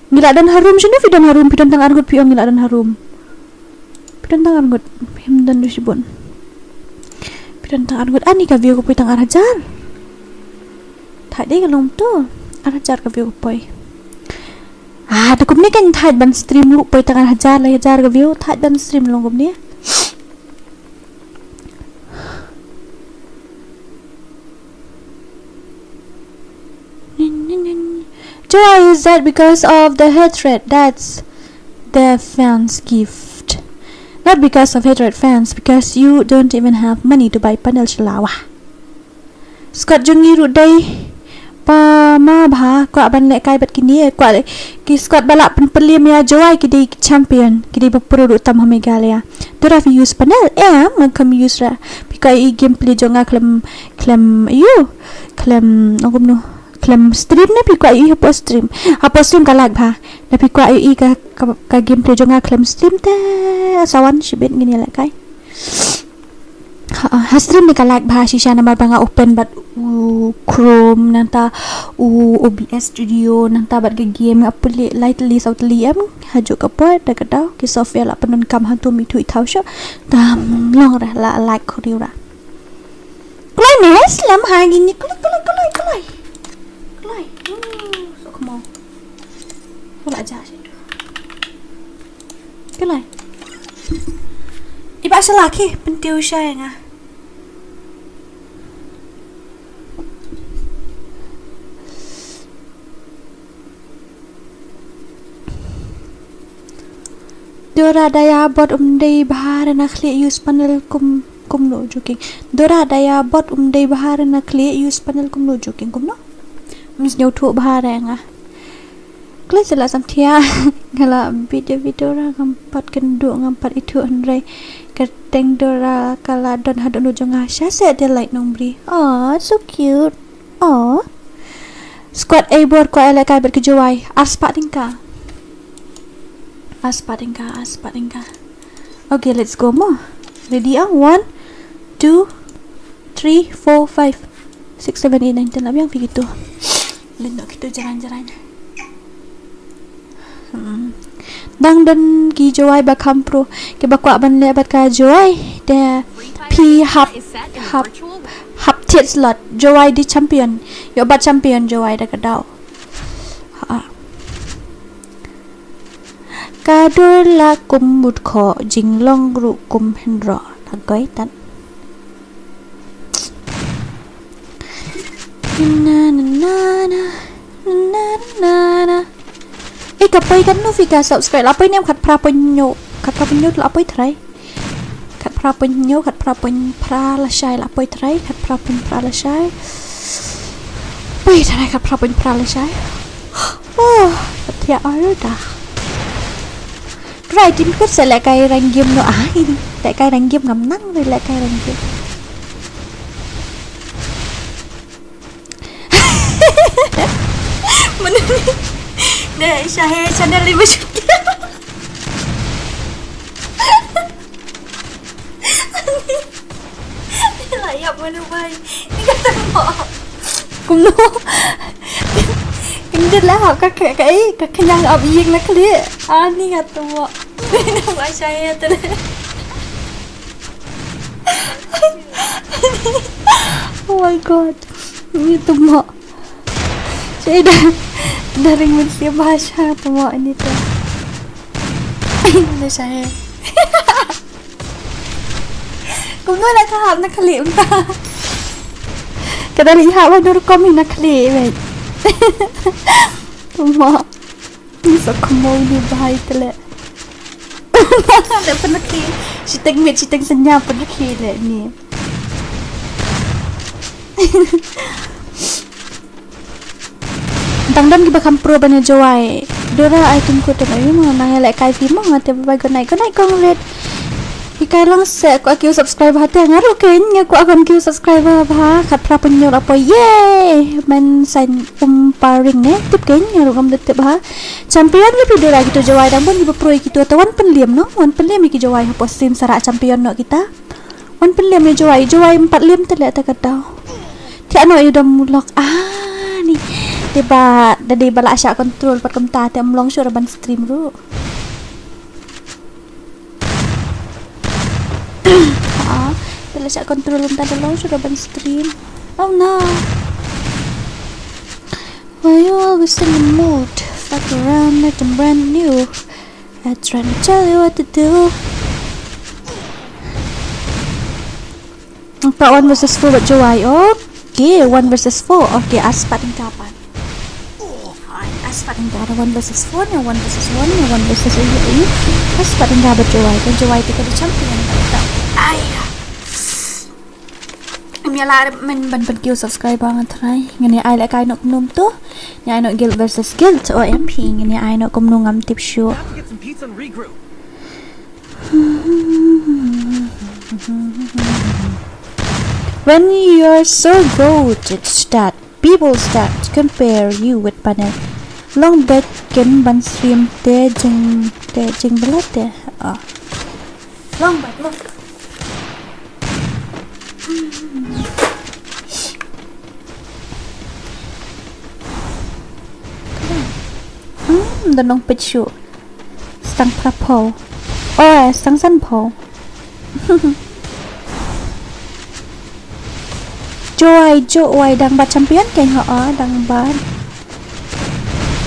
Ngila dan harum sini pidan tang argut piong ngila dan harum. Pidan tang argut him dan dusibon. Pidan tang argut ani ka view ko poy tang arajar. Thadi kalom to arajar ka view ko poy. Tukum ni kan thad ban stream lu poy tang arajar la hajar ka view thad ban stream long kum ni. Joy, is that because of the hatred that's the fans gift? Not because of hatred fans, because you don't even have money to buy panel shalawa. Scott jungi rudai pa ma bha kwa ban le kai bat kini kwa ki Scott balak penpelim ya Joy kidi champion kidi berpuru tam hamegalia. Dora fi use panel makam use ra because I gameplay jonga klem ngom no klem stream na pi kwa hapa stream kalag bha na pi kwa ka gameplay jonga klem stream ta sawan shibit ngini la kai stream ni kalag bha shisha na banga open but Chrome nanta OBS studio nanta bat ke game apuli lightly soutly haju ka po da ka ki software la panun kam hantu mi thui thau sho tam long ra la like khoriura klai nes lam ha gini klai so come on wala aja situ klai iba salaki pentiu saya nga Dora daya bot dei bahar na kli use panel kum no joking. Dora daya bot dei bahar na kli use panel kum no joking kum no. Mis nyau thu bahar nga. Kli sela samthia ngala video ra ngampat kendu ngampat itu andrai keteng Dora kala don hadon jonga sha se de like nong bri. Oh, so cute. Oh. Squad A board ko ala kai ber ke Joy. Aspa tingka. Aspadinka. Okay, let's go mo. Ready 1, 2, 3, 4, 5, 6, 7, 8, 9, 10. Abang begitu. Lindok kita jalan-jalan. Dang dan ki Joy bakam pro. Ke bakwa ban lebat ka Joy. De P hub tier slot. Joy di champion. Yo bat champion Joy da kadau. Kadur la kumbut ko jinglong ru kum hendro tagoy tan kapay kan no fika subscribe lapay niam khat pra ponyo lapay try khat pra ponyo khat pra pon pra la shai lapay try khat pra pon pra la shai pai try khat pra pon pra la shai oh tia ayuda Right, tin quyết sẽ lại cây ranh game nữa tại cây ranh game ngắm nắng rồi lại cây ranh game mình để channel đi với Manubay. Ingatan mo. Kung no. Hindi lah kakanyang abiyeng na kali. Ani nga to mo. Nawa siya ito. Oh my god. Ito mo. Siya daring mo siya bahasa ito mo. Anito. Ay, ano siya Kung nga nakahap na kali unta. Kadali hawa nuru kami na kali. Wait. Tuma. Isa kumaw ni bahay tala. Ada penaki. Siteng senya penaki le ni. Tangdam giba kampro bana jawai. Dora ai tungku tu ai mo na hele kai fi mo ngate bagai naik kong let. Ikai lang se ko aku subscribe hati ngaru ken aku akan ku subscribe ba khat pra penyor apa ye men sign paring ne tip ken ngaru kam det ba champion le video lagi tu jawai dang bon di pro gitu tawan penliam no wan penliam ki jawai ha postin sara champion no kita wan penliam ne jawai 4 liam tele ta kata ti ano yu dam mulak ni tiba dadi bala asya control pat kam ta tem long sure ban stream ru Let's control unta daw sudah ban stream. Oh no. Why you always in the mood? Fuck around, make them brand new. I'm trying to tell you what to do. Pak 1 versus 4 buat Joy. Okay, 1 versus 4. Okay, aspat yang kapan? Aspat yang kapan? 1 versus 4, 1 versus 1, 1 versus 8. Aspat yang kapan Joy? Kan Joy itu kan champion tak? Ayah. Miala men ban kill subscribe banget try ngene ai la kai nok num tu ni ai nok guild versus guild o mp ngene ai nok kom nungam tip show when you're so good that people start to compare you with panel long back ken ban stream te jing belat te long back look danong pechu stang prapo stang sanpo joy dang bat champion keng dang bat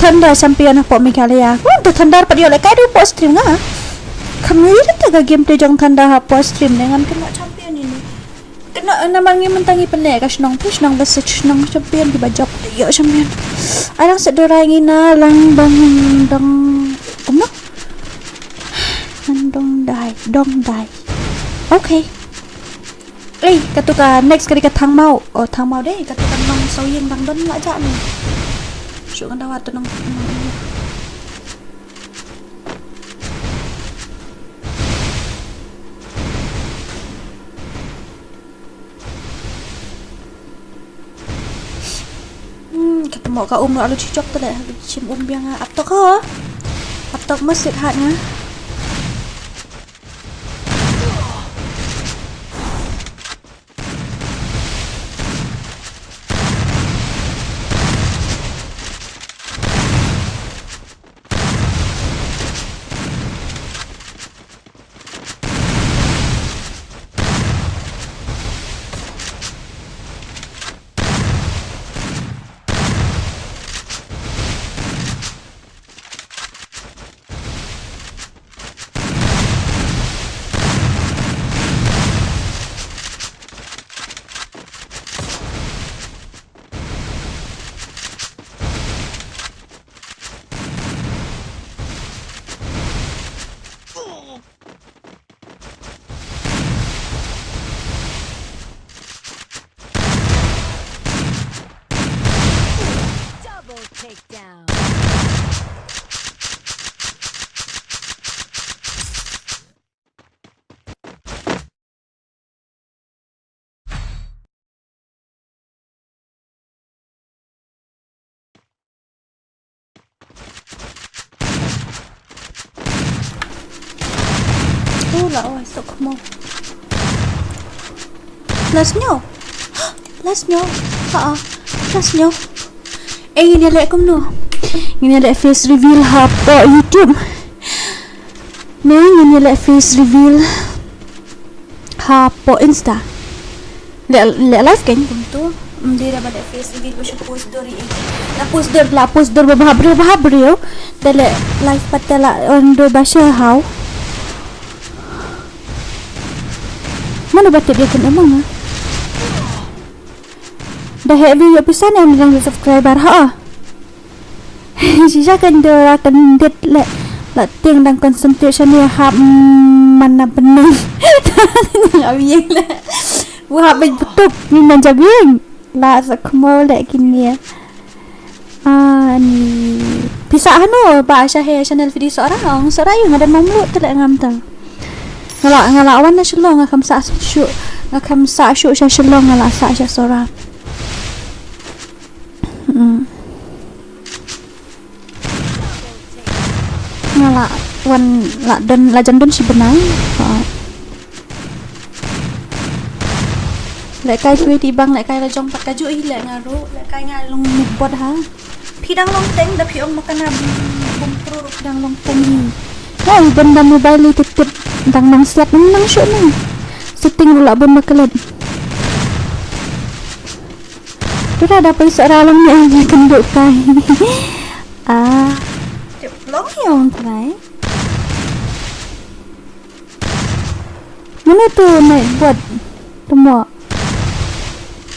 thunder champion po mikalia tu thunder padio le kai du post stream nga kami itu ga game play jong thunder post stream dengan kena champion ini kena namangi mentangi pene ka snong push nong message nong champion di bajak yo champion arang sedora ngina lang bang dong kumno dong dai okay katuka next kali ka thang mau deh katuka nong soyeng bang don la ja ni syu kan dawat nong ketemu ka no alu cicok tu dah cim biang aptok masjid hatnya là ôi sao không let's know Last nyo. Last nyo. Ini lihat kum no. Ini lihat face reveal apa YouTube. Ini lihat face reveal apa Insta. Lihat live kan kum tu. Dia dapat face reveal macam post story. La post dor bahabre yo. Tele live patela ondo basha how. Mana batik dia kan emang dah heavy ya pisan yang bilang subscriber sisa kan dia akan det la ting dan concentration dia mana benar abieng la wah betul ni menjabing la sakmo la kini ni pisah bahasa channel video seorang yang ada mamlu telak ngamtal ngala awan na shulong ngakam sa shu sha shulong ngala sa sha sora ngala wan la don la jandon si benang lại cay thui thì băng lại cay là trong pat kaju i lại ngaru lại cay ngalong mubot ha pidang long teng da pi ong makana bum pro pidang long teng ay benda mobile titip nang siap nang show na setting pula bom makalat tu dah dapat seorang ni kenduk kai long yang try mana tu nak buat semua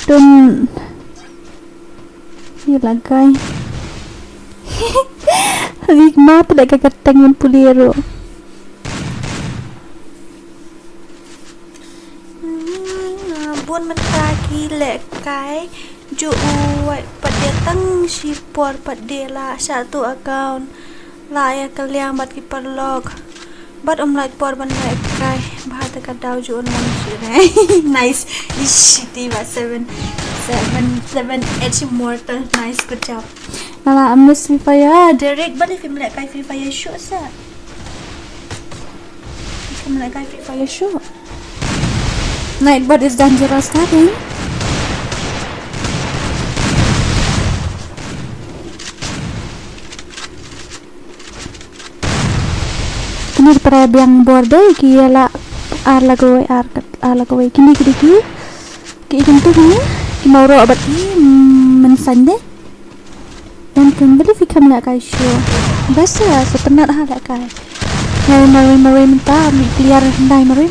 dan ni lagai hikmat tak kakatang yang puliro buôn mặt ta khi lệ cái dụ vậy bật địa tăng si por bật địa là satu account lại kalian bật cái parlog bật lại por ban lại cái bahasa kadau dụ online sih nice ish tiba 7 immortal nice good job nala amnes Free Fire direct balik film lại cái Free Fire show sa film lại cái Free Fire show Nightbot is dangerous tadi. Kini para biang border kia la lagoi kini ki tentu ni mau ro abat ki mensande dan kembali fikam nak kai show biasa sepenat ha nak kai mari minta mi clear handai mari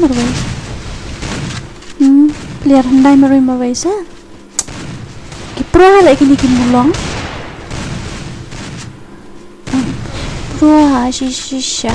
clear handai mari sa ki pro lagi ni kin mulong pro shisha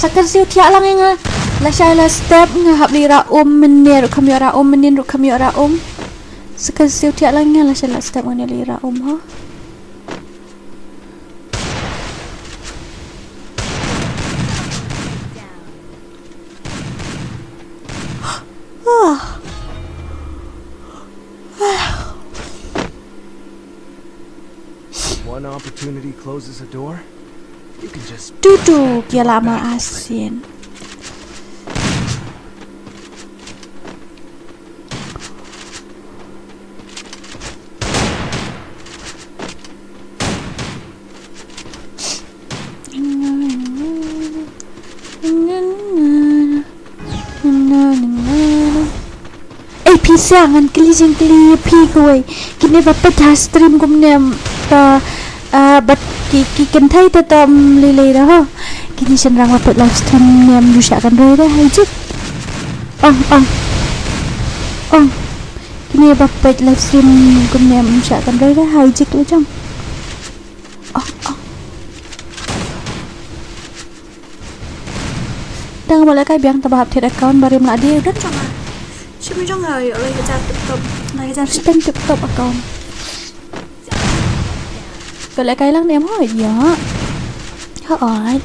sakar siu tiak lang nga la shala step nga hab lira menir kamera menin ru kamera sakar siu tiak lang nga la shala step nga lira ha One opportunity closes a door. You can just duduk ya lama asin pisangan kelijing pi koi kini bapak dah stream kumnem bat ki kan thai ta tam lele dah ho kini senrang bapak live stream nem dusyakan roy dah hijik kini bapak live stream kumnem dusyakan roy dah hijik lah jom đang boleh kai biang tabahap thiệt account bari meladi dan cuma Cuma jangan ayo lagi kejar spend TikTok account. Kalau cái lăng em hỏi gì á? Hỏi.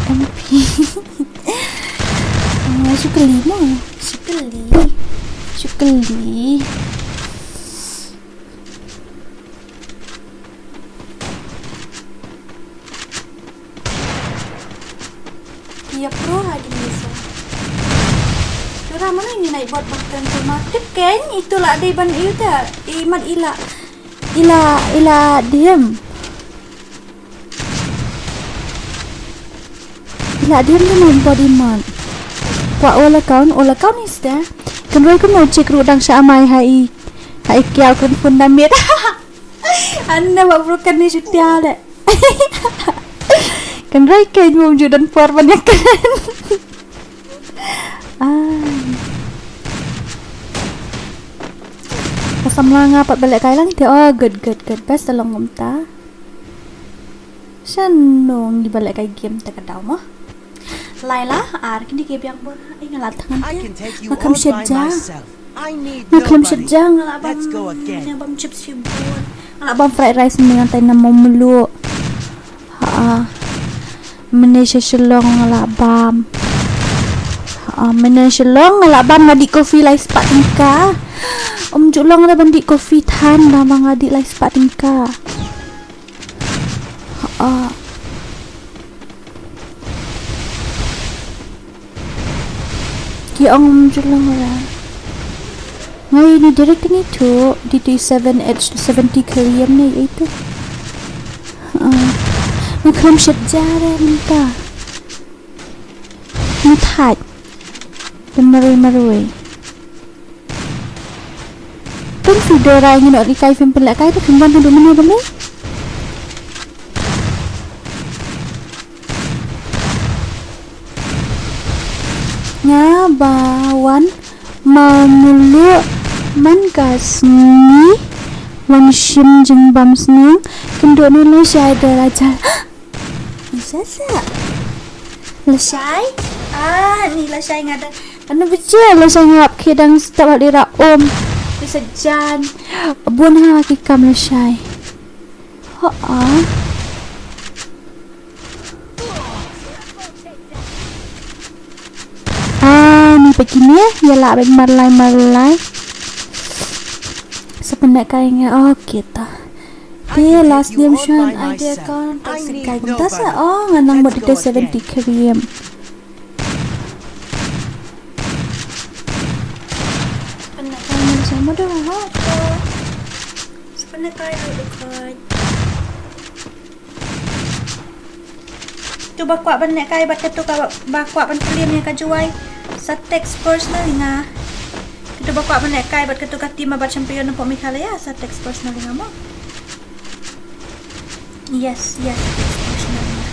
MP. Syukeli mah. Syukeli. Dia pro lagi bisa. Dora mana ini naik buat makan otomatis kan? Itulah ada iban itu dah. Iman ila diam. Ila diam tu nak buat iman. Kuat olah kaun is dah. Kan Roy kan mau cek rudang syamai hai kiau kan fundament. Anda bukan ni setia le. Kan Roy kan mau judan for banyak kan. Pasam langa pat balik kay lang dia. Oh, good. Best along umta. Sanong di balik kay game ta kadaw mo. Laila, kini game yang bon ay ngalat tangan I dia. can take you Makam all by syadjang. myself. I need Makam nobody. syadjang. Let's go again. Ngabam chips sibun. Ngabam fried rice dengan tay na mamulu. Manisya silong ngalabam. Manisya silong ngalabam ngadi coffee lai spat tingka. Julong na bandi coffee tan na mga di lai spat tingka. Kiong julong la. Ngayon ni direct ni tu DT7H70 Korean ni itu. Makam syadjara minta. Mathat. Marui. Tung video rai ni nak dikai film pelak kai tu film tu mana benda? Ngabawan mamulu mankasni wanshim jeng bamsning kendo nula syada raja. Bisa sa? Lesai? Ni lesai ngada. Ano betul lesai ngap kedang setiap dira Sejan buan ha kikam lesai. Ni begini ya lah beg marlai sependak kayaknya kita dia last game shot idea kan toxic kayak kita nganang buat itu 70 Korean. Sama dah sebenarnya kayak dekat tu bakuak banyak kayak bat ketu bakuak ban kalian yang kajuai sa text personal nga tu bakuak banyak kayak bat ketu tim bat champion po Mikhalia sa text personal nga mo. Yes text personal nga.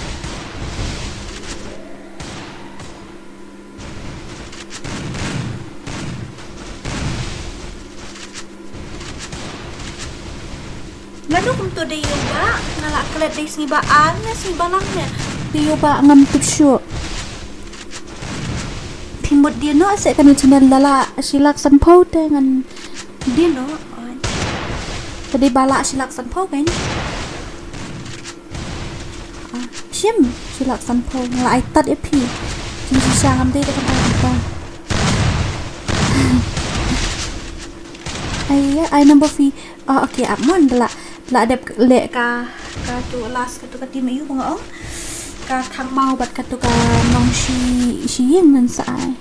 Ngano kung to day yoga ngalak kelet day sibaan na sibalangnya day yoga ngam tuksyo timot dia no asik kan channel lala silak sanpau te ngan dia no tadi bala silak sanpau kan sim silak sanpau ngalai tat epi sisi syangam day depan apa ay number fee okay amon dala ada lek ka tu last ka tu ka tim iu ngong ka thang mau bat ka tu ka nong shi yin nan sai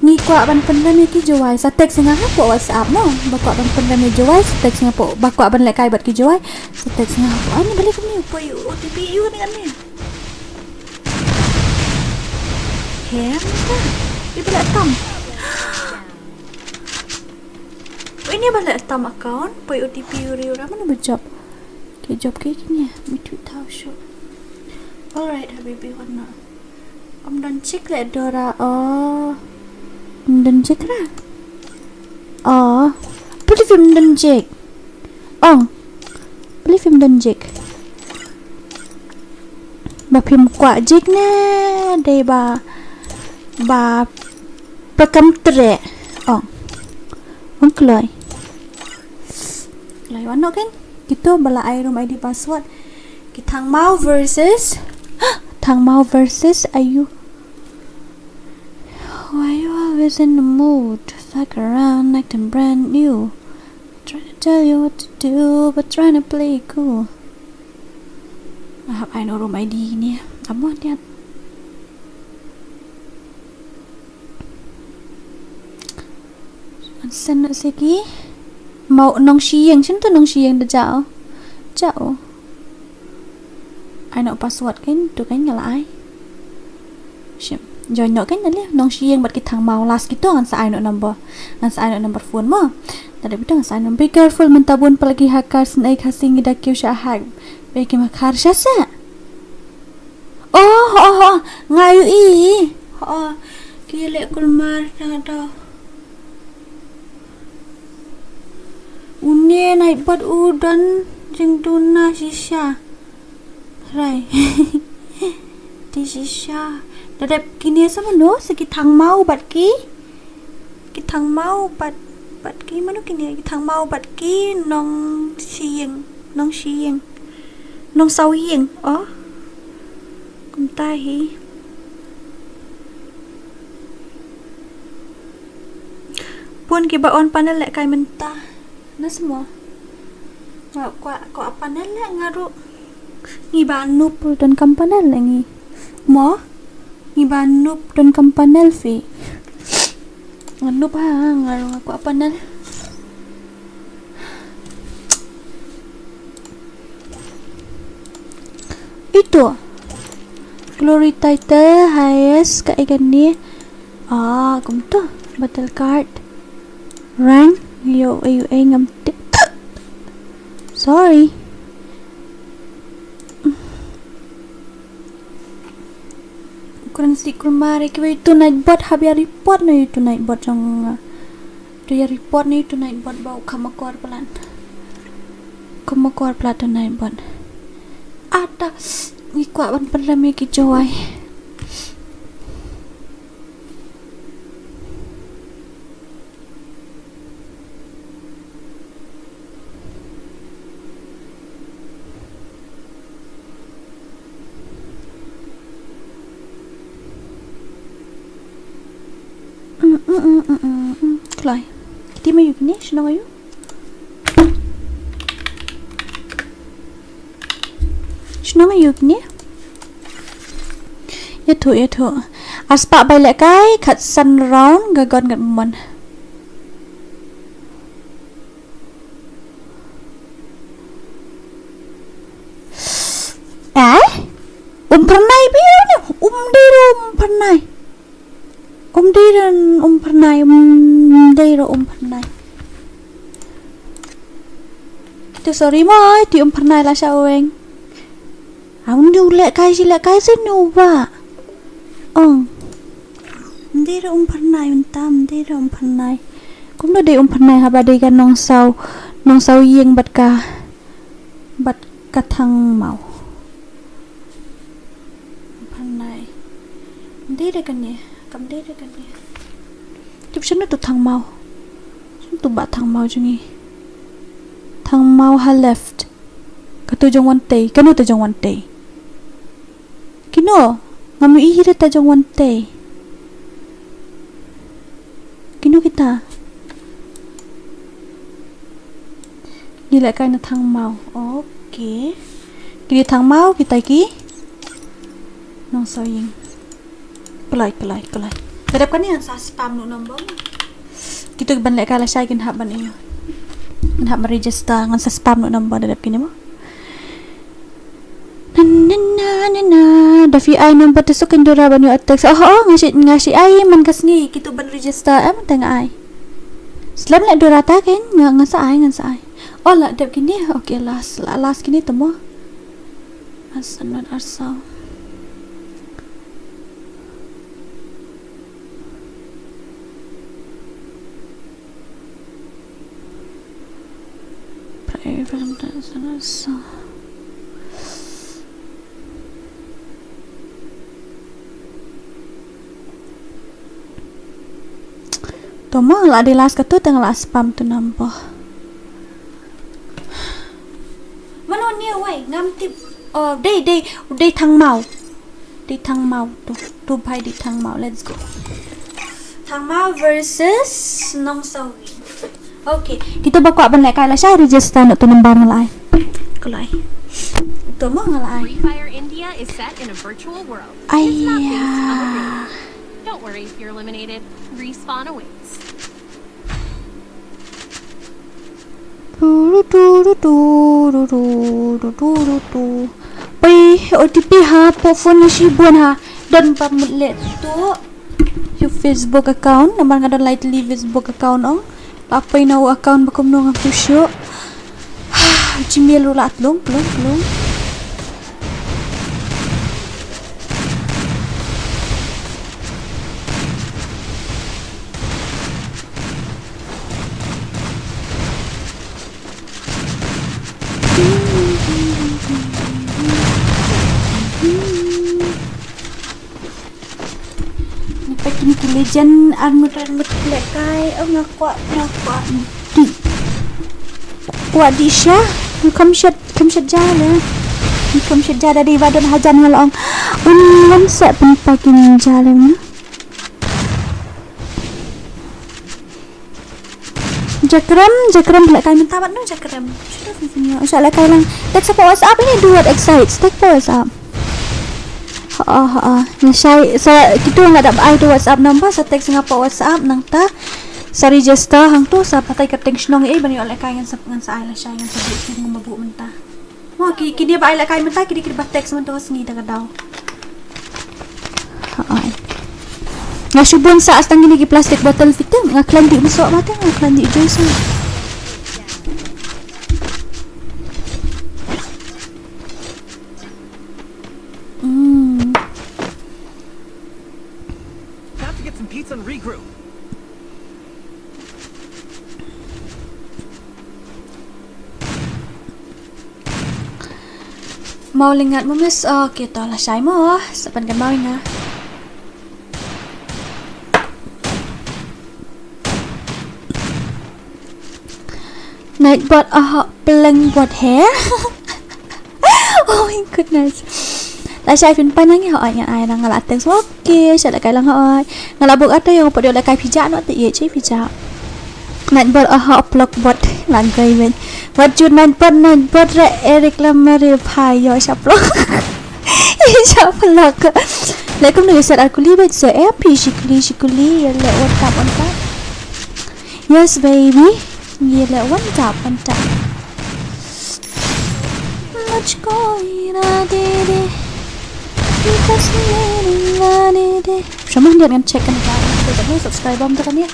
ni kwa ban pen ni ki jawai sa text nga ha po WhatsApp mo ba kwa ban pen ni jawai sa text nga po ba kwa ban lek kai bat ki jawai sa text nga po ani balik ni po yu OTP yu ni kan ni hem ta ibu lek tam ini balik tam account poi OTP uri ora mana berjob ke job ke kini mi tweet tahu show. Alright habibi warna dan cek le Dora dan cek lah beli film dan cek beli film dan cek ba film kuat cek na deh ba pakam tre kelai warna kan kita bala room ID password kita Thang Mau versus Ayu always in the mood to fuck around, acting brand new. Trying to tell you what to do, but trying to play it cool. I know room ID ni. Amo lihat. Sen nak segi. Mau nong siang, sino tu nong siang dah jauh. Jauh. I know password kan, tu kan nyala ai. Siap. Join no kan nyala nong siang bat kita mau last gitu ngan sa I know number. Ngan sa I know number phone mo. Tadi bidang sa I know be careful mentabun pelagi hakar senai kasing ida kiu syahag. Bagi makar syasa. Oh, ngayu i. Oh, kile kulmar na daw. Unye naik buat udan jeng tuna sisa. Rai. Di sisa. Dadap kini sama no segi thang mau bat ki. Ki thang mau bat ki mana kini ki thang mau bat ki nong sieng. Nong sau hieng. Oh. Kum tahi. Pun ki baon panel lek kai mentah. Na semua. Ko apa nela ngaru ngi banup dan kampanel lagi. Mo ngi banup dan kampanel fi. Nganup ngaru aku apa nel. Itu glory title highest kaigan ni. Kumto battle card rank yo ayu ngam sorry kurang si kumare ki itu night bot habia report na itu night bot jong tu ya report ni itu night bot bau kamakor pelan tu night bot ada ni kuat ban pelam ki joy Kelai. Kita mayu ni, senang mayu. Senang mayu ni. Ya tu. Aspak balik kai, kat sun round, gagon kat mon. Pernai biar ni. Pernai. Pernai. Tu sorry mai, ti pernai lah saweng. Aun du lek kai senu ba. Dira pernai mentam, dira pernai. Kum do de pernai haba de kan nong sau yeng bat ka thang mau. Pernai. Dira kan ni. Cầm đế ra cần nè tiếp xúc nó tụt thằng mau tụt bạ thằng mau chứ nghi thằng mau ha left cái tôi trong one day cái nó tôi trong one day cái nó ngắm ý hít ta trong one day cái nó kita như lại cái nó thằng mau ok cái thằng mau kita ki nong sao yeng Kelai. Terhadap kan ni yang saya spam no number. Kita ban lek kala saya kan hab ban iyo. Kan hab register ngan saya spam no number terhadap kini mo. Na. Da fi ai number tu sukin dora ban yo attack. Ngasi ai man kas ni kita ban register tengah ai. Selam lek dora ta kan ngan sa ai. Oh lah terhadap kini. Okay last kini tu mo. Asan arsau. Film dan so. Tomo lah di last katu tengah last spam tu nampak. Mana ni awai ngam tip. Day thang mau tu pai di thang mau. Let's go. Thangma versus Nong Sawi. Okay, kita bakwa ban lai kai la sha register nak tu nambang lai. Kulai. Tu mo ngalai. Free Fire India is set in a virtual world. And it's not based on the real world. Don't worry if you're eliminated. Respawn awaits. Pai OTP ha phone ni si buan ha dan pamlet tu your Facebook account naman nga don lightly Facebook account ong apa ina account bakom no nga pusyo Gmail ula atlong plong Kini legend armut lekai ngakwa di kuat di syah kam syat jala kam syat jala di badan hajan ngalong unlan set pempakin jalan jakram lekai minta bat no jakram sudah lekai lang teks apa WhatsApp ini dua excites teks WhatsApp saya kita nggak ada ID WhatsApp number sa text ngapa WhatsApp nang ta sa register hang tu sa patay ka text nong bani oleh kayan sa ngan sa ala siya ngan sa bukid ng mabu menta mo kini ba ala kayan menta kini ba text man to singi daga daw nga subon sa astang gini gi plastic bottle fitem nga klandi mo so mata nga klandi juice And regroup. Mau lingat mo miss kita lah syai mo sapan kan mau nga night bot playing bot hair oh my goodness la syai fin panang ho ai ai nang ngala teng okay syai la kai lang ho ai ngala buk ata yang podio la kai pijak no te ye chi pijak night bot upload bot lang kai men what you night bot re reclamare phai yo shaplok shaplok le kum ni set akuli bet so shikuli le what tap on tap yes baby ye le what tap on tap much koira de sama dia dengan cek kan kita subscribe bom tekan ya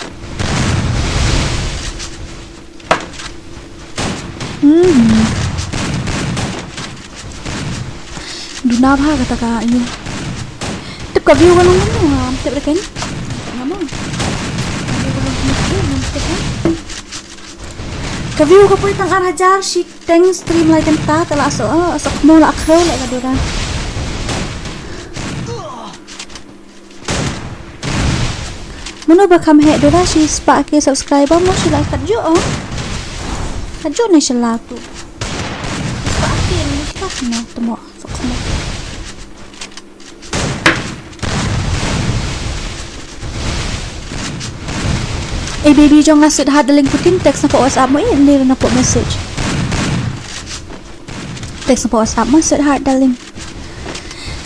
duna apa kata kak ini tep ka view walang ano tep rekan ngamo ka view ka po itang arajar si teng stream like kan ta tala so mo la akhro la kadura Mano ba kam he dora si spa ke subscriber mo sila kadjo kadjo na sila tu spa ke ni spa na temo fakmo baby jong ngasih had link putin text na po WhatsApp mo ini na po message text na po WhatsApp mo set hard link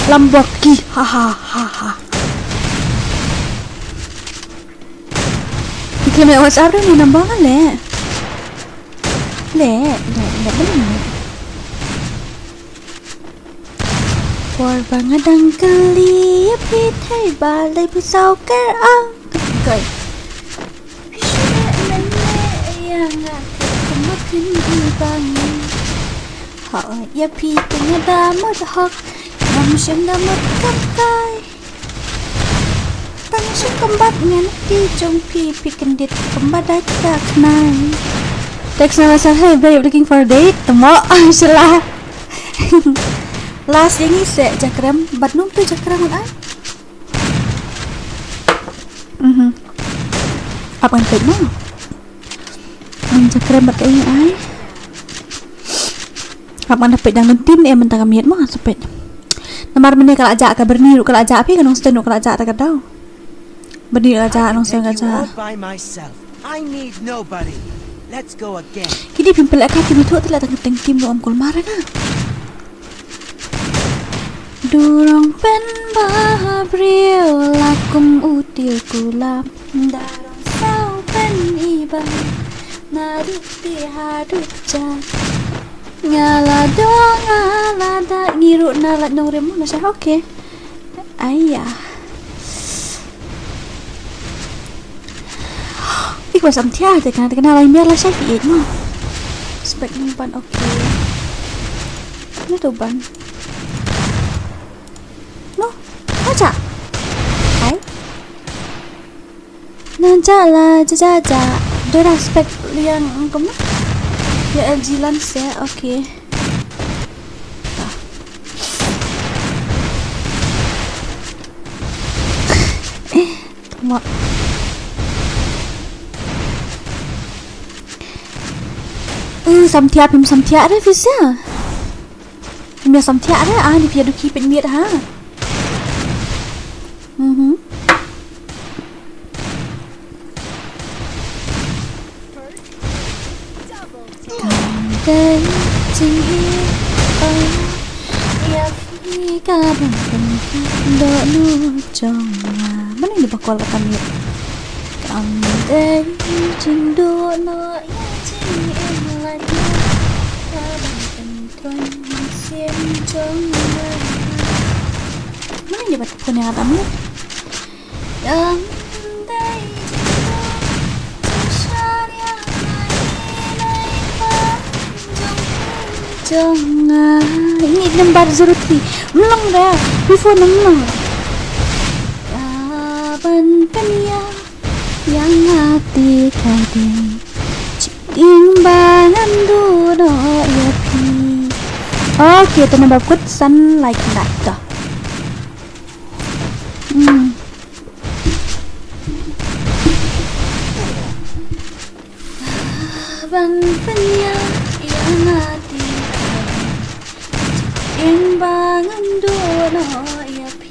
lamboki ha Kaya may WhatsApp rin yung nambangan le Por bangadang keliyap hitay balay pisaw kerang Kay Pisya yang kemakin dibangun Ya pitay nga damod hak Nam siyang damod kakay Pangasya kembat nga di jong pipi kendit kembat aja kenai Text na masa hey babe looking for a date temo sila last yang ise jakram bat nung tu jakram ay apa yang pek mo ang jakram bat ay apa yang pek dang tim ni mentang kamiat mo sepet namar mene kala ajak ka berniru kala ajak api kanong steno kala ajak ta kadaw Berdiri I aja, can nong sen take you all aja. by myself. I need nobody. Let's go again. Kini pimpel akan tim itu telah tengah tim lo om kulmar na. Durong pen bahabriu lakum util kulam darong sau pen iban naduk dihaduk jan ngalada ngiruk nalat nong remu nasa oke. Ayah. Ikut samtia tekan lain biarlah saya fiit mah. Spek ban oke. Ini tuh ban. No, aja. Hai. Nanjala jaja. Dora spek yang kamu? Ya LG Lance ya, oke. Tunggu. Samtia ada visa. Pim samtia ada di via duki pen miet ha. Đây chính ya phi ka ban do nu chong mana ini bakal kami đây chính do no ya chính em lại ka ban tuan xiêm chong mana ini bakal punya kami đây jangan ini lembar 03 melong dah before melong kapan penia yang hati kadang imbangan dulu ya pi oke itu nambah kut sun like that dah kapan penia yang hati imbangan dulu ya pi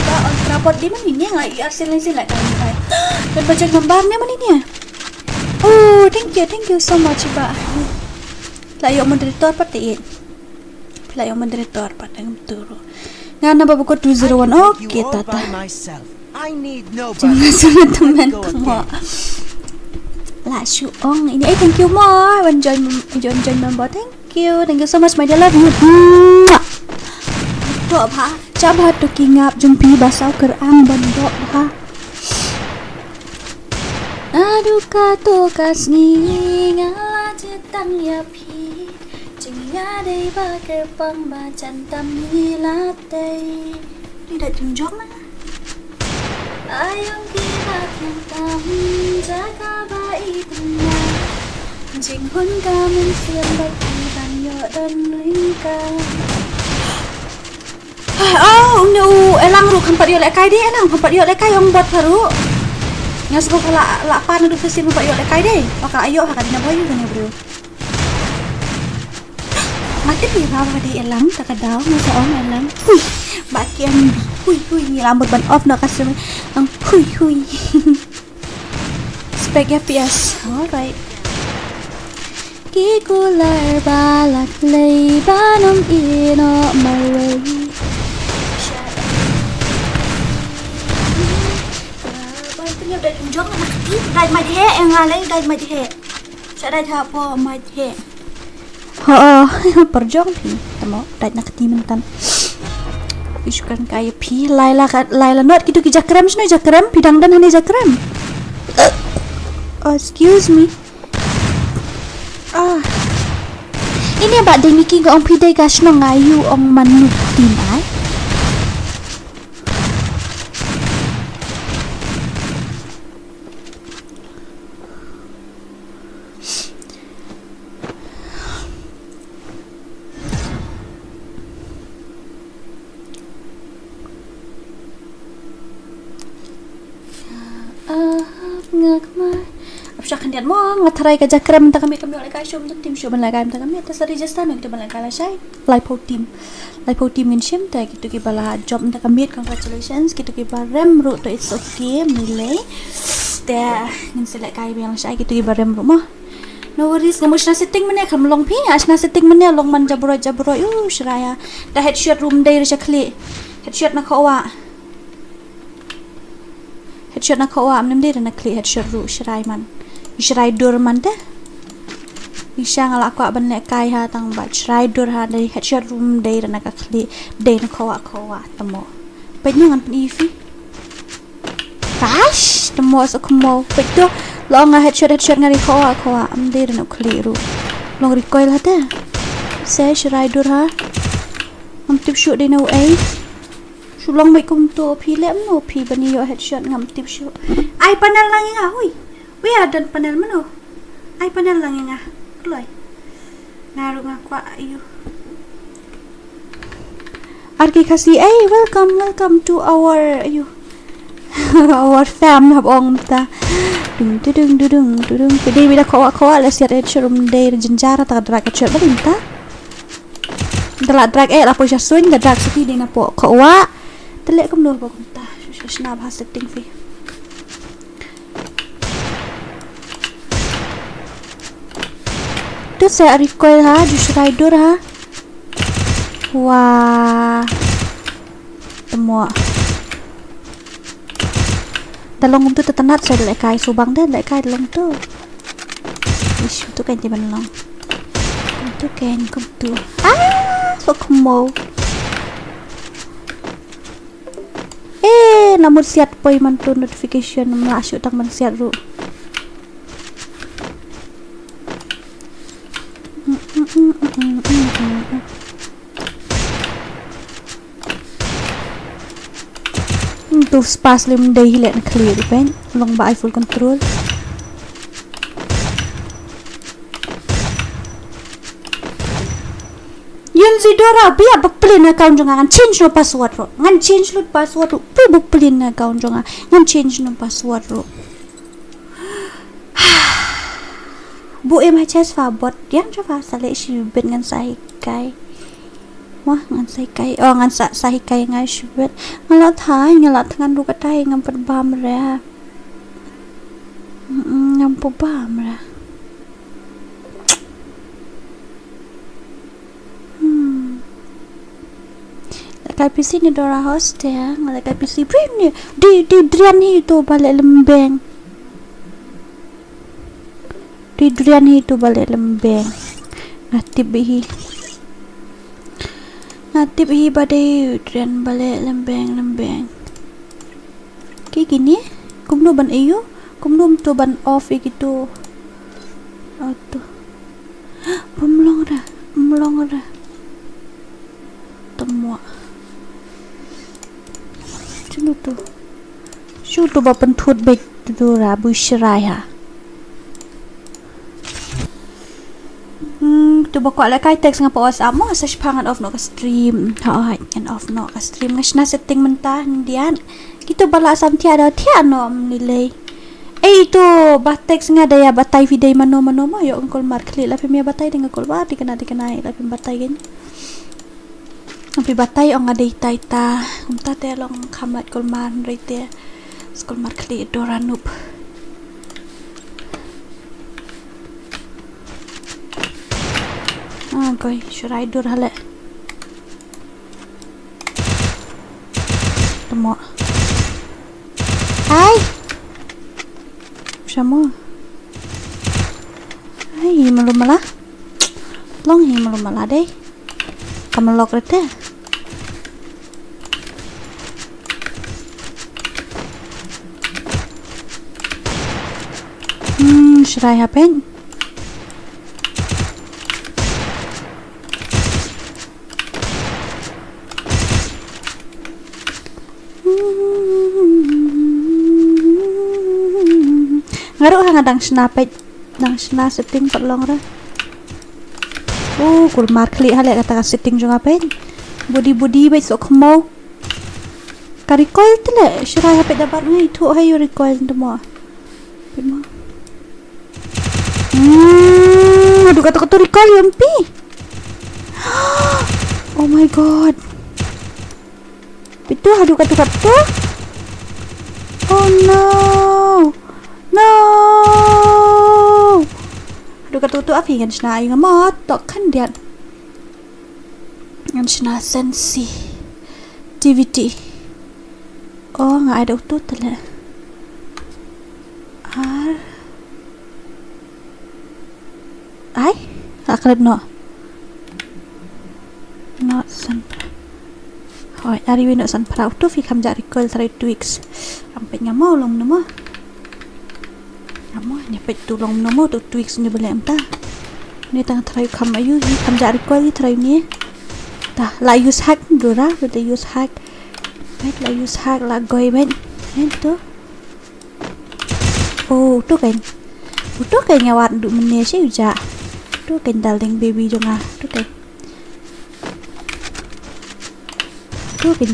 on rapot di mana ni ngai asil like kan dan baca gambarnya mana ni oh thank you so much ba layo moderator pati layo moderator patang turu ngana babu ko 201 oke tata I need nobody. jangan sama teman semua lah syuong ini thank you more join member thank you so much my dear love you dok ha coba tu kingap jumpi basau kerang bandok ha aduh katu kasni ngala jetang ya pi jingga dei bakar pembacan tamni latte tidak tunjuk mana ayong kibat yang tam jaga baik benar jing hun kamen siang bagi banyo dan ringkang elang ru kampat yo lekai deh elang kampat yo lekai yang buat baru ngas ko la pan du kesin kampat yo lekai deh maka ayo haka dina boy kan bro mati pi ba di elang takadaw masa om elang hui bakian hui ni rambut ban off nak kasih ang hui spek FPS alright kikular balak lay banom ino marwayได้ถึงยกนะได้มาเทเองอะไรได้มาเทจะได้ท่าพอมาเทperjuang pi temo dai nak ti mentan isukan kaya pi laila not gitu ki jakrem sno jakrem pidang dan hani jakrem excuse me ini abak dai miki ga ong pidai kasno ngayu ong manu tinai kan dia mo ngatarai ka jakram ta kami oleh ka shom tim shom la ka ta kami ta register nak kita bala kala shai lipo team in shim ta gitu ki bala job ta kami congratulations gitu ki ba rem ru to it's okay mile ta ngin selek kai biang shai gitu ki ba rem ru mo no worries kamu shna setting mane kam long pi ashna setting mane long man jabro shraya da headshot room dai rishakli headshot na khawa headshot na khawa amnem dai na kli headshot ru shrai man shrai dur man ta isha ngala ko ban le kai ha tang ba shrai dur ha dai headshot room dai na ka kli dai na khawa tamo pe ngan ifi gosh tamo so kmo pe to long headshot ngari khawa am dai na kli ru long recoil ha ta se shrai dur ha am tip shoot dai no ai long mai kum to phi lem no phi bani yo headshot ngam tip shoot ai panel lang nga hui we adan panel mano ai panel lang nga kloi naru nga kwa ayu arki kasi welcome to our ayu our fam hab ong ta dung pede bila khawa la siat headshot de jinjara ta drag headshot balin ta dala drag la po sha swing da drag saki de na po khawa telek kum ba kum ta shna bha setting fi tu saya recoil ha just rider ha wah temo dalong tu tetenat saya lek kai subang dan lek kai dalong tu isu tu kan tiban long tu kan kum tu so kemo namun siat poi man tu notification masuk tang man siat ru tu spas lim dai hilet clear pen long ba full control Dora biar bukpelin account jonga ngan change no password ro ngan change lo password ro pi bukpelin account jonga ngan change no password ro bu em hs fa bot yang fa sale shi bet ngan sai kai wah ngan sai kai ngan sai kai ngai shi bet ngala thai ngala thangan ru ka tai ngam pat bam ra ngam po bam ra kai PC ni Dora host ya ngala kai PC prim ni di drian hi tu balik lembeng di drian hi tu balik lembeng ngatip hi badai drian balik lembeng kayak gini kumno ban ayu kumno tu ban off gitu tu pemlong dah temua tu ba pentut baik tu rabu shrai ha tu ba ko la kai text nga po WhatsApp mo sa pangan off no ka stream ha kan off no ka stream nga setting mentah ndian gitu bala sam tiada no nilai itu ba text nga daya batai video mano mo yo kol mar kli la pemia batai dengan kol ba dikenai la pem batai gen Ampi batai ong ada ita umta te long kamat kolman rite kolmar kli doranup koi shurai dur hale temo hai shamu hai malum malah long hi malum malah deh kamu lock rete Shrai happen ngaruh ngadang snapet dang sna setting perlong ra kul markli hale kata setting jong apen body bai sok mau karikoil tele shrai hape dapat ngai thu hayo recoil ndemo Aduh kata recoil Yompi. Oh my god. Itu aduh kata. Oh no. No. Aduh kata tu api kan sna yung mot tok kan dia. Yang sna sensitivity. Oh nggak ada utut lah. Ai akalab no not san hoi ari we no san pra auto fi kham ja recoil 3 tweaks sampai nyamau long nama nyampe tu long nama tu tweaks ni boleh amta ni tang try kham ayu hi kham ja recoil ni try ni ta la use hack dura bete use hack bet la use hack la goi ben tu oh tu kan nyawat du mene si uja tu kan darling baby jonga tu kan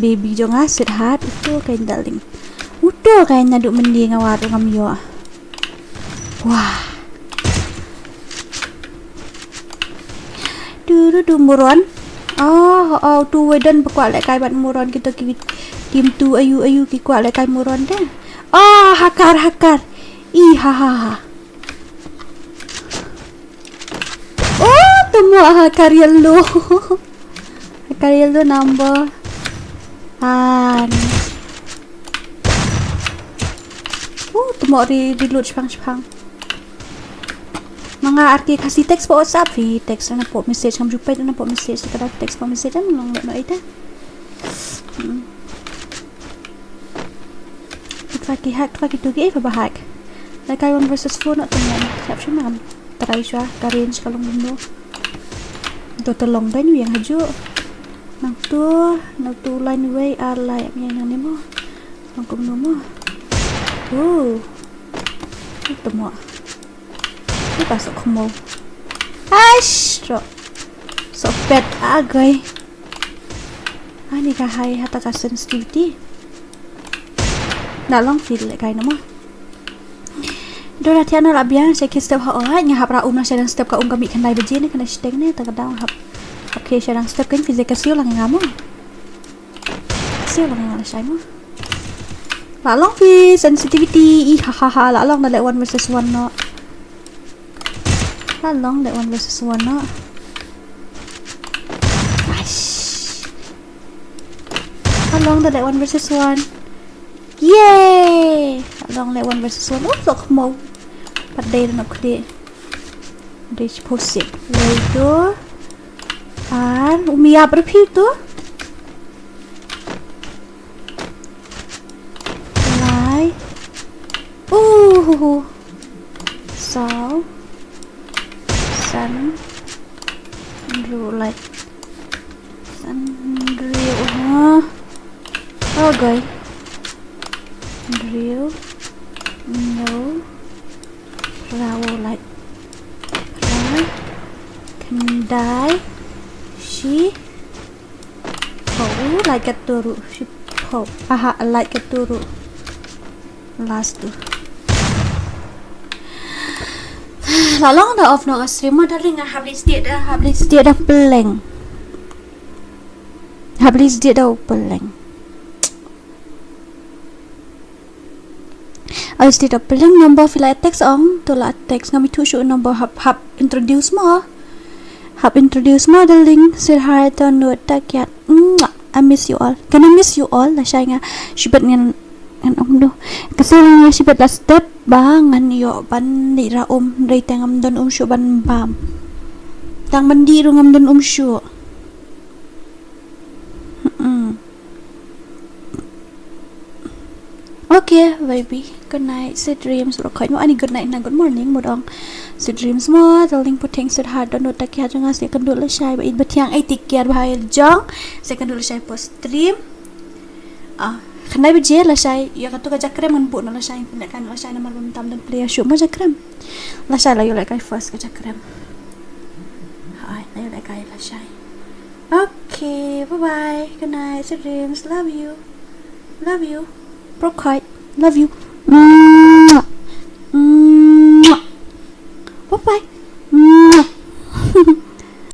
baby jonga sit hard tu kan darling uto kan nadu mende ngawat ngam yo wah du muron oh tu wedan bakwak lek kai bat muron kita kim tu ayu ki kwak lek kai muron dah hakar ha temu hakar yellow number temu reload sepang mga arki kasih teks po WhatsApp teks na po message kam jupay na po message kada teks po message ang long no ita Traki tugi pa bahag like I 1 versus 4 na tingnan siap siya man try siya ka-range kalong mundo tolong dan yang haju nang tu line way alay yang ni mo mangkum mo itu mo ni pasok mo so bad agay ani ka hai hata ka sensitivity na long feel like kay na mo Dora tiana labian saya step nya hap raum na sedang step ka kami kanai beji ni kana steng ni tagadaw hap okay sedang step kan physical lang ngamo siyo lang ngala say mo lalong fi sensitivity ha lalong na 1 versus 1 no lalong 1 versus 1 no lalong na 1 versus 1 yay lalong 1 versus 1 sok mo Padai na kudi reach posip later umiyak review tu like so sun like sun okay drill no rawo like kendai she like katuru she like katuru last tu lalong dah off no stream darling habis dia dah blank habis dia dah blank Als dit op belang number fila text on to la text ngami tu show number hab introduce mo the link sir hai to note takyat I miss you all la shay nga shibat ngan do kasi nga shibat la step ba ngan yo ban ni ra ray tangam don shu ban bam tang bandi ru ngam don shu Okay, baby. Good night. Sweet dreams. Rokai mo ani good night na good morning mo dong. Sweet dreams mo. Daling puteng sweet heart don tak kya jang as kan dulu shay ba batiang ay tikyar bahaya jang. Second dulu shay post stream. Kanai bije la shay ya katu ka jakrem man bu na la shay pinda kan la shay na malam tam dan play show mo jakrem. La shay la yo like I first ka jakrem. Hai, la yo like I la shay. Okay, bye-bye. Good night. Sweet dreams. Love you. Brooke, love you. Bye bye.